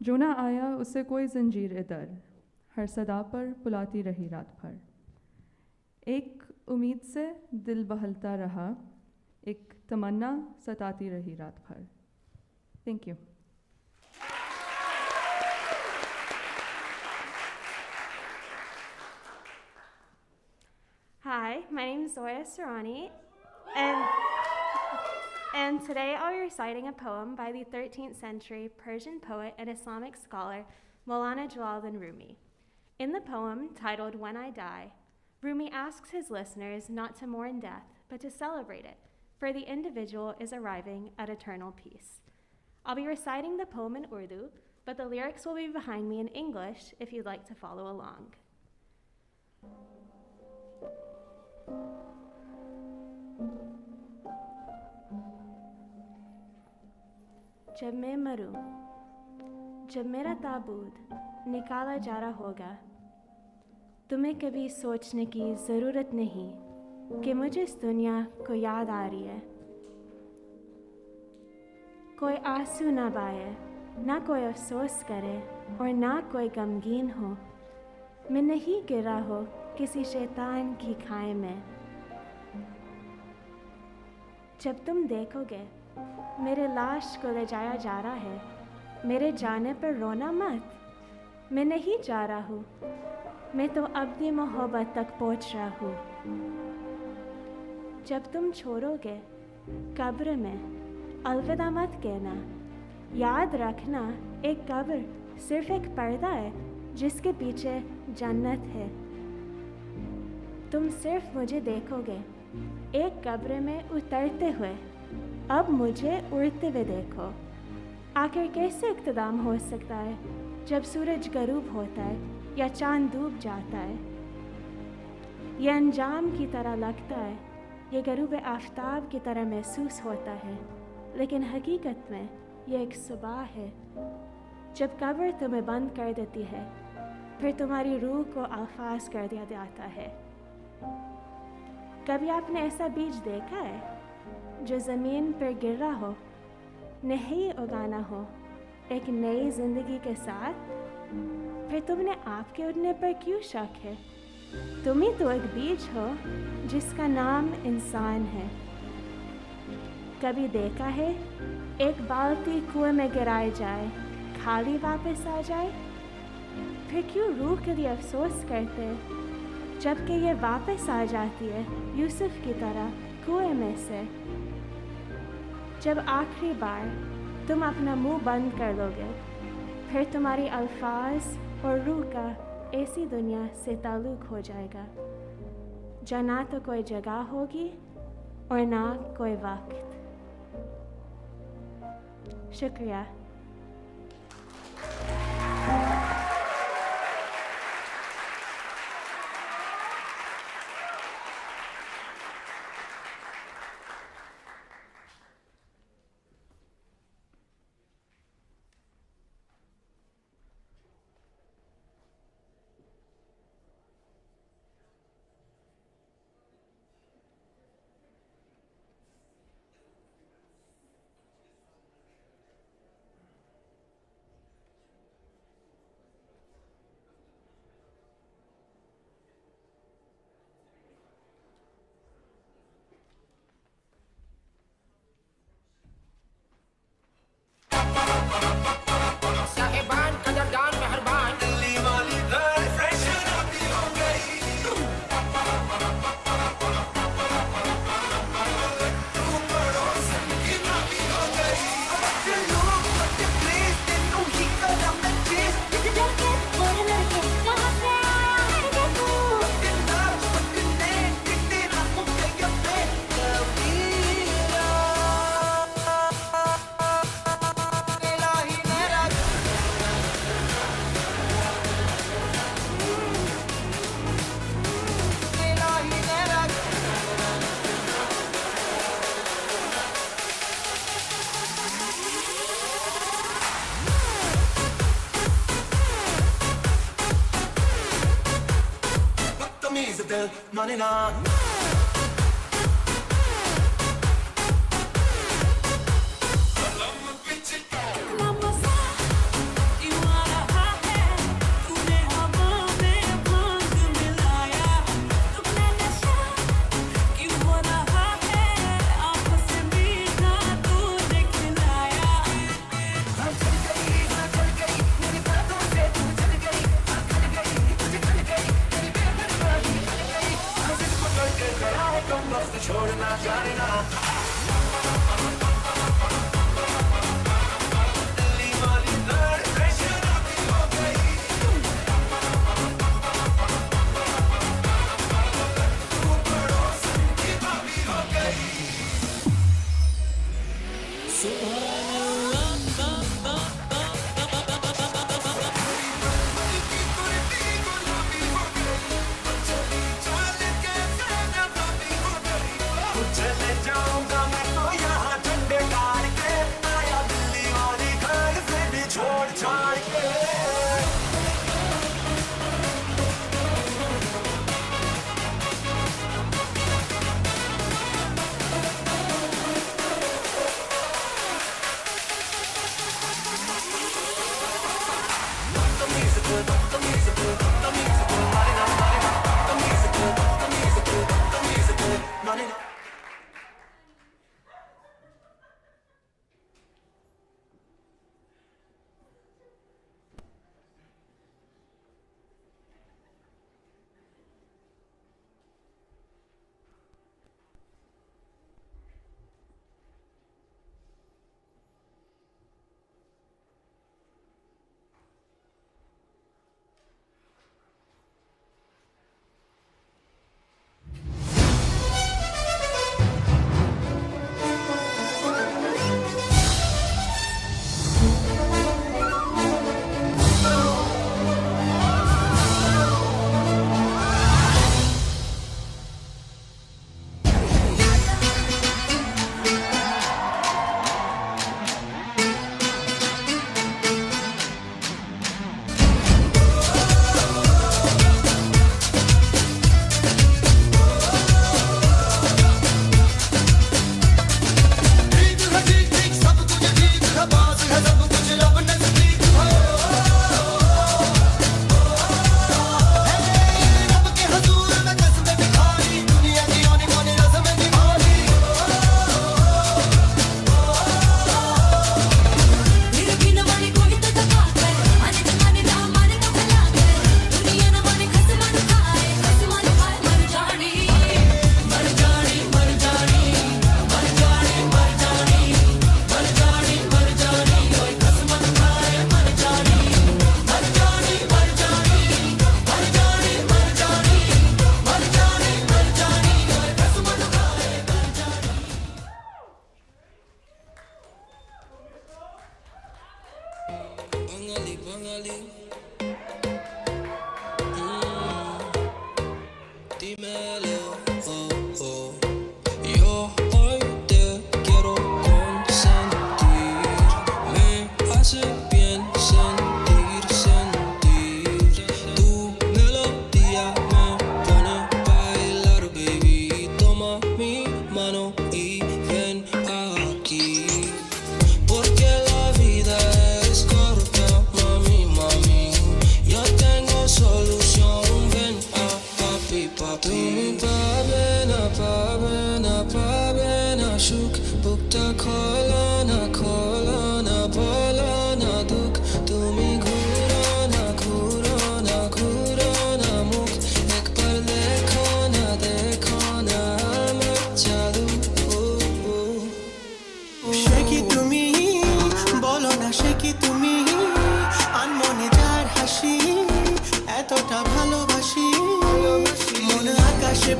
जो ना आया उसे कोई जंजीर इधर, हर सदा पर बुलाती रही रात भर. एक उम्मीद से दिल बहलता रहा, एक तमन्ना सताती रही रात भर. Thank you. Hi, my name is Zoya Sarani, and today I'll be reciting a poem by the 13th century Persian poet and Islamic scholar Maulana Jalaluddin Rumi. In the poem, titled When I Die, Rumi asks his listeners not to mourn death, but to celebrate it, for the individual is arriving at eternal peace. I'll be reciting the poem in Urdu, but the lyrics will be behind me in English if you'd like to follow along. जब मैं मरूं, जब मेरा ताबूत निकाला जा रहा होगा, तुम्हें कभी सोचने की ज़रूरत नहीं कि मुझे इस दुनिया को याद आ रही है. कोई आंसू ना बहाए, ना कोई अफसोस करे और ना कोई गमगीन हो. मैं नहीं गिरा हो किसी शैतान की खाई में. जब तुम देखोगे मेरे लाश को ले जाया जा रहा है, मेरे जाने पर रोना मत. मैं नहीं जा रहा हूँ, मैं तो अपनी मोहब्बत तक पहुँच रहा हूँ. जब तुम छोड़ोगे कब्र में अलविदा मत कहना. याद रखना, एक कब्र सिर्फ एक पर्दा है जिसके पीछे जन्नत है. तुम सिर्फ मुझे देखोगे एक कब्र में उतरते हुए, अब मुझे उड़ते हुए देखो. आखिर कैसे इख्तिताम हो सकता है जब सूरज गरूब होता है या चांद डूब जाता है. ये अंजाम की तरह लगता है, ये गरूब आफताब की तरह महसूस होता है, लेकिन हकीकत में ये एक सुबह है. जब कब्र तुम्हें बंद कर देती है, फिर तुम्हारी रूह को अल्फाज कर दिया जाता है. कभी आपने ऐसा बीज देखा है जो ज़मीन पर गिर रहा हो, नहीं उगाना हो एक नई ज़िंदगी के साथ? फिर तुमने आपके उड़ने पर क्यों शक है? तुम ही तो एक बीज हो जिसका नाम इंसान है. कभी देखा है एक बाल्टी कुएं में गिराई जाए, खाली वापस आ जाए? फिर क्यों रूह के लिए अफसोस करते जबकि ये वापस आ जाती है यूसुफ की तरह कुएं में से? जब आखिरी बार तुम अपना मुंह बंद कर लोगे, फिर तुम्हारी अल्फाज और रूह का ऐसी दुनिया से ताल्लुक़ हो जाएगा जहाँ ना तो कोई जगह होगी और ना कोई वक्त. शुक्रिया. musical, money na. छोड़ना जाने ना दिल्ली वाली ब्लड प्रेशर आपकी हो गई तू पड़ोसन की भाभी हो गई चले जाऊंगा मैं तो यहाँ झंडे गाड़ के आया दिल्ली वाली घर से भी छोड़ छाड़ के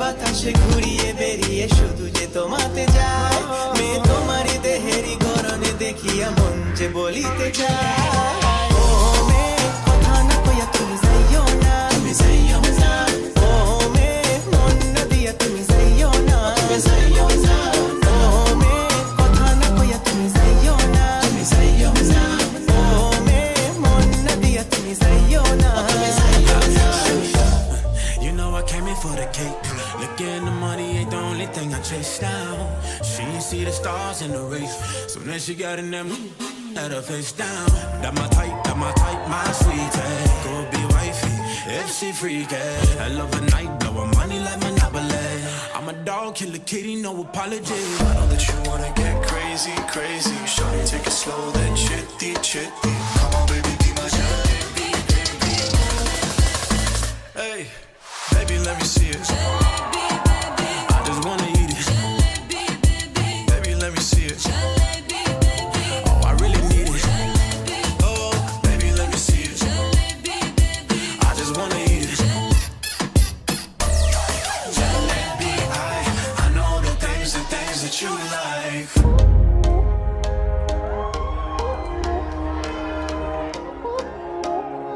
বাতাসে ঘুরিয়ে বেরিয়ে শুধু যে তোমাতে যায় মেয়ে তোমারই দেহেরই গরনে দেখিয়া মন যে বলিতে চায় ও মেয়ে কথা না কইয়া তুমি যাইও না তুমি যাইও না ও মেয়ে মন না দিয়া তুমি যাইও না তুমি যাইও না ও মেয়ে কথা না কইয়া তুমি যাইও না তুমি যাইও না ও মেয়ে মন না দিয়া তুমি যাইও না তুমি যাইও না You know I came in for the cake chest down. She ain't see the stars in the race. So then she got in them, had her face down. That my type, my sweetie. Go be wifey, if she freaky. I love a night, blow her money like Monopoly. I'm a dog, kill a kitty, no apology. I know that you wanna get crazy, crazy. Shawty, take it slow, then chitty, chitty. Come on, baby, be my jalebi, baby. Hey, baby, let me see it. I just wanna eat it. Baby, let me see it. Oh, I really need it. Oh, baby, let me see it. I just wanna eat it. Jalebi, I know the things that you like.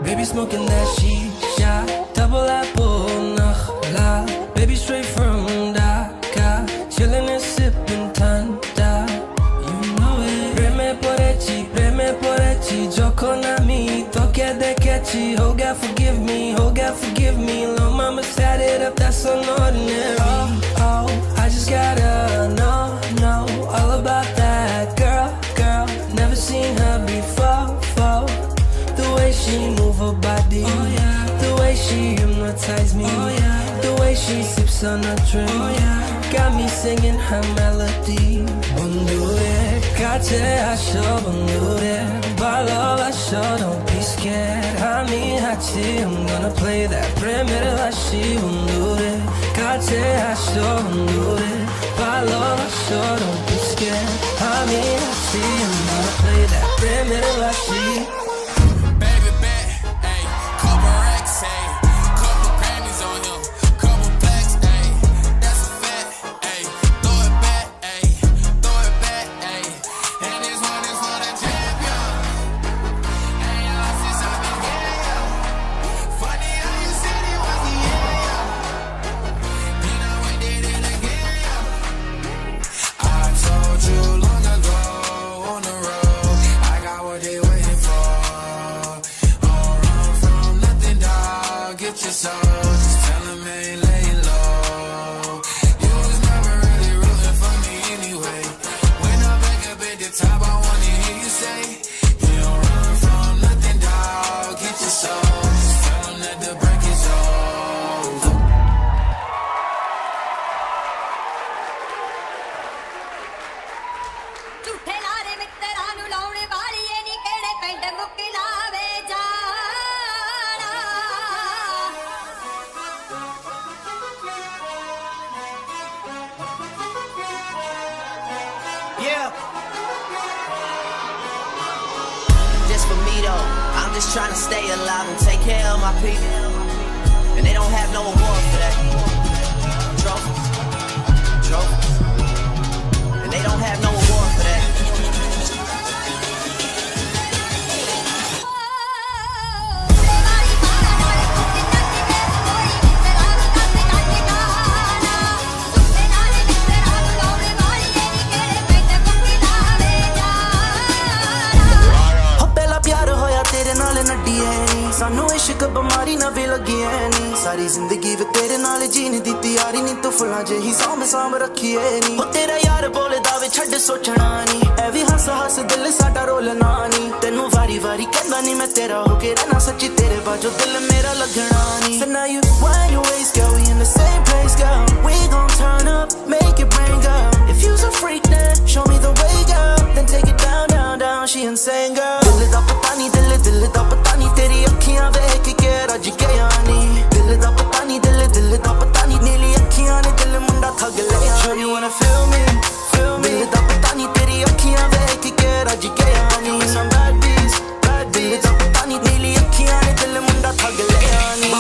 Baby smoking that shisha, double apple nakhla. Baby straight from Dhaka, chillin' and sippin' Tanda. You know it. Preme porechi, joko na mi, toke dekechi. Oh God forgive me, Lil' mama sat it up, that's unordinary. Oh, I just gotta know all about that girl. Never seen her before. The way she move her body, the way she hypnotize me, the way she sips on a drink, got me singing her melody. Bundure, kache asho bundure, balo asho, don't be scared. Hami hachi, I'm gonna play that premier lashi bundure, kache asho bundure, balo asho, don't be scared. Hami hachi, I'm gonna play that premier lashi. Trying to stay alive and take care of my people, and they don't have no award for that. Trophies, and they don't have no award for that. सानू इश्क बीमारी ना भी लगी है नी सारी जिंदगी वे तेरे नाल जीने दी तैयारी नी तू फुल्लां जेही साम रखी है नी ओ तेरा यार बोलदा वे छड्ड सोचना नी ऐ वी हंस दिल साडा रोलना नी तेनू वारी कहंदा नी मैं तेरा हो के रहना सच्ची तेरे बाजू दिल मेरा लगना नी So now you wind your waist girl we in the same place girl we gon' turn up make it rain girl if you's a freak then show me the way girl then take it down she insane girl दिल दा पता नी दिल दा पता नी तेरी अखियां वेख के रज गया नी दिल दा पता नी दिल दा पता नी नीली अखियां ने दिल मुंडा ठग लिया Sure you wanna feel me दिल दा पता नी तेरी अखियां वेख के रज गया नी Some bad beats दिल दा पता नी नीली अखियां ने दिल मुंडा ठग लिया नी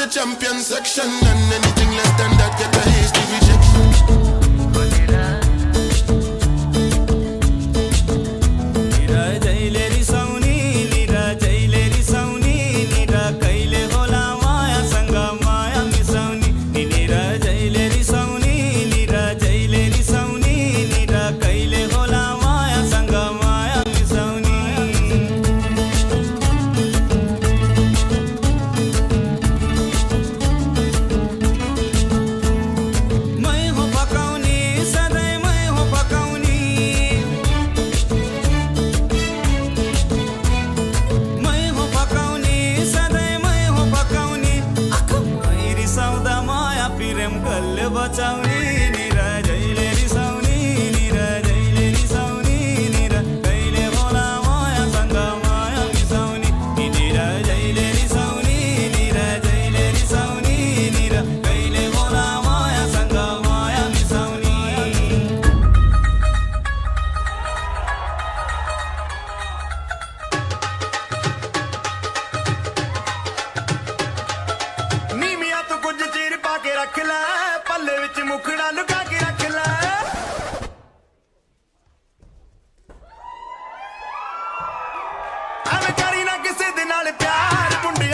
champion section, and anything less than that get a hasty rejection.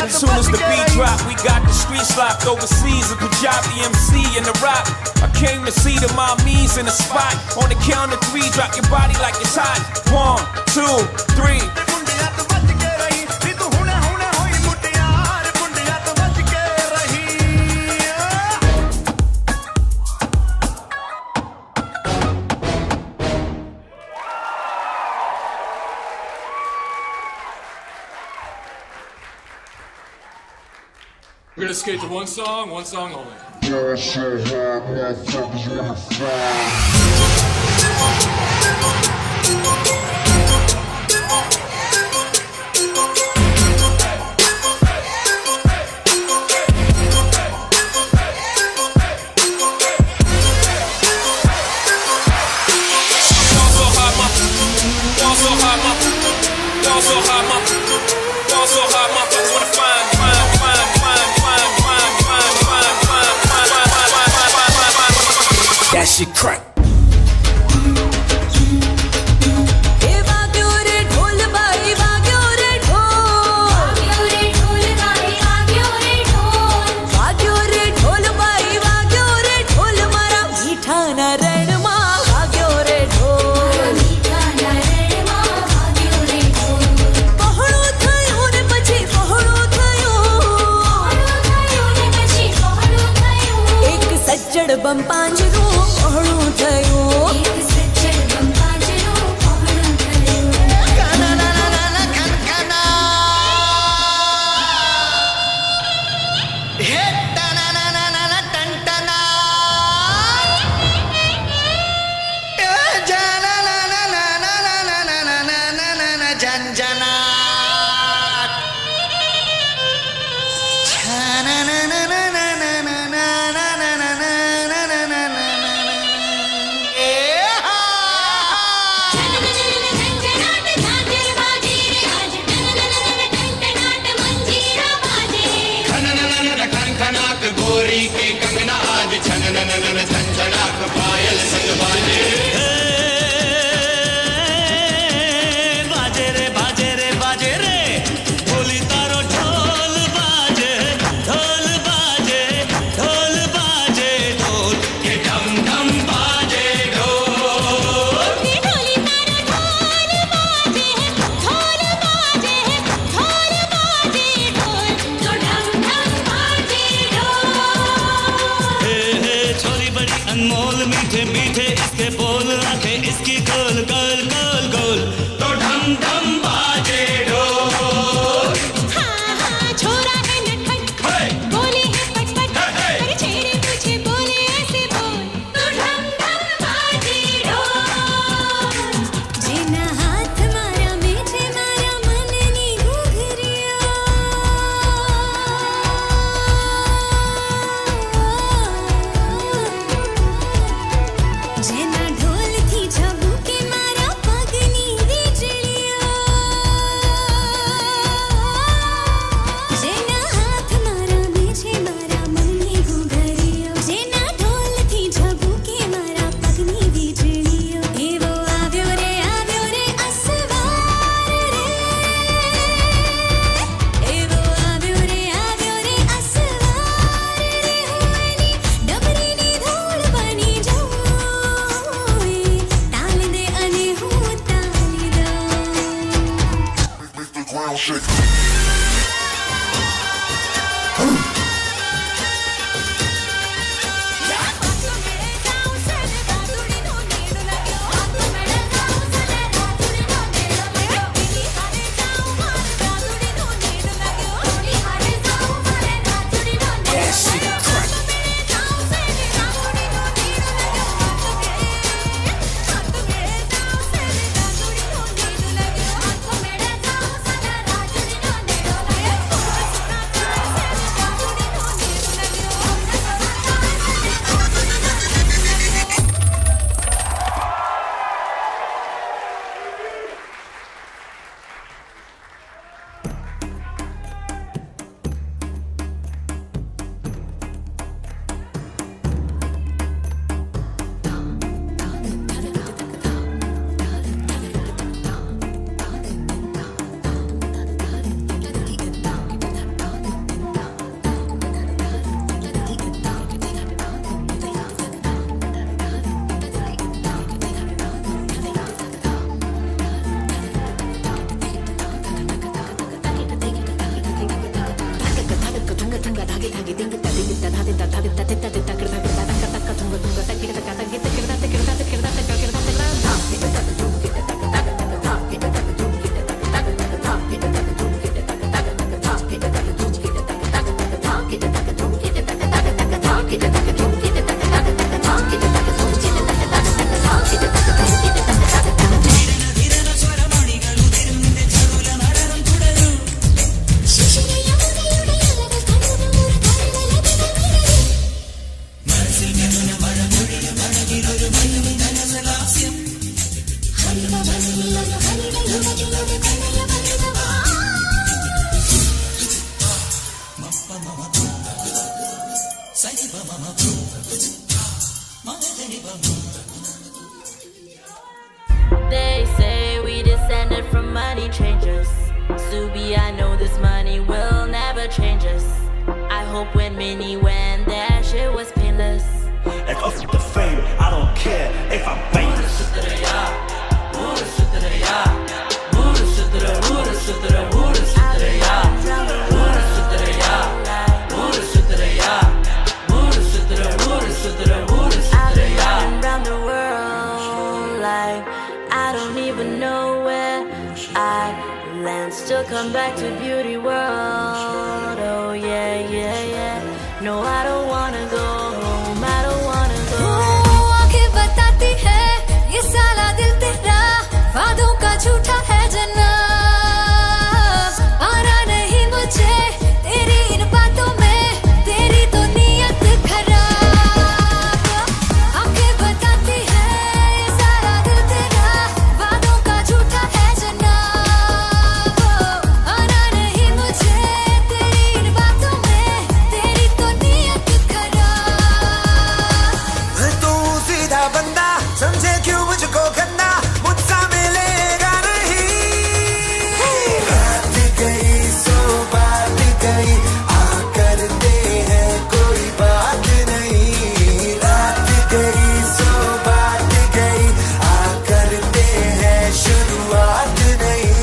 As soon as the beat drop, we got the streets locked overseas. A Punjabi MC in the rock. I came to see the mommies in the spot. On the count of three, drop your body like it's hot. 1, 2, 3. We're gonna skate to one song only. That shit crack. बम पांजरू पहड़ू थयो काना ना ना ना ना खन खना हे तना ना ना ना ना टन टना जाना ना ना ना ना ना ना ना ना ना ना ना जन जना छाना ना ना ना ना ना अनमोल मीठे मीठे इसके बोल रखे इसकी गोल गोल गोल गोल तो ढम ढम बाजे ढोल हाँ हाँ छोरा है नटखट बोले है पटपट पर छेड़े तुझे बोले ऐसे बोल तो ढम ढम बाजे ढोल जेना हाथ मारा मीठे मारा मन नी घुघरिया They say we descended from money changers. Subi, I know this money will never change us. I hope when Minnie went there, shit was painless. And off the fame, I don't care if I'm famous. I've been running round the world like I don't even know where I land. Still come back to beauty world. Oh yeah, yeah, yeah. No, I don't wanna go home. I don't wanna go home. आंखें बताती है ये साला दिल तेरा वादों का झूठा है जनाब आना नहीं मुझे तेरी इन बातों में तेरी तो नीयत खराब आंखें बताती है ये साला दिल तेरा वादों का झूठा है जनाब आना नहीं मुझे तेरी इन बातों में तेरी तो नीयत खराब तू सीधा बंदा समझे क्यों मुझको गंदा मुझसा मिलेगा नहीं रात गई सो बात गई आ करते हैं कोई बात नहीं रात गई सो बात गई आ करते हैं शुरुआत नहीं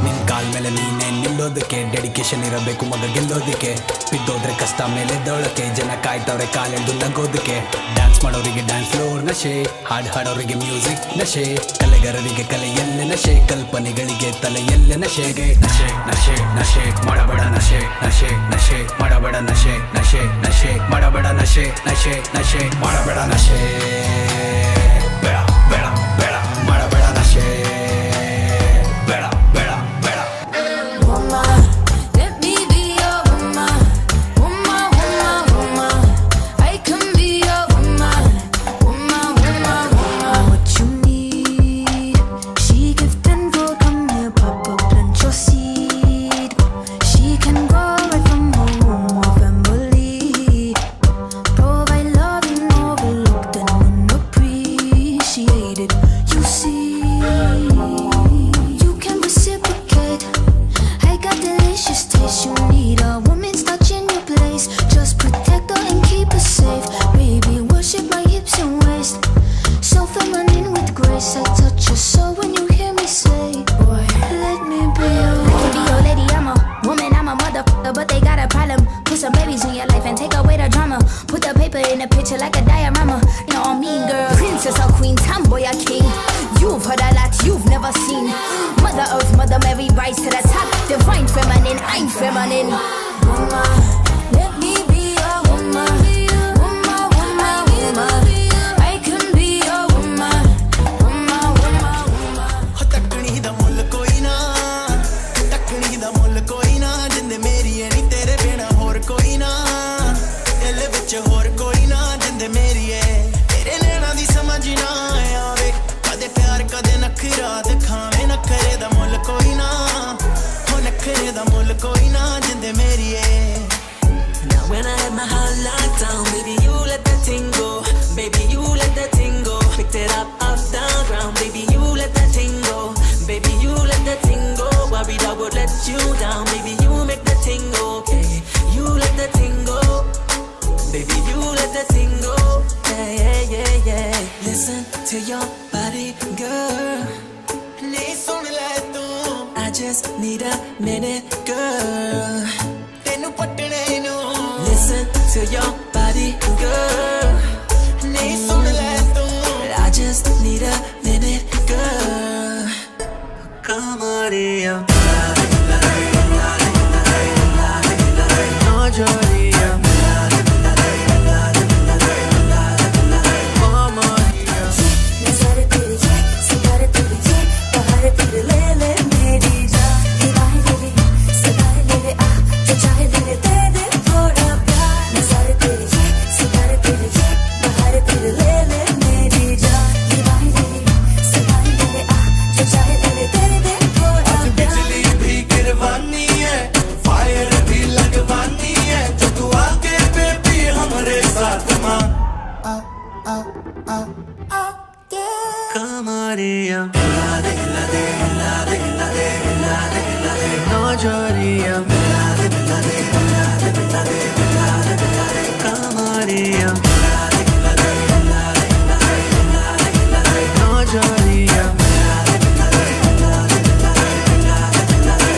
ನಿನ್ ಕಾಲ್ ಮೇಲೆ ನೀನೆ ನಿಲ್ಲೋದಕ್ಕೆ ಡೆಡಿಕೇಶನ್ ಇರಬೇಕು ಮಗ ಗೆಲ್ಲೋದಕ್ಕೆ ಬಿದ್ದೋದ್ರೆ ಕಷ್ಟ ಮೇಲೆ ದೊಳಕ್ಕೆ ಜನ ಕಾಯ್ತವ್ರೆ ಕಾಲೆಂದು ನಗೋದಕ್ಕೆ ಡ್ಯಾನ್ಸ್ ಮಾಡೋರಿಗೆ ಡ್ಯಾನ್ಸ್ ಫ್ಲೋರ್ ನಶೆ ಹಾಡ್ ಹಾಡೋರಿಗೆ ಮ್ಯೂಸಿಕ್ ನಶೆ ಕಲೆಗಾರರಿಗೆ ಕಲೆಯಲ್ಲೇ ನಶೆ ಕಲ್ಪನೆಗಳಿಗೆ ತಲೆಯಲ್ಲೇ ನಶೆಗೆ ನಶೆ ನಶೆ ನಶೆ ಮಾಡಬೇಡ ನಶೆ ನಶೆ ನಶೆ ಮಾಡಬೇಡ ನಶೆ ನಶೆ ನಶೆ ಮಾಡಬೇಡ ನಶೆ ನಶೆ ನಶೆ ಮಾಡಬೇಡ ನಶೆ ಬೇಡ ಬೇಡ ಬೇಡ ಮಾಡಬೇಡ ನಶೆ ಬೇಡ ಬೇಡ ಬೇಡ woman let me be your woman woman woman woman I can be your woman woman woman woman what you need she give 10 for come here papa plant your seed she can grow right from her womb or family provide loving overlooked and unappreciated you see you can reciprocate I got delicious taste. You need a woman's touch in your place. Just protect her and keep her safe. Baby, worship my hips and waist. So feminine with grace. I touch your soul when you hear me say, boy, let me be your I can be your lady, I'm a woman, I'm a motherfucker, but they got a problem. Put some babies in your life and take away the drama. Put the paper in the picture like a diorama. You know I'm mean, girl. Princess or queen, tomboy or king. You've heard a lot you've never seen. Mother Earth, Mother Mary, rise to the top. Divine feminine, I'm feminine. woman. Let me be your woman. Woman, woman, woman. I can be your woman. Woman, woman, woman. ਤੱਕਣੀ ਦਾ ਮੁੱਲ ਕੋਈ ਨਾ ਤੱਕਣੀ ਦਾ ਮੁੱਲ ਕੋਈ ਨਾ ਜਿੰਦੇ ਮੇਰੀ ਐ ਨੀ ਤੇਰੇ ਬਿਨਾ ਹੋਰ ਕੋਈ ਨਾ ਦਿਲ ਵਿੱਚ ਹੋਰ ਕੋਈ ਨਾ ਜਿੰਦੇ ਮੇਰੀ ਐ ਤੇਰੇ ਨੈਣਾ ਦੀ ਸਮਝ ਨਾ ਆਵੇ ਕਦੇ ਪਿਆਰ ਕਦੇ ਨਖਰਾ ਦਿਖਾਵੇਂ ਨਖਰੇ ਦਾ ਮੁੱਲ ਕੋਈ ਨਾ ਹੋ ਨਖਰੇ ਦਾ ਮੁੱਲ ਕੋਈ ਨਾ ਜਿੰਦੇ ਮੇਰੀ ਐ Now when I had my heart locked down, baby, you let that thing go. Baby, you let that thing go. Picked it up off the ground, baby, you let that thing go. Baby, you let that thing go. Worried I would let you down, baby, you make that thing go. Okay, you let that thing go. Baby, you let that thing go. Yeah, yeah, yeah, yeah. Listen to your body, girl. Please ਸੁਣ ਲੈ ਤੂੰ I just need a minute, girl. ਤੈਨੂੰ ਪਟਣੇ ਨੂੰ Listen to your body, girl. ਨਹੀਂ ਸੁਣ ਲੈ ਤੂੰ I just need a minute, girl. Come on in. There's Kamaria, lade, lade, lade, lade, lade, lade, nojoria, lade, lade, lade, lade, lade, lade, Kamaria, lade, lade, lade, lade, lade, lade, nojoria, lade, lade, lade, lade, lade, lade.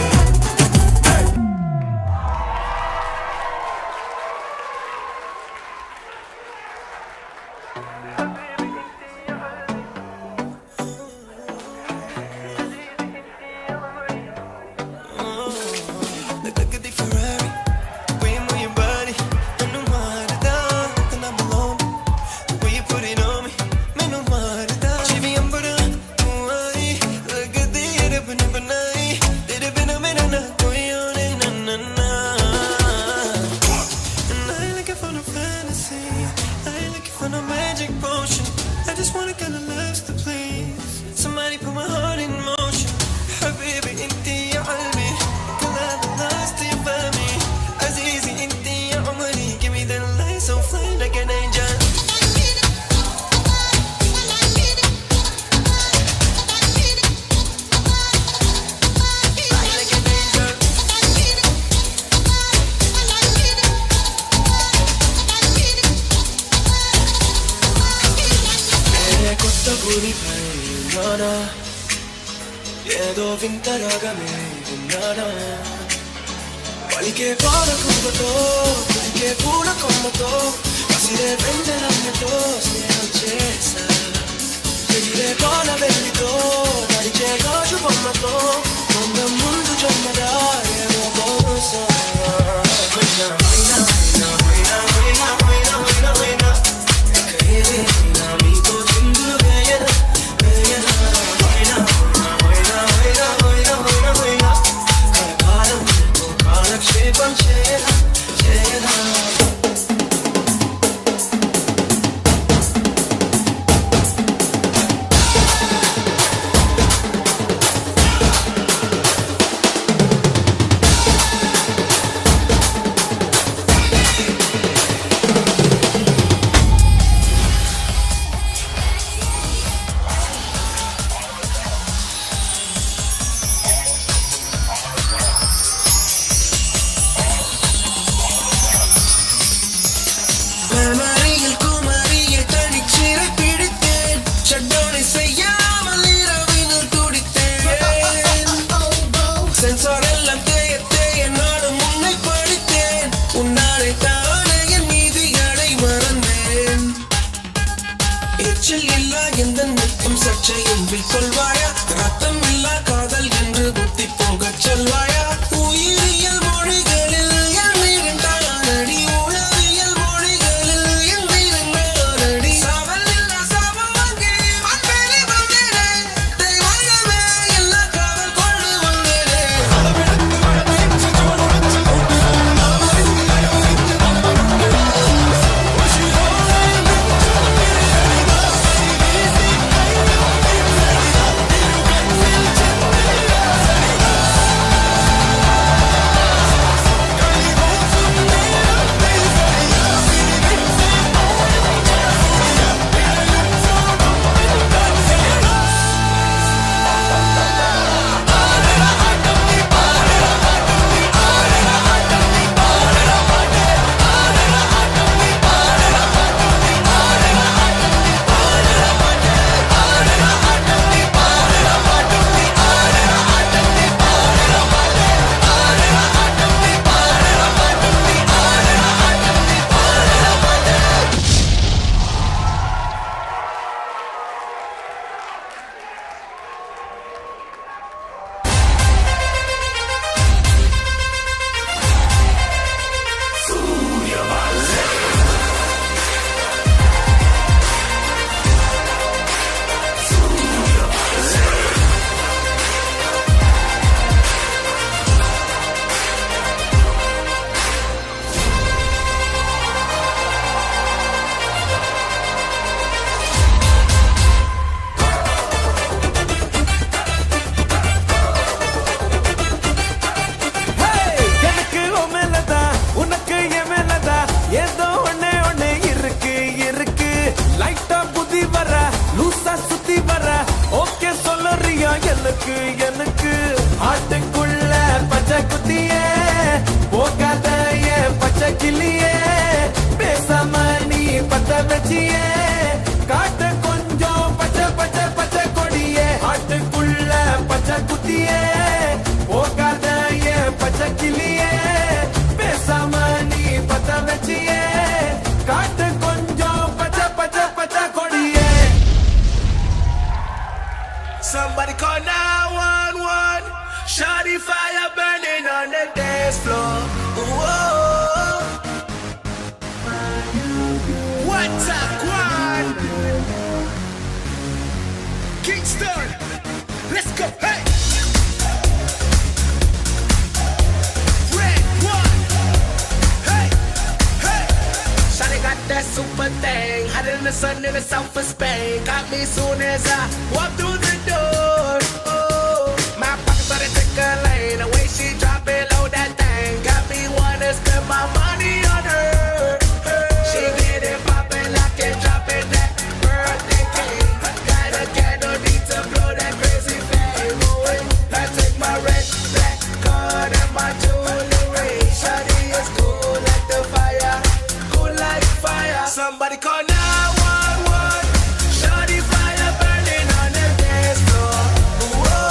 ఏదో వింత రాగమే విన్నానా పలికే పాల కుంభతో పలికే పూల కొమ్మతో కసిరే వెంజలమ్మతో స్నేహం చేసా ఎగిరే పాల వెల్లితో నడిచే గాజు బొమ్మతో కొందం ముందు జన్మదా ఏమో కోసం మీతో చిందులు వేయనా కాలక్షేపం చేయనా చేయనా சொல்வாயா ரத்தம் இல்லா காதல் என்று புத்தி போகச் சொல்வாயா உயிரியல் மொழிகளில் எண்ணிருந்தானடி உளவியல் மொழிகளில் எண்ணிருந்தானடி சாவல் இல்லா சாபம் வாங்கி மண்பேலி வந்தேனே தெய்வமே எல்லா காவல் கொண்டு வந்தேனே வச்சியே காட்டு கொஞ்சம் பச்சை பச்சை பச்சை கொடியே ஆட்டுக்குள்ள பச்சை குத்தியே போகாத ஏன் பச்சை கிளியே பேசாம நீ பத்த வச்சியே காட்டு கொஞ்சம் பச்சை பச்சை பச்சை கொடியே. Somebody call 911. Shawty fire burning on the dance floor. Whoa. What's up, one? Kingston, let's go, hey. Red one, hey, hey. Shawty got that super thing, hotter than the sun in the south of Spain. Got me soon as I walk through the door. Oh, my pockets started tickling, the way she drop it low that thing got me wanna spend my money on her. She get it poppin', lock it, drop it, that birthday cake. Got a candle, need to blow that crazy flame away. I take my red, black card and my jewelry. Shawty is cool like the fire, cool like fire. Somebody call 911. Shawty fire burning on the dance floor. Whoa,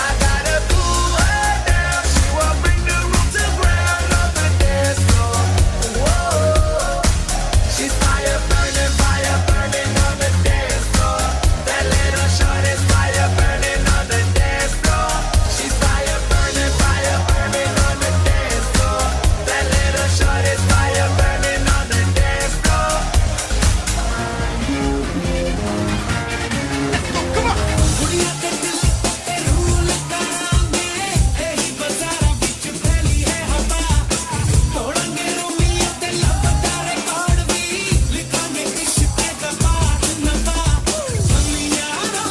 I gotta cool her down. She will bring the room to ground on the dance floor. Whoa, she's fire burning on the dance floor. That little short is fire burning on the dance floor. She's fire burning on the dance floor. That little short is fire burning on the dance floor. Let's go, come on. Kudiya ke dil te rule karaange, ehi bazaara vich pheli hai hava. Todange rumiye te labda record bhi, likhange ishq ka path nawa. Hum yaaro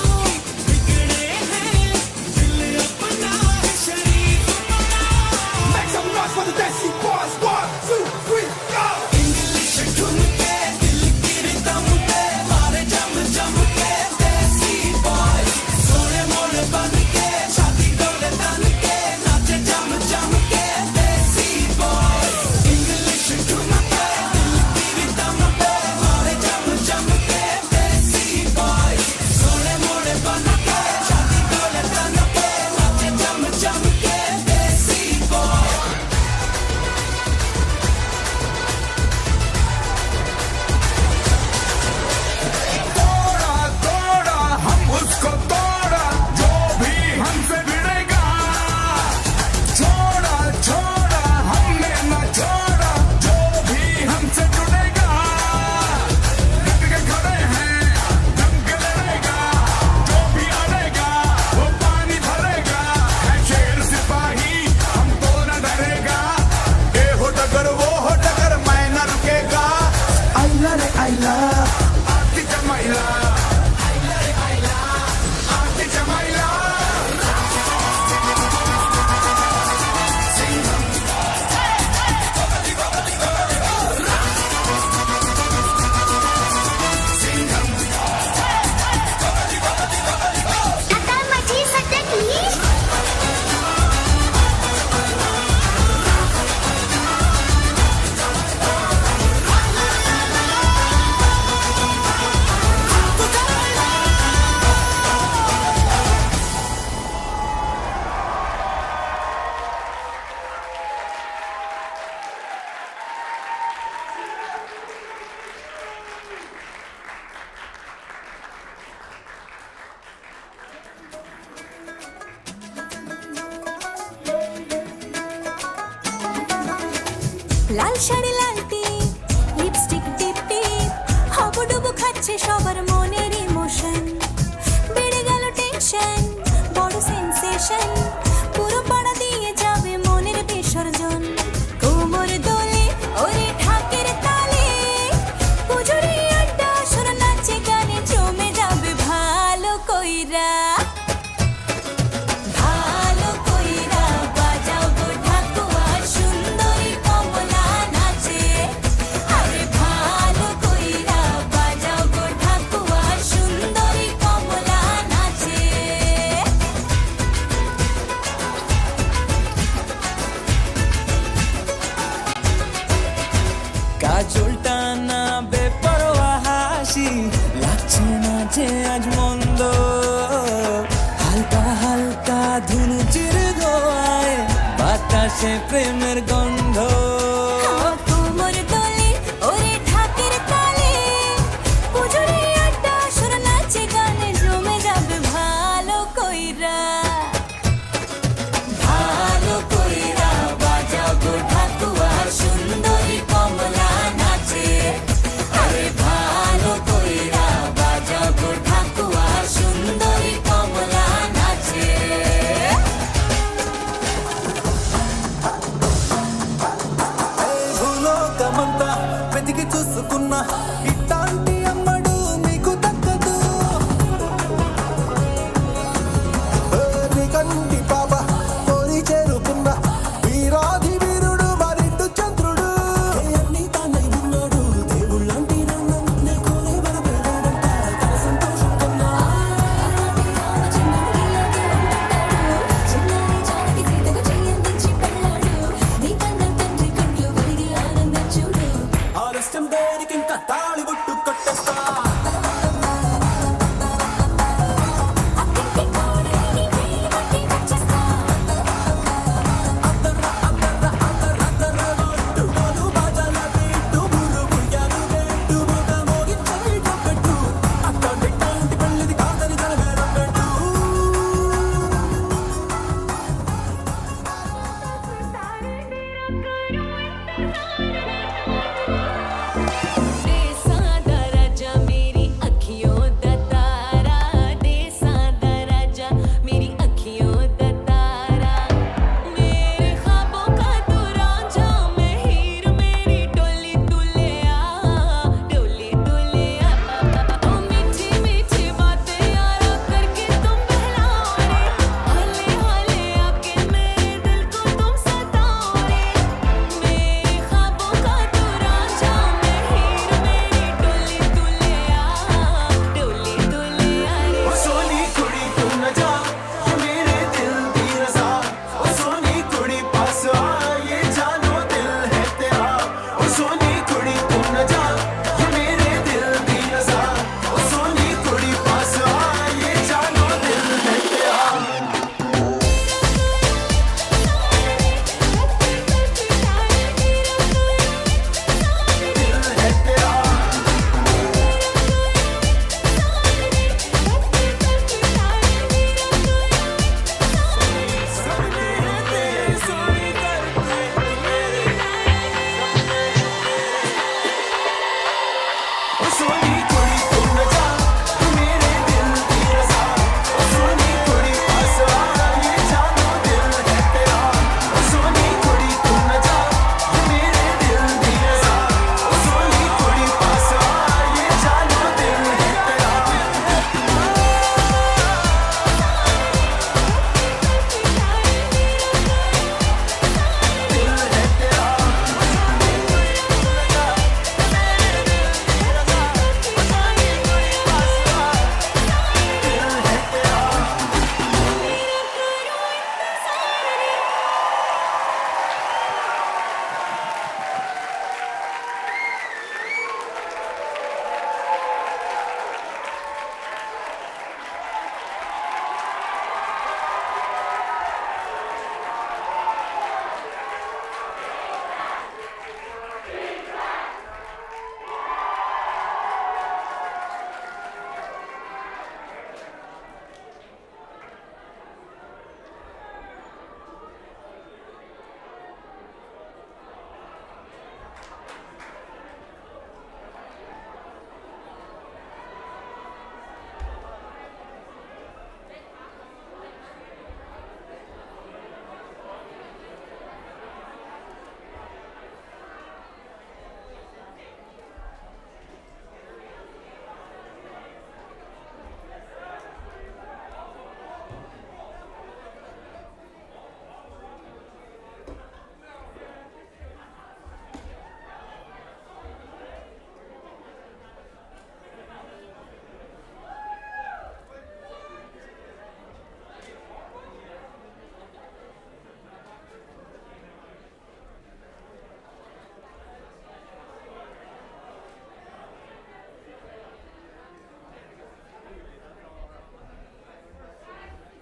bigde hain, dil apna hai shareef bana. Make some noise for the dancing boys. 1, 2, 3, go. English dhunke dil ki rhythm pe mare jam jam ke desi boy. Sone mone ban ke chhati dole tan ke nache jam jam ke desi boy. English dhunke dil ki rhythm pe mare jam jam ke desi boy. Sone mone ban ke chhati dole tan ke nache jam jam ke desi boy. तोड़ा तोड़ा हम उसको तोड़ा, जो भी हमसे भिड़ेगा। छोड़ा छोड़ा हमने न छोड़ा, जो भी हमसे जुड़ेगा। डट के खड़े हैं, दम के लड़ेगा। जो भी अड़ेगा वो पानी भरेगा। है शेर सिपाही हमको न डरेगा। ये हो टक्कर वो हो टक्कर, मैं न रुकेगा। आइला रे आइला, आती जमाइला। आइला रे आइला, आती जमाइला। Atal machi satakli. লাল শাড়ি লাল টিপ, লিপস্টিক টিপ টিপ, হাবুডুবু খাচ্ছে সবার মনের ইমোশন। বেড়ে গেল টেনশন, বড় সেন্সেশন, পুরো পাড়া দিয়ে যাবে মনের বিসর্জন। কোমর দোলে ওরে ঢাকের তালে, পুজোরে আড্ডা সুর নাচে গানে জমে যাবে ভালো কইরা। ভালো কইরা বাজাও গো ঢাকুয়া, সুন্দরী কমলা নাচে। আরে ভালো কইরা বাজাও গো ঢাকুয়া, সুন্দরী কমলা নাচে। কাজলটা না বে আছে প্রেমের গন্ধ কোমর দোলে ওরে ঢাকের তালে পুজোরে আড্ডা সুর নাচে গানে জমে যাবে ভালো কইরা বাজাও গো ঠাকুয়া সুন্দরী কমলা নাচে আরে ভালো কইরা বাজাও গো ঠাকুয়া সুন্দরী কমলা নাচে భూలో కమంతా వెతికి చూసుకున్నా